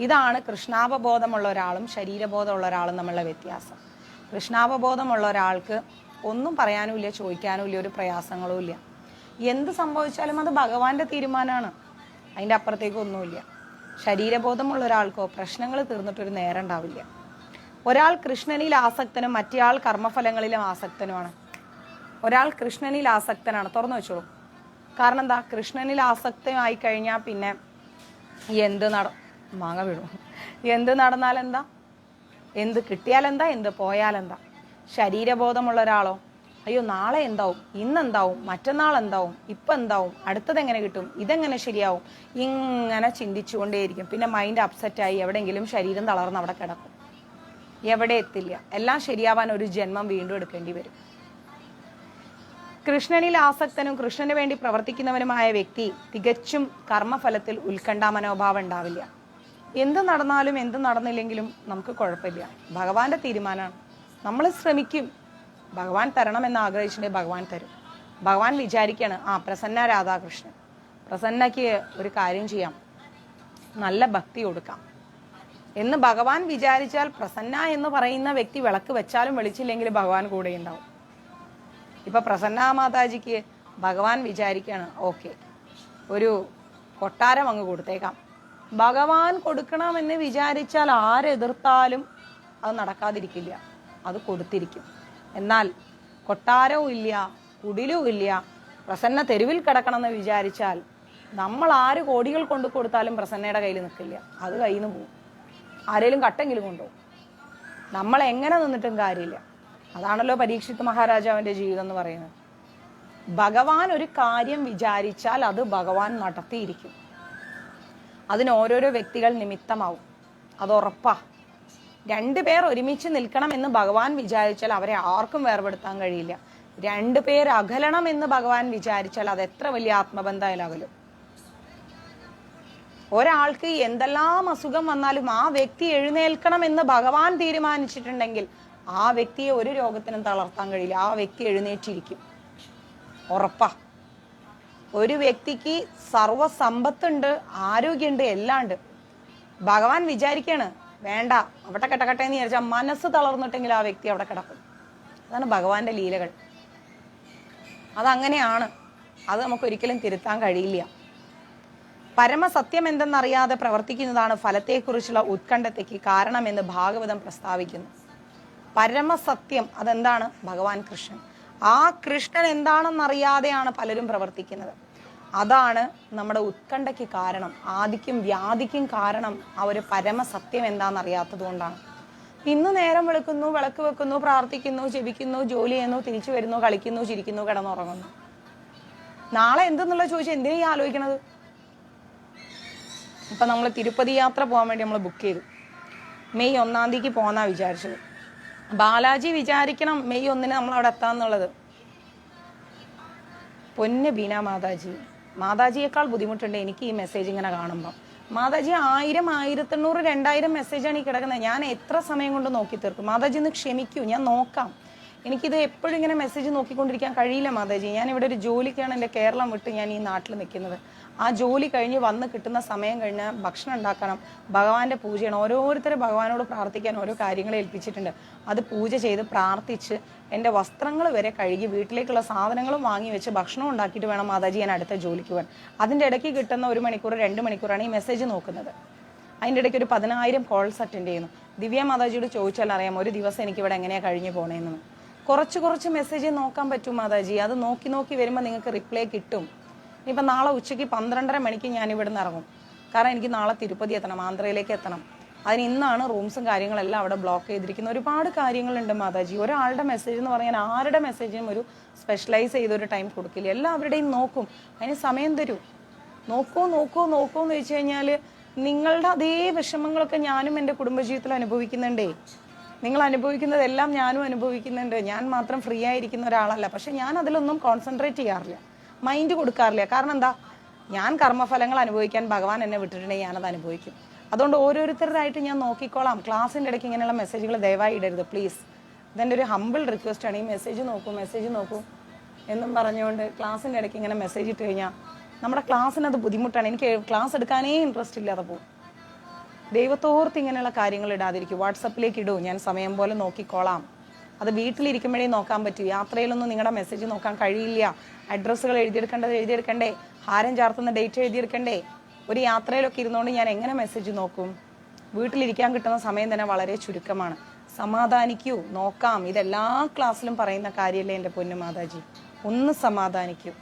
ഇതാണ് കൃഷ്ണാവബോധമുള്ള ഒരാളും ശരീരബോധമുള്ള ഒരാളും തമ്മിലുള്ള വ്യത്യാസം. കൃഷ്ണാവബോധമുള്ള ഒരാൾക്ക് ഒന്നും പറയാനുമില്ല, ചോദിക്കാനുമില്ല, ഒരു പ്രയാസങ്ങളും ഇല്ല. എന്ത് സംഭവിച്ചാലും അത് ഭഗവാന്റെ തീരുമാനമാണ്, അതിൻ്റെ അപ്പുറത്തേക്കൊന്നുമില്ല. ശരീരബോധമുള്ള ഒരാൾക്കോ പ്രശ്നങ്ങൾ തീർന്നിട്ടൊരു നേരം ഉണ്ടാവില്ല. ഒരാൾ കൃഷ്ണനിൽ ആസക്തനും മറ്റേയാൾ കർമ്മഫലങ്ങളിലും ആസക്തനുമാണ്. ഒരാൾ കൃഷ്ണനിൽ ആസക്തനാണ്, തുറന്നു വെച്ചോളൂ. കാരണം എന്താ? കൃഷ്ണനിൽ ആസക്തമായി കഴിഞ്ഞാൽ പിന്നെ മാങ്ങ വീഴും. എന്ത് നടന്നാലെന്താ, എന്ത് കിട്ടിയാലെന്താ, എന്ത് പോയാലെന്താ. ശരീരബോധമുള്ള ഒരാളോ, അയ്യോ നാളെ എന്താവും, ഇന്നെന്താവും, മറ്റന്നാൾ എന്താവും, ഇപ്പം എന്താവും, അടുത്തത് എങ്ങനെ കിട്ടും, ഇതെങ്ങനെ ശരിയാവും, ഇങ്ങനെ ചിന്തിച്ചുകൊണ്ടേയിരിക്കും. പിന്നെ മൈൻഡ് അപ്സെറ്റായി എവിടെയെങ്കിലും ശരീരം തളർന്ന് അവിടെ കിടക്കും, എവിടെ എത്തില്ല. എല്ലാം ശരിയാവാൻ ഒരു ജന്മം വീണ്ടും എടുക്കേണ്ടി വരും. കൃഷ്ണനിൽ ആസക്തനും കൃഷ്ണന് വേണ്ടി പ്രവർത്തിക്കുന്നവനുമായ വ്യക്തി തികച്ചും കർമ്മഫലത്തിൽ ഉത്കണ്ഠ മനോഭാവം ഉണ്ടാവില്ല. എന്ത് നടന്നാലും എന്ത് നടന്നില്ലെങ്കിലും നമുക്ക് കുഴപ്പമില്ല, ഭഗവാന്റെ തീരുമാനമാണ്. നമ്മൾ ശ്രമിക്കും, ഭഗവാൻ തരണമെന്ന് ആഗ്രഹിച്ചിട്ടുണ്ടെങ്കിൽ ഭഗവാൻ തരും. ഭഗവാൻ വിചാരിക്കുകയാണ്, പ്രസന്ന രാധാകൃഷ്ണൻ, പ്രസന്നയ്ക്ക് ഒരു കാര്യം ചെയ്യാം, നല്ല ഭക്തി കൊടുക്കാം, എന്ന് ഭഗവാൻ വിചാരിച്ചാൽ പ്രസന്ന എന്ന് പറയുന്ന വ്യക്തി വിളക്ക് വെച്ചാലും വെളിച്ചില്ലെങ്കിൽ ഭഗവാൻ കൂടെ ഉണ്ടാവും. ഇപ്പൊ പ്രസന്ന മാതാജിക്ക് ഭഗവാൻ വിചാരിക്കുകയാണ്, ഓക്കെ ഒരു കൊട്ടാരം അങ്ങ് കൊടുത്തേക്കാം. ഭഗവാൻ കൊടുക്കണമെന്ന് വിചാരിച്ചാൽ ആരെതിർത്താലും അത് നടക്കാതിരിക്കില്ല, അത് കൊടുത്തിരിക്കും. എന്നാൽ കൊട്ടാരവും ഇല്ല, കുടിലും ഇല്ല, പ്രസന്ന തെരുവിൽ കിടക്കണമെന്ന് വിചാരിച്ചാൽ നമ്മൾ ആര് കോടികൾ കൊണ്ടു കൊടുത്താലും പ്രസന്നയുടെ കയ്യിൽ നിൽക്കില്ല, അത് കയ്യിൽ നിന്ന് പോകും. ആരെങ്കിലും കട്ടെങ്കിലും കൊണ്ടുപോകും. നമ്മൾ എങ്ങനെ നിന്നിട്ടും കാര്യമില്ല. അതാണല്ലോ പരീക്ഷിത് മഹാരാജാവിന്റെ ജീവിതം എന്ന് പറയുന്നത്. ഭഗവാൻ ഒരു കാര്യം വിചാരിച്ചാൽ അത് ഭഗവാൻ നടത്തിയിരിക്കും. അതിന് ഓരോരോ വ്യക്തികൾ നിമിത്തമാവും, അത് ഉറപ്പാ. രണ്ടുപേർ ഒരുമിച്ച് നിൽക്കണം എന്ന് ഭഗവാൻ വിചാരിച്ചാൽ അവരെ ആർക്കും വേർപെടുത്താൻ കഴിയില്ല. രണ്ടുപേർ അകലണം എന്ന് ഭഗവാൻ വിചാരിച്ചാൽ അത് എത്ര വലിയ ആത്മബന്ധമായാലും അകലും. ഒരാൾക്ക് എന്തെല്ലാം അസുഖം വന്നാലും ആ വ്യക്തി എഴുന്നേൽക്കണം എന്ന് ഭഗവാൻ തീരുമാനിച്ചിട്ടുണ്ടെങ്കിൽ ആ വ്യക്തിയെ ഒരു രോഗത്തിനും തളർത്താൻ കഴിയില്ല. ആ വ്യക്തി എഴുന്നേറ്റിരിക്കും, ഉറപ്പാ. ഒരു വ്യക്തിക്ക് സർവ്വസമ്പത്തുണ്ട്, ആരോഗ്യമുണ്ട്, എല്ലാം ഉണ്ട്. ഭഗവാൻ വിചാരിക്കാണ് വേണ്ട അവിടെ കിടക്കട്ടെ എന്ന് വിചാരിച്ചാൽ മനസ്സ് തളർന്നിട്ടെങ്കിൽ ആ വ്യക്തി അവിടെ കിടക്കും. അതാണ് ഭഗവാന്റെ ലീലകൾ. അതങ്ങനെയാണ്. അത് നമുക്കൊരിക്കലും തിരുത്താൻ കഴിയില്ല. പരമസത്യം എന്തെന്നറിയാതെ പ്രവർത്തിക്കുന്നതാണ് ഫലത്തെക്കുറിച്ചുള്ള ഉത്കണ്ഠതയ്ക്ക് കാരണമെന്ന് ഭാഗവതം പ്രസ്താവിക്കുന്നു. പരമസത്യം അതെന്താണ്? ഭഗവാൻ കൃഷ്ണൻ. ആ കൃഷ്ണൻ എന്താണെന്നറിയാതെയാണ് പലരും പ്രവർത്തിക്കുന്നത്. അതാണ് നമ്മുടെ ഉത്കണ്ഠയ്ക്ക് കാരണം, ആദിക്കും വ്യാധിക്കും കാരണം. ആ ഒരു പരമസത്യം എന്താണെന്നറിയാത്തത് കൊണ്ടാണ്. ഇന്ന് നേരം വെളുക്കുന്നു, വിളക്ക് വെക്കുന്നു, പ്രാർത്ഥിക്കുന്നു, ജപിക്കുന്നു, ജോലി ചെയ്യുന്നു, തിരിച്ചു വരുന്നു, കളിക്കുന്നു, ചിരിക്കുന്നു, കിടന്നുറങ്ങുന്നു. നാളെ എന്തെന്നുള്ള ചോദിച്ചാൽ എന്തിനാ ഈ ആലോചിക്കണത്? ഇപ്പൊ നമ്മൾ തിരുപ്പതി യാത്ര പോകാൻ വേണ്ടി നമ്മൾ ബുക്ക് ചെയ്തു. മെയ് 1 തീയതിക്ക് പോകാന്നാ വിചാരിച്ചത്. ബാലാജി വിചാരിക്കണം മെയ് 1 നമ്മൾ അവിടെ എത്താന്നുള്ളത്. പൊന്ന് ബീന മാതാജി, മാതാജിയേക്കാൾ ബുദ്ധിമുട്ടുണ്ട് എനിക്ക് ഈ മെസ്സേജ് ഇങ്ങനെ കാണുമ്പോൾ. മാതാജി 1000, 1500, 2000 മെസ്സേജാണ് ഈ കിടക്കുന്നത്. ഞാൻ എത്ര സമയം കൊണ്ട് നോക്കി തീർക്കും? മാതാജി ഒന്ന് ക്ഷമിക്കൂ, ഞാൻ നോക്കാം. എനിക്കിത് എപ്പോഴും ഇങ്ങനെ മെസ്സേജ് നോക്കിക്കൊണ്ടിരിക്കാൻ കഴിയില്ല മാതാജി. ഞാൻ ഇവിടെ ഒരു ജോലിക്കാണ് എൻ്റെ കേരളം വിട്ട് ഞാൻ ഈ നാട്ടിൽ നിൽക്കുന്നത്. ആ ജോലി കഴിഞ്ഞ് വന്ന് കിട്ടുന്ന സമയം കഴിഞ്ഞ് ഭക്ഷണം ഉണ്ടാക്കണം, ഭഗവാന്റെ പൂജയാണ്. ഓരോരുത്തരും ഭഗവാനോട് പ്രാർത്ഥിക്കാൻ ഓരോ കാര്യങ്ങൾ ഏൽപ്പിച്ചിട്ടുണ്ട്. അത് പൂജ ചെയ്ത് പ്രാർത്ഥിച്ച് എൻ്റെ വസ്ത്രങ്ങൾ വരെ കഴുകി വീട്ടിലേക്കുള്ള സാധനങ്ങളും വാങ്ങി വെച്ച് ഭക്ഷണം ഉണ്ടാക്കിയിട്ട് വേണം മാതാജി ഞാൻ അടുത്ത ജോലിക്ക് പോകാൻ. അതിൻ്റെ ഇടയ്ക്ക് കിട്ടുന്ന 1 മണിക്കൂർ 2 മണിക്കൂറാണ് ഈ മെസ്സേജ് നോക്കുന്നത്. അതിൻ്റെ ഇടയ്ക്ക് ഒരു 10,000 കോൾസ് അറ്റൻഡ് ചെയ്യുന്നു. ദിവ്യ മാതാജിയോട് ചോദിച്ചാൽ അറിയാം ഒരു ദിവസം എനിക്കിവിടെ എങ്ങനെയാണ് കഴിഞ്ഞു പോണേന്ന്. കുറച്ച് മെസ്സേജ് നോക്കാൻ പറ്റും മാതാജി. അത് നോക്കി നോക്കി വരുമ്പോൾ നിങ്ങൾക്ക് റിപ്ലൈ കിട്ടും. ഇനിയിപ്പോൾ നാളെ ഉച്ചയ്ക്ക് 12:30 മണിക്ക് ഞാൻ ഇവിടെ നിന്ന് ഇറങ്ങും. കാരണം എനിക്ക് നാളെ തിരുപ്പതി എത്തണം, ആന്ധ്രയിലേക്ക് എത്തണം. അതിന് ഇന്നാണ് റൂംസും കാര്യങ്ങളെല്ലാം അവിടെ ബ്ലോക്ക് ചെയ്തിരിക്കുന്നത്. ഒരുപാട് കാര്യങ്ങളുണ്ട് മാതാജി. ഒരാളുടെ മെസ്സേജ് എന്ന് പറഞ്ഞാൽ ആരുടെ മെസ്സേജിനും ഒരു സ്പെഷ്യലൈസ് ചെയ്തൊരു ടൈം കൊടുക്കില്ല. എല്ലാവരുടെയും നോക്കും, അതിന് സമയം തരൂ. നോക്കൂ എന്ന് വെച്ച് കഴിഞ്ഞാൽ നിങ്ങളുടെ അതേ വിഷമങ്ങളൊക്കെ ഞാനും എൻ്റെ കുടുംബജീവിതത്തിൽ അനുഭവിക്കുന്നുണ്ടേ. നിങ്ങൾ അനുഭവിക്കുന്നതെല്ലാം ഞാനും അനുഭവിക്കുന്നുണ്ട്. ഞാൻ മാത്രം ഫ്രീ ആയിരിക്കുന്ന ഒരാളല്ല. പക്ഷെ ഞാൻ അതിലൊന്നും കോൺസെൻട്രേറ്റ് ചെയ്യാറില്ല, മൈൻഡ് കൊടുക്കാറില്ല. കാരണം എന്താ? ഞാൻ കർമ്മഫലങ്ങൾ അനുഭവിക്കാൻ ഭഗവാൻ എന്നെ വിട്ടിട്ടുണ്ടെങ്കിൽ ഞാനത് അനുഭവിക്കും. അതുകൊണ്ട് ഓരോരുത്തരായിട്ട് ഞാൻ നോക്കിക്കോളാം. ക്ലാസ്സിൻ്റെ ഇടയ്ക്ക് ഇങ്ങനെയുള്ള മെസ്സേജുകൾ ദയവായി ഇടരുത് പ്ലീസ്. ഇതെൻ്റെ ഒരു ഹമ്പിൾ റിക്വസ്റ്റാണ്. ഈ മെസ്സേജ് നോക്കൂ എന്നും പറഞ്ഞുകൊണ്ട് ക്ലാസ്സിൻ്റെ ഇടയ്ക്ക് ഇങ്ങനെ മെസ്സേജ് ഇട്ട് കഴിഞ്ഞാൽ നമ്മുടെ ക്ലാസ്സിനത് ബുദ്ധിമുട്ടാണ്. എനിക്ക് ക്ലാസ് എടുക്കാനേ ഇൻട്രസ്റ്റ് ഇല്ലാതെ പോകും. ദൈവത്തോർത്ത് ഇങ്ങനെയുള്ള കാര്യങ്ങൾ ഇടാതിരിക്കും. വാട്സപ്പിലേക്ക് ഇടൂ, ഞാൻ സമയം പോലെ നോക്കിക്കോളാം. അത് വീട്ടിലിരിക്കുമ്പോഴേ നോക്കാൻ പറ്റൂ. യാത്രയിലൊന്നും നിങ്ങളുടെ മെസ്സേജ് നോക്കാൻ കഴിയില്ല. അഡ്രസ്സുകൾ എഴുതിയെടുക്കണ്ടേ, ഹാരം ചാർത്തുന്ന ഡേറ്റ് എഴുതിയെടുക്കണ്ടേ. ഒരു യാത്രയിലൊക്കെ ഇരുന്നുകൊണ്ട് ഞാൻ എങ്ങനെ മെസ്സേജ് നോക്കും? വീട്ടിലിരിക്കാൻ കിട്ടുന്ന സമയം തന്നെ വളരെ ചുരുക്കമാണ്. സമാധാനിക്കൂ, നോക്കാം. ഇതെല്ലാ ക്ലാസ്സിലും പറയുന്ന കാര്യമല്ലേ എൻ്റെ പൊന്നു മാതാജി. ഒന്ന് സമാധാനിക്കൂ.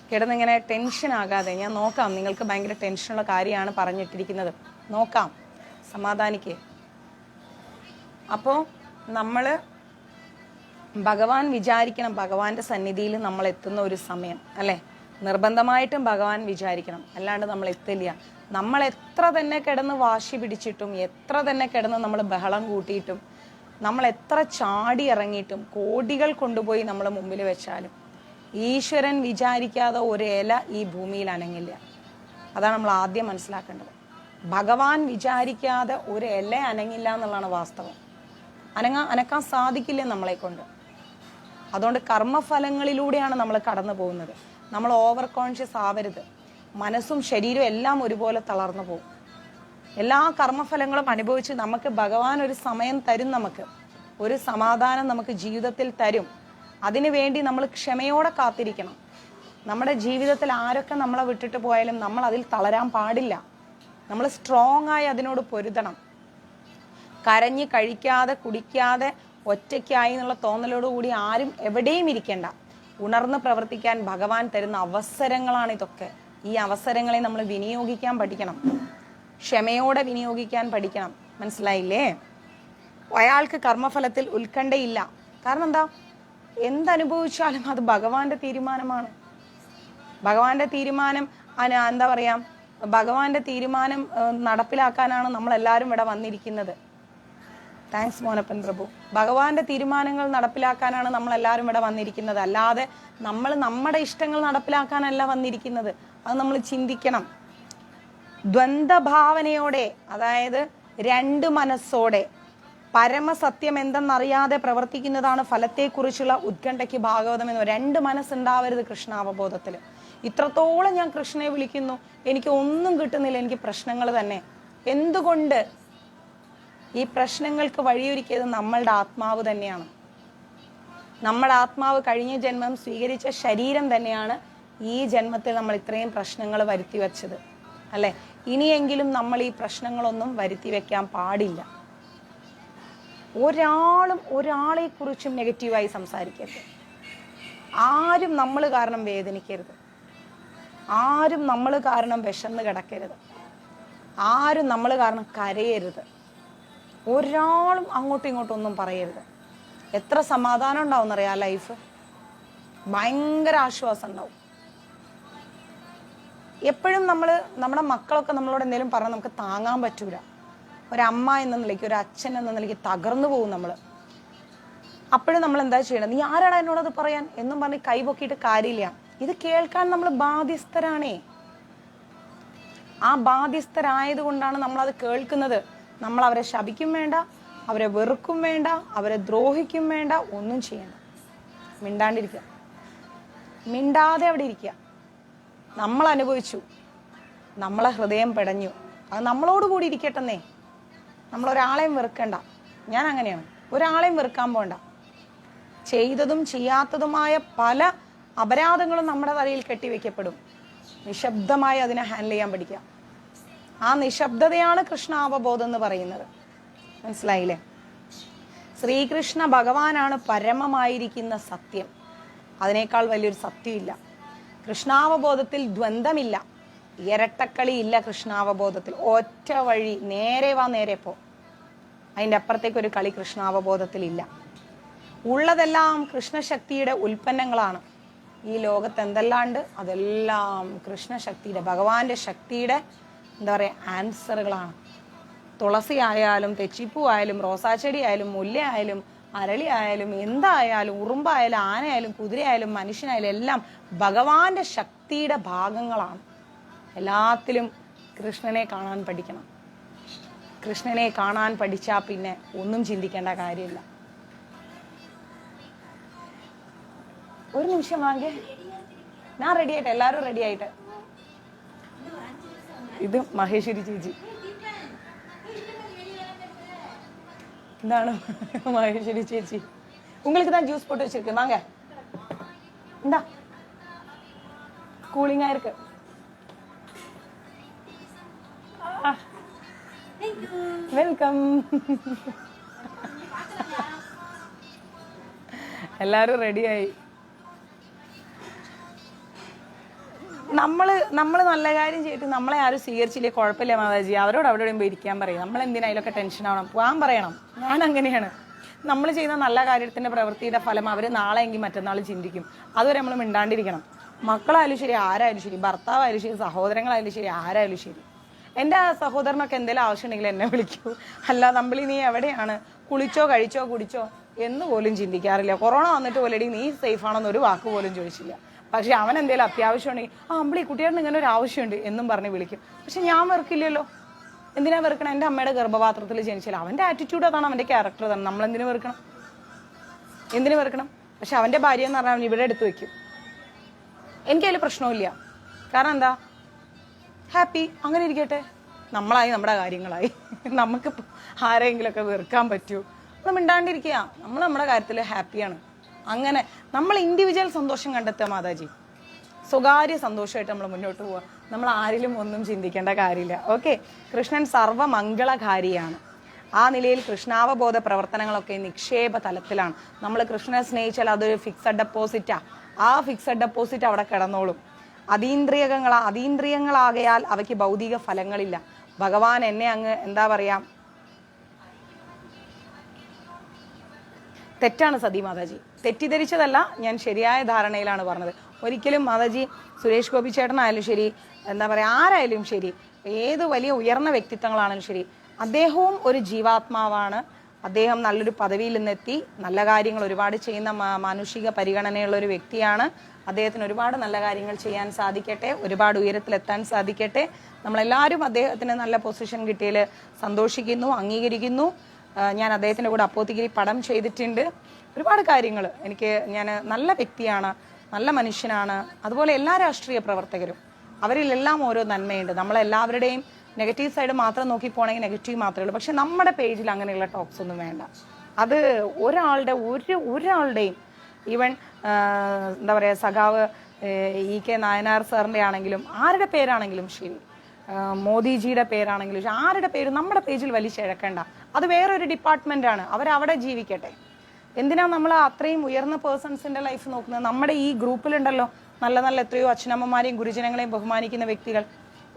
കിടന്നിങ്ങനെ ടെൻഷൻ ആകാതെ ഞാൻ നോക്കാം. നിങ്ങൾക്ക് ഭയങ്കര ടെൻഷനുള്ള കാര്യമാണ് പറഞ്ഞിട്ടിരിക്കുന്നത്, നോക്കാം, സമാധാനിക്കേ. അപ്പോൾ നമ്മൾ ഭഗവാൻ വിചാരിക്കണം. ഭഗവാന്റെ സന്നിധിയിൽ നമ്മൾ എത്തുന്ന ഒരു സമയം അല്ലേ, നിർബന്ധമായിട്ടും ഭഗവാൻ വിചാരിക്കണം, അല്ലാണ്ട് നമ്മൾ എത്തില്ല. നമ്മൾ എത്ര തന്നെ കിടന്ന് വാശി പിടിച്ചിട്ടും, എത്ര തന്നെ കിടന്ന് നമ്മൾ ബഹളം കൂട്ടിയിട്ടും, നമ്മൾ എത്ര ചാടി ഇറങ്ങിയിട്ടും, കോടികൾ കൊണ്ടുപോയി നമ്മൾ മുമ്പിൽ വെച്ചാലും ഈശ്വരൻ വിചാരിക്കാതെ ഒരു ഇല ഈ ഭൂമിയിൽ അനങ്ങില്ല. അതാണ് നമ്മൾ ആദ്യം മനസ്സിലാക്കേണ്ടത്. ഭഗവാൻ വിചാരിക്കാതെ ഒരു ഇല അനങ്ങില്ല എന്നുള്ളതാണ് വാസ്തവം. അനക്കാൻ സാധിക്കില്ല നമ്മളെ കൊണ്ട്. അതുകൊണ്ട് കർമ്മഫലങ്ങളിലൂടെയാണ് നമ്മൾ കടന്നു പോകുന്നത്. നമ്മൾ ഓവർ കോൺഷ്യസ് ആവരുത്. മനസ്സും ശരീരവും എല്ലാം ഒരുപോലെ തളർന്നു പോകും. എല്ലാ കർമ്മഫലങ്ങളും അനുഭവിച്ച് നമുക്ക് ഭഗവാൻ ഒരു സമയം തരും, നമുക്ക് ഒരു സമാധാനം നമുക്ക് ജീവിതത്തിൽ തരും. അതിനു വേണ്ടി നമ്മൾ ക്ഷമയോടെ കാത്തിരിക്കണം. നമ്മുടെ ജീവിതത്തിൽ ആരൊക്കെ നമ്മളെ വിട്ടിട്ട് പോയാലും നമ്മൾ അതിൽ തളരാൻ പാടില്ല. നമ്മൾ സ്ട്രോങ് ആയി അതിനോട് പൊരുതണം. കരഞ്ഞ് കഴിക്കാതെ കുടിക്കാതെ ഒറ്റയ്ക്കായി എന്നുള്ള തോന്നലോടുകൂടി ആരും എവിടെയും ഇരിക്കേണ്ട. ഉണർന്ന് പ്രവർത്തിക്കാൻ ഭഗവാൻ തരുന്ന അവസരങ്ങളാണ് ഇതൊക്കെ. ഈ അവസരങ്ങളെ നമ്മൾ വിനിയോഗിക്കാൻ പഠിക്കണം, ക്ഷമയോടെ വിനിയോഗിക്കാൻ പഠിക്കണം. മനസ്സിലായില്ലേ? അയാൾക്ക് കർമ്മഫലത്തിൽ ഉത്കണ്ഠയില്ല. കാരണം എന്താ? എന്തനുഭവിച്ചാലും അത് ഭഗവാന്റെ തീരുമാനമാണ്. ഭഗവാന്റെ തീരുമാനം എന്താ പറയാ, ഭഗവാന്റെ തീരുമാനം നടപ്പിലാക്കാനാണ് നമ്മളെല്ലാവരും ഇവിടെ വന്നിരിക്കുന്നത്. താങ്ക്സ് മോനപ്പൻ പ്രഭു. ഭഗവാന്റെ തീരുമാനങ്ങൾ നടപ്പിലാക്കാനാണ് നമ്മളെല്ലാവരും ഇവിടെ വന്നിരിക്കുന്നത്. അല്ലാതെ നമ്മൾ നമ്മുടെ ഇഷ്ടങ്ങൾ നടപ്പിലാക്കാനല്ല വന്നിരിക്കുന്നത്. അത് നമ്മൾ ചിന്തിക്കണം. ദ്വന്ദ്ഭാവനയോടെ, അതായത് രണ്ട് മനസ്സോടെ പരമസത്യം എന്തെന്നറിയാതെ പ്രവർത്തിക്കുന്നതാണ് ഫലത്തെക്കുറിച്ചുള്ള ഉത്കണ്ഠയ്ക്ക് ഭാഗവതം എന്ന്. രണ്ട് മനസ്സുണ്ടാവരുത് കൃഷ്ണാവബോധത്തിൽ. ഇത്രത്തോളം ഞാൻ കൃഷ്ണനെ വിളിക്കുന്നു, എനിക്ക് ഒന്നും കിട്ടുന്നില്ല, എനിക്ക് പ്രശ്നങ്ങൾ തന്നെ. എന്തുകൊണ്ട്? ഈ പ്രശ്നങ്ങൾക്ക് വഴിയൊരുക്കിയത് നമ്മളുടെ ആത്മാവ് തന്നെയാണ്. നമ്മുടെ ആത്മാവ് കഴിഞ്ഞ ജന്മം സ്വീകരിച്ച ശരീരം തന്നെയാണ് ഈ ജന്മത്തിൽ നമ്മൾ ഇത്രയും പ്രശ്നങ്ങൾ വരുത്തി വെച്ചത്, അല്ലെ? ഇനിയെങ്കിലും നമ്മൾ ഈ പ്രശ്നങ്ങളൊന്നും വരുത്തി വെക്കാൻ പാടില്ല. ഒരാളും ഒരാളെ കുറിച്ചും നെഗറ്റീവായി സംസാരിക്കരുത്. ആരും നമ്മൾ കാരണം വേദനിക്കരുത്. ആരും നമ്മൾ കാരണം വിശന്ന് കിടക്കരുത്. ആരും നമ്മൾ കാരണം കരയരുത്. ഒരാളും അങ്ങോട്ടും ഇങ്ങോട്ടും ഒന്നും പറയരുത്. എത്ര സമാധാനം ഉണ്ടാവും എന്നറിയാം ലൈഫ്. ഭയങ്കര ആശ്വാസം ഉണ്ടാവും. എപ്പോഴും നമ്മുടെ മക്കളൊക്കെ നമ്മളോട് എന്തെങ്കിലും പറഞ്ഞാൽ നമുക്ക് താങ്ങാൻ പറ്റൂല. ഒരമ്മ എന്ന നിലയ്ക്ക്, ഒരു അച്ഛൻ എന്ന നിലയ്ക്ക് തകർന്നു പോകും നമ്മൾ. അപ്പോഴും നമ്മൾ എന്താ ചെയ്യണം? നീ ആരാടാ എന്നോടത് പറയാൻ എന്നും പറഞ്ഞ് കൈപൊക്കിയിട്ട് കാര്യമില്ല. ഇത് കേൾക്കാൻ നമ്മൾ ബാധ്യസ്ഥരാണേ. ആ ബാധ്യസ്ഥരായത് കൊണ്ടാണ് നമ്മളത് കേൾക്കുന്നത്. നമ്മൾ അവരെ ശപിക്കും വേണ്ട, അവരെ വെറുക്കും വേണ്ട, അവരെ ദ്രോഹിക്കും വേണ്ട, ഒന്നും ചെയ്യണ്ട. മിണ്ടാണ്ടിരിക്കുക, മിണ്ടാതെ അവിടെ ഇരിക്കുക. നമ്മൾ അനുഭവിച്ചു, നമ്മളെ ഹൃദയം പിടഞ്ഞു, അത് നമ്മളോട് കൂടി ഇരിക്കട്ടെന്നേ. നമ്മളൊരാളെയും വെറുക്കണ്ട. ഞാൻ അങ്ങനെയാണ്, ഒരാളെയും വെറുക്കാൻ പോണ്ട. ചെയ്തതും ചെയ്യാത്തതുമായ പല അപരാധങ്ങളും നമ്മുടെ തലയിൽ കെട്ടിവെക്കപ്പെടും. നിശബ്ദമായി അതിനെ ഹാൻഡിൽ ചെയ്യാൻ പഠിക്കുക. ആ നിശബ്ദതയാണ് കൃഷ്ണാവബോധം എന്ന് പറയുന്നത്. മനസ്സിലായില്ലേ? ശ്രീകൃഷ്ണ ഭഗവാനാണ് പരമമായിരിക്കുന്ന സത്യം. അതിനേക്കാൾ വലിയൊരു സത്യമില്ല. കൃഷ്ണാവബോധത്തിൽ ദ്വന്ദ്മില്ല, ഇരട്ടക്കളിയില്ല. കൃഷ്ണാവബോധത്തിൽ ഒറ്റ വഴി, നേരെ വാ നേരെ പോ. അതിൻ്റെ അപ്പുറത്തേക്കൊരു കളി കൃഷ്ണാവബോധത്തിലില്ല. ഉള്ളതെല്ലാം കൃഷ്ണശക്തിയുടെ ഉൽപ്പന്നങ്ങളാണ്. ഈ ലോകത്ത് എന്തെല്ലാണ്ട് അതെല്ലാം കൃഷ്ണശക്തിയുടെ, ഭഗവാന്റെ ശക്തിയുടെ എന്താ പറയുക, ആൻസറുകളാണ്. തുളസി ആയാലും തെച്ചിപ്പൂ ആയാലും റോസാച്ചെടി ആയാലും മുല്ല ആയാലും അരളി ആയാലും എന്തായാലും ഉറുമ്പായാലും ആനയായാലും കുതിരയായാലും മനുഷ്യനായാലും എല്ലാം ഭഗവാന്റെ ശക്തിയുടെ ഭാഗങ്ങളാണ്. എല്ലാത്തിലും കൃഷ്ണനെ കാണാൻ പഠിക്കണം. കൃഷ്ണനെ കാണാൻ പഠിച്ചാൽ പിന്നെ ഒന്നും ചിന്തിക്കേണ്ട കാര്യമില്ല. ഒരു നിമിഷം വാങ്ങേ, ഞാൻ റെഡി ആയിട്ട്, എല്ലാവരും റെഡി ആയിട്ട്. ഇത് മഹേശ്വരി ചേച്ചി. എന്താണ് മഹേശ്വരി ചേച്ചി? உங்களுக்கு தான் ஜூஸ் போட்டு வச்சிருக்கேன், வாங்க. இந்தா, கூலிங்கா இருக்கு. വെൽക്കം. എല്ലാരും റെഡിയായി. നമ്മള് നല്ല കാര്യം ചെയ്തിട്ട് നമ്മളെ ആരും സ്വീകരിച്ചില്ലേ കുഴപ്പമില്ല മാതാജി, അവരോട് അവിടെ പോയി ഇരിക്കാൻ പറയും. നമ്മൾ എന്തിനാ അതിലൊക്കെ ടെൻഷൻ ആവണം? പോകാൻ പറയണം. ഞാൻ അങ്ങനെയാണ്. നമ്മൾ ചെയ്യുന്ന നല്ല കാര്യത്തിന്റെ പ്രവൃത്തിയുടെ ഫലം അവർ നാളെ എങ്കിൽ മറ്റന്നാൾ ചിന്തിക്കും. അതുവരെ നമ്മൾ മിണ്ടാണ്ടിരിക്കണം. മക്കളായാലും ശരി, ആരായാലും ശരി, ഭർത്താവായാലും ശരി, സഹോദരങ്ങളായാലും ശരി, ആരായാലും ശരി. എൻ്റെ സഹോദരനൊക്കെ എന്തെങ്കിലും ആവശ്യമുണ്ടെങ്കിൽ എന്നെ വിളിക്കൂ. അല്ല നമ്പളി നീ എവിടെയാണ്, കുളിച്ചോ കഴിച്ചോ കുടിച്ചോ എന്ന് പോലും ചിന്തിക്കാറില്ല. കൊറോണ വന്നിട്ട് പോലെടി നീ സേഫ് ആണെന്ന് ഒരു വാക്ക് പോലും ചോദിച്ചില്ല. പക്ഷെ അവൻ എന്തെങ്കിലും അത്യാവശ്യം ഉണ്ടെങ്കിൽ അമ്പിളി കുട്ടികളുടെ ഇങ്ങനെ ഒരു ആവശ്യമുണ്ട് എന്നും പറഞ്ഞ് വിളിക്കും. പക്ഷെ ഞാൻ വെറുക്കില്ലല്ലോ. എന്തിനാ വെറുക്കണം? എൻ്റെ അമ്മയുടെ ഗർഭപാത്രത്തിൽ ജനിച്ചാൽ അവൻ്റെ ആറ്റിറ്റ്യൂഡ് അതാണ്, അവൻ്റെ ക്യാരക്ടർ അതാണ്. നമ്മൾ എന്തിനു വെറുക്കണം? എന്തിനു വെറുക്കണം? പക്ഷെ അവൻ്റെ ഭാര്യ എന്ന് പറഞ്ഞാൽ അവൻ ഇവിടെ എടുത്തു വെക്കും. എനിക്കതിൽ പ്രശ്നമില്ല. കാരണം എന്താ? ഹാപ്പി, അങ്ങനെ ഇരിക്കട്ടെ. നമ്മളായി നമ്മുടെ കാര്യങ്ങളായി. നമുക്ക് ആരെങ്കിലുമൊക്കെ വെറുക്കാൻ പറ്റൂ? നമ്മൾ മിണ്ടാണ്ടിരിക്കുക, നമ്മൾ നമ്മുടെ കാര്യത്തിൽ ഹാപ്പിയാണ്. അങ്ങനെ നമ്മൾ ഇൻഡിവിജ്വൽ സന്തോഷം കണ്ടെത്തുക മാതാജി, സ്വകാര്യ സന്തോഷമായിട്ട് നമ്മൾ മുന്നോട്ട് പോവുക. നമ്മൾ ആരിലും ഒന്നും ചിന്തിക്കേണ്ട കാര്യമില്ല. ഓക്കെ, കൃഷ്ണൻ സർവ്വമംഗളകാരിയാണ്. ആ നിലയിൽ കൃഷ്ണാവബോധ പ്രവർത്തനങ്ങളൊക്കെ നിക്ഷേപ തലത്തിലാണ്. നമ്മൾ കൃഷ്ണനെ സ്നേഹിച്ചാൽ അതൊരു ഫിക്സഡ് ഡെപ്പോസിറ്റാ. ആ ഫിക്സഡ് ഡെപ്പോസിറ്റ് അവിടെ കിടന്നോളും. അതീന്ദ്രിയങ്ങളാകയാൽ അവയ്ക്ക് ഭൗതിക ഫലങ്ങളില്ല. ഭഗവാൻ എന്നെ അങ്ങ് എന്താ പറയാ, തെറ്റാണ് സതി മാതാജി, തെറ്റിദ്ധരിച്ചതല്ല, ഞാൻ ശരിയായ ധാരണയിലാണ് പറഞ്ഞത്. ഒരിക്കലും മാതാജി സുരേഷ് ഗോപി ചേട്ടനായാലും ശരി, എന്താ പറയുക, ആരായാലും ശരി, ഏത് വലിയ ഉയർന്ന വ്യക്തിത്വങ്ങളാണെങ്കിലും ശരി, അദ്ദേഹവും ഒരു ജീവാത്മാവാണ്. അദ്ദേഹം നല്ലൊരു പദവിയിൽ നിന്നെത്തി നല്ല കാര്യങ്ങൾ ഒരുപാട് ചെയ്യുന്ന മാനുഷിക പരിഗണനയുള്ള ഒരു വ്യക്തിയാണ്. അദ്ദേഹത്തിന് ഒരുപാട് നല്ല കാര്യങ്ങൾ ചെയ്യാൻ സാധിക്കട്ടെ, ഒരുപാട് ഉയരത്തിലെത്താൻ സാധിക്കട്ടെ. നമ്മളെല്ലാവരും അദ്ദേഹത്തിന് നല്ല പൊസിഷൻ കിട്ടിയതിൽ സന്തോഷിക്കുന്നു, അംഗീകരിക്കുന്നു. ഞാൻ അദ്ദേഹത്തിൻ്റെ കൂടെ അപ്പോത്തിഗിരി പടം ചെയ്തിട്ടുണ്ട്. ഒരുപാട് കാര്യങ്ങൾ ഞാൻ നല്ല വ്യക്തിയാണ്, നല്ല മനുഷ്യനാണ്. അതുപോലെ എല്ലാ രാഷ്ട്രീയ പ്രവർത്തകരും, അവരിലെല്ലാം ഓരോ നന്മയുണ്ട്. നമ്മളെല്ലാവരുടെയും നെഗറ്റീവ് സൈഡ് മാത്രം നോക്കി പോകണമെങ്കിൽ നെഗറ്റീവ് മാത്രമേ ഉള്ളൂ. പക്ഷെ നമ്മുടെ പേജിൽ അങ്ങനെയുള്ള ടോക്സ് ഒന്നും വേണ്ട. അത് ഒരാളുടെയും ഈവൻ എന്താ പറയുക, സഖാവ് EK നായനാർ സാറിൻ്റെ ആണെങ്കിലും ആരുടെ പേരാണെങ്കിലും ശരി, മോദിജിയുടെ പേരാണെങ്കിലും ശരി, ആരുടെ പേരും നമ്മുടെ പേജിൽ വലിച്ചിഴക്കേണ്ട. അത് വേറൊരു ഡിപ്പാർട്ട്മെൻ്റാണ്, അവരവിടെ ജീവിക്കട്ടെ. എന്തിനാ നമ്മൾ അത്രയും ഉയർന്ന പേഴ്സൺസിൻ്റെ ലൈഫ് നോക്കുന്നത്? നമ്മുടെ ഈ ഗ്രൂപ്പിലുണ്ടല്ലോ നല്ല നല്ല എത്രയോ അച്ഛനമ്മമാരെയും ഗുരുജനങ്ങളെയും ബഹുമാനിക്കുന്ന വ്യക്തികൾ.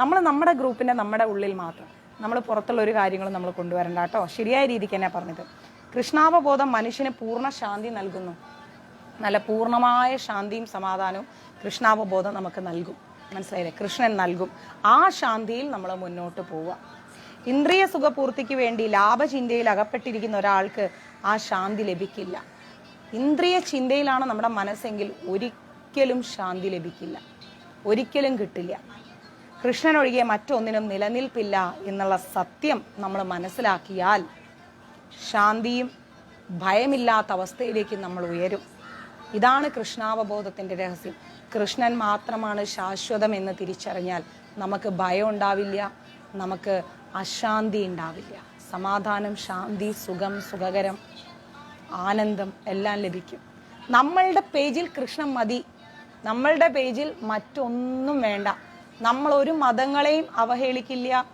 നമ്മൾ നമ്മുടെ ഗ്രൂപ്പിൻ്റെ നമ്മുടെ ഉള്ളിൽ മാത്രം, നമ്മൾ പുറത്തുള്ള ഒരു കാര്യങ്ങളും നമ്മൾ കൊണ്ടുവരണ്ട കേട്ടോ. ശരിയായ രീതിക്ക് തന്നെ പറഞ്ഞത്. കൃഷ്ണാവബോധം മനുഷ്യന് പൂർണ്ണ ശാന്തി നൽകുന്നു. നല്ല പൂർണ്ണമായ ശാന്തിയും സമാധാനവും കൃഷ്ണാവബോധം നമുക്ക് നൽകും. മനസ്സിലായില്ലേ? കൃഷ്ണൻ നൽകും. ആ ശാന്തിയിൽ നമ്മൾ മുന്നോട്ട് പോവുക. ഇന്ദ്രിയ സുഖപൂർത്തിക്ക് വേണ്ടി ലാഭചിന്തയിൽ അകപ്പെട്ടിരിക്കുന്ന ഒരാൾക്ക് ആ ശാന്തി ലഭിക്കില്ല. ഇന്ദ്രിയ ചിന്തയിലാണ് നമ്മുടെ മനസ്സെങ്കിൽ ഒരിക്കലും ശാന്തി ലഭിക്കില്ല, ഒരിക്കലും കിട്ടില്ല. കൃഷ്ണനൊഴികെ മറ്റൊന്നിനും നിലനിൽപ്പില്ല എന്നുള്ള സത്യം നമ്മൾ മനസ്സിലാക്കിയാൽ ശാന്തിയും ഭയമില്ലാത്ത അവസ്ഥയിലേക്ക് നമ്മൾ ഉയരും. ഇതാണ് കൃഷ്ണാവബോധത്തിൻ്റെ രഹസ്യം. കൃഷ്ണൻ മാത്രമാണ് ശാശ്വതം എന്ന് തിരിച്ചറിഞ്ഞാൽ നമുക്ക് ഭയം ഉണ്ടാവില്ല, നമുക്ക് അശാന്തി ഉണ്ടാവില്ല. സമാധാനം, ശാന്തി, സുഖം, സുഖകരം, ആനന്ദം എല്ലാം ലഭിക്കും. നമ്മളുടെ പേജിൽ കൃഷ്ണൻ മതി, നമ്മളുടെ പേജിൽ മറ്റൊന്നും വേണ്ട. നമ്മൾ ഒരു മതങ്ങളെയും അവഹേളിക്കില്ല,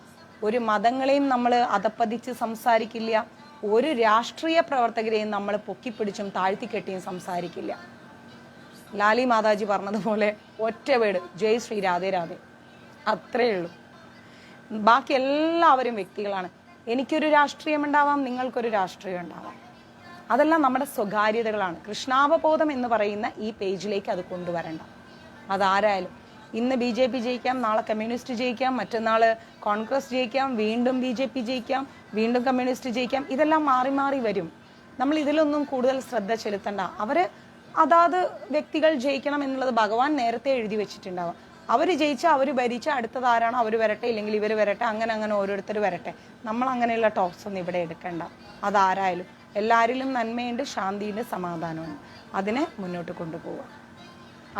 ഒരു മതങ്ങളെയും നമ്മൾ അധപ്പതിച്ച് സംസാരിക്കില്ല, ഒരു രാഷ്ട്രീയ പ്രവർത്തകരെയും നമ്മൾ പൊക്കിപ്പിടിച്ചും താഴ്ത്തിക്കെട്ടിയും സംസാരിക്കില്ല. ലാലി മാതാജി പറഞ്ഞതുപോലെ ഒറ്റ വേട്, ജയ് ശ്രീ രാധേ രാധേ, അത്രയേ ഉള്ളൂ. ബാക്കി എല്ലാവരും വ്യക്തികളാണ്. എനിക്കൊരു രാഷ്ട്രീയം ഉണ്ടാവാം, നിങ്ങൾക്കൊരു രാഷ്ട്രീയം ഉണ്ടാവാം. അതെല്ലാം നമ്മുടെ സ്വകാര്യതകളാണ്. കൃഷ്ണാവബോധം എന്ന് പറയുന്ന ഈ പേജിലേക്ക് അത് കൊണ്ടുവരണ്ട. അതാരായാലും ഇന്ന് BJP ജയിക്കാം, നാളെ കമ്മ്യൂണിസ്റ്റ് ജയിക്കാം, മറ്റന്നാൾ കോൺഗ്രസ് ജയിക്കാം, വീണ്ടും BJP ജയിക്കാം, വീണ്ടും കമ്മ്യൂണിസ്റ്റ് ജയിക്കാം. ഇതെല്ലാം മാറി മാറി വരും. നമ്മൾ ഇതിലൊന്നും കൂടുതൽ ശ്രദ്ധ ചെലുത്തണ്ട. അതാത് വ്യക്തികൾ ജയിക്കണം എന്നുള്ളത് ഭഗവാൻ നേരത്തെ എഴുതി വെച്ചിട്ടുണ്ടാവാം. അവർ ജയിച്ചാൽ അവർ ഭരിച്ചാൽ അടുത്തത് ആരാണോ അവർ വരട്ടെ, ഇല്ലെങ്കിൽ ഇവർ വരട്ടെ, അങ്ങനെ ഓരോരുത്തർ വരട്ടെ. നമ്മൾ അങ്ങനെയുള്ള ടോക്സ് ഒന്നും ഇവിടെ എടുക്കണ്ട. അതാരായാലും എല്ലാവരിലും നന്മയുണ്ട്, ശാന്തിയുണ്ട്, സമാധാനമുണ്ട്. അതിനെ മുന്നോട്ട് കൊണ്ടുപോവുക,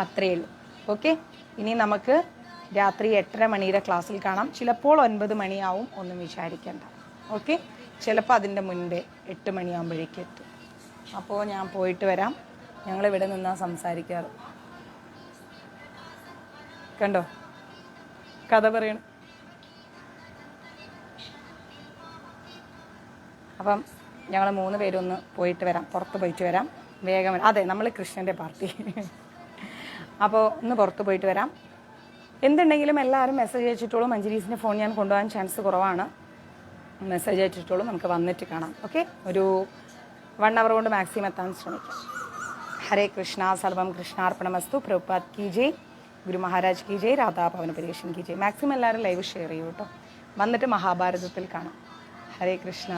അത്രയേ ഉള്ളൂ. ഓക്കെ, ഇനി നമുക്ക് രാത്രി 8:30 മണിയുടെ ക്ലാസ്സിൽ കാണാം. ചിലപ്പോൾ 9 മണിയാവും, ഒന്നും വിചാരിക്കേണ്ട. ഓക്കെ, ചിലപ്പോൾ അതിൻ്റെ മുൻപേ 8 മണിയാകുമ്പോഴേക്കും എത്തും. അപ്പോൾ ഞാൻ പോയിട്ട് വരാം. ഞങ്ങളിവിടെ നിന്നാണ് സംസാരിക്കാറ്. കണ്ടോ കഥ പറയണം. അപ്പം ഞങ്ങൾ 3 പേരൊന്ന് പോയിട്ട് വരാം, പുറത്ത് പോയിട്ട് വരാം വേഗം. അതെ, നമ്മൾ കൃഷ്ണൻ്റെ പാർട്ടി. അപ്പോൾ ഒന്ന് പുറത്ത് പോയിട്ട് വരാം. എന്തുണ്ടെങ്കിലും എല്ലാവരും മെസ്സേജ് അയച്ചിട്ടോളൂ. മഞ്ജരീസിൻ്റെ ഫോൺ ഞാൻ കൊണ്ടുപോകാൻ ചാൻസ് കുറവാണ്. മെസ്സേജ് അയച്ചിട്ടോളൂ, നമുക്ക് വന്നിട്ട് കാണാം. ഓക്കെ, ഒരു 1 അവർ കൊണ്ട് മാക്സിമം എത്താൻ ശ്രമിക്കാം. ഹരേ കൃഷ്ണ, സർവം കൃഷ്ണാർപ്പണമസ്തു. പ്രഭുപാദ് കി ജയ്, ഗുരു മഹാരാജ് കി ജയ്, രാധാ ഭവന പരിവേഷൻ കി ജയ്. മാക്സിമം എല്ലാവരും ലൈവ് ഷെയർ ചെയ്യൂ കേട്ടോ. വന്നിട്ട് മഹാഭാരതത്തിൽ കാണാം. ഹരേ കൃഷ്ണ.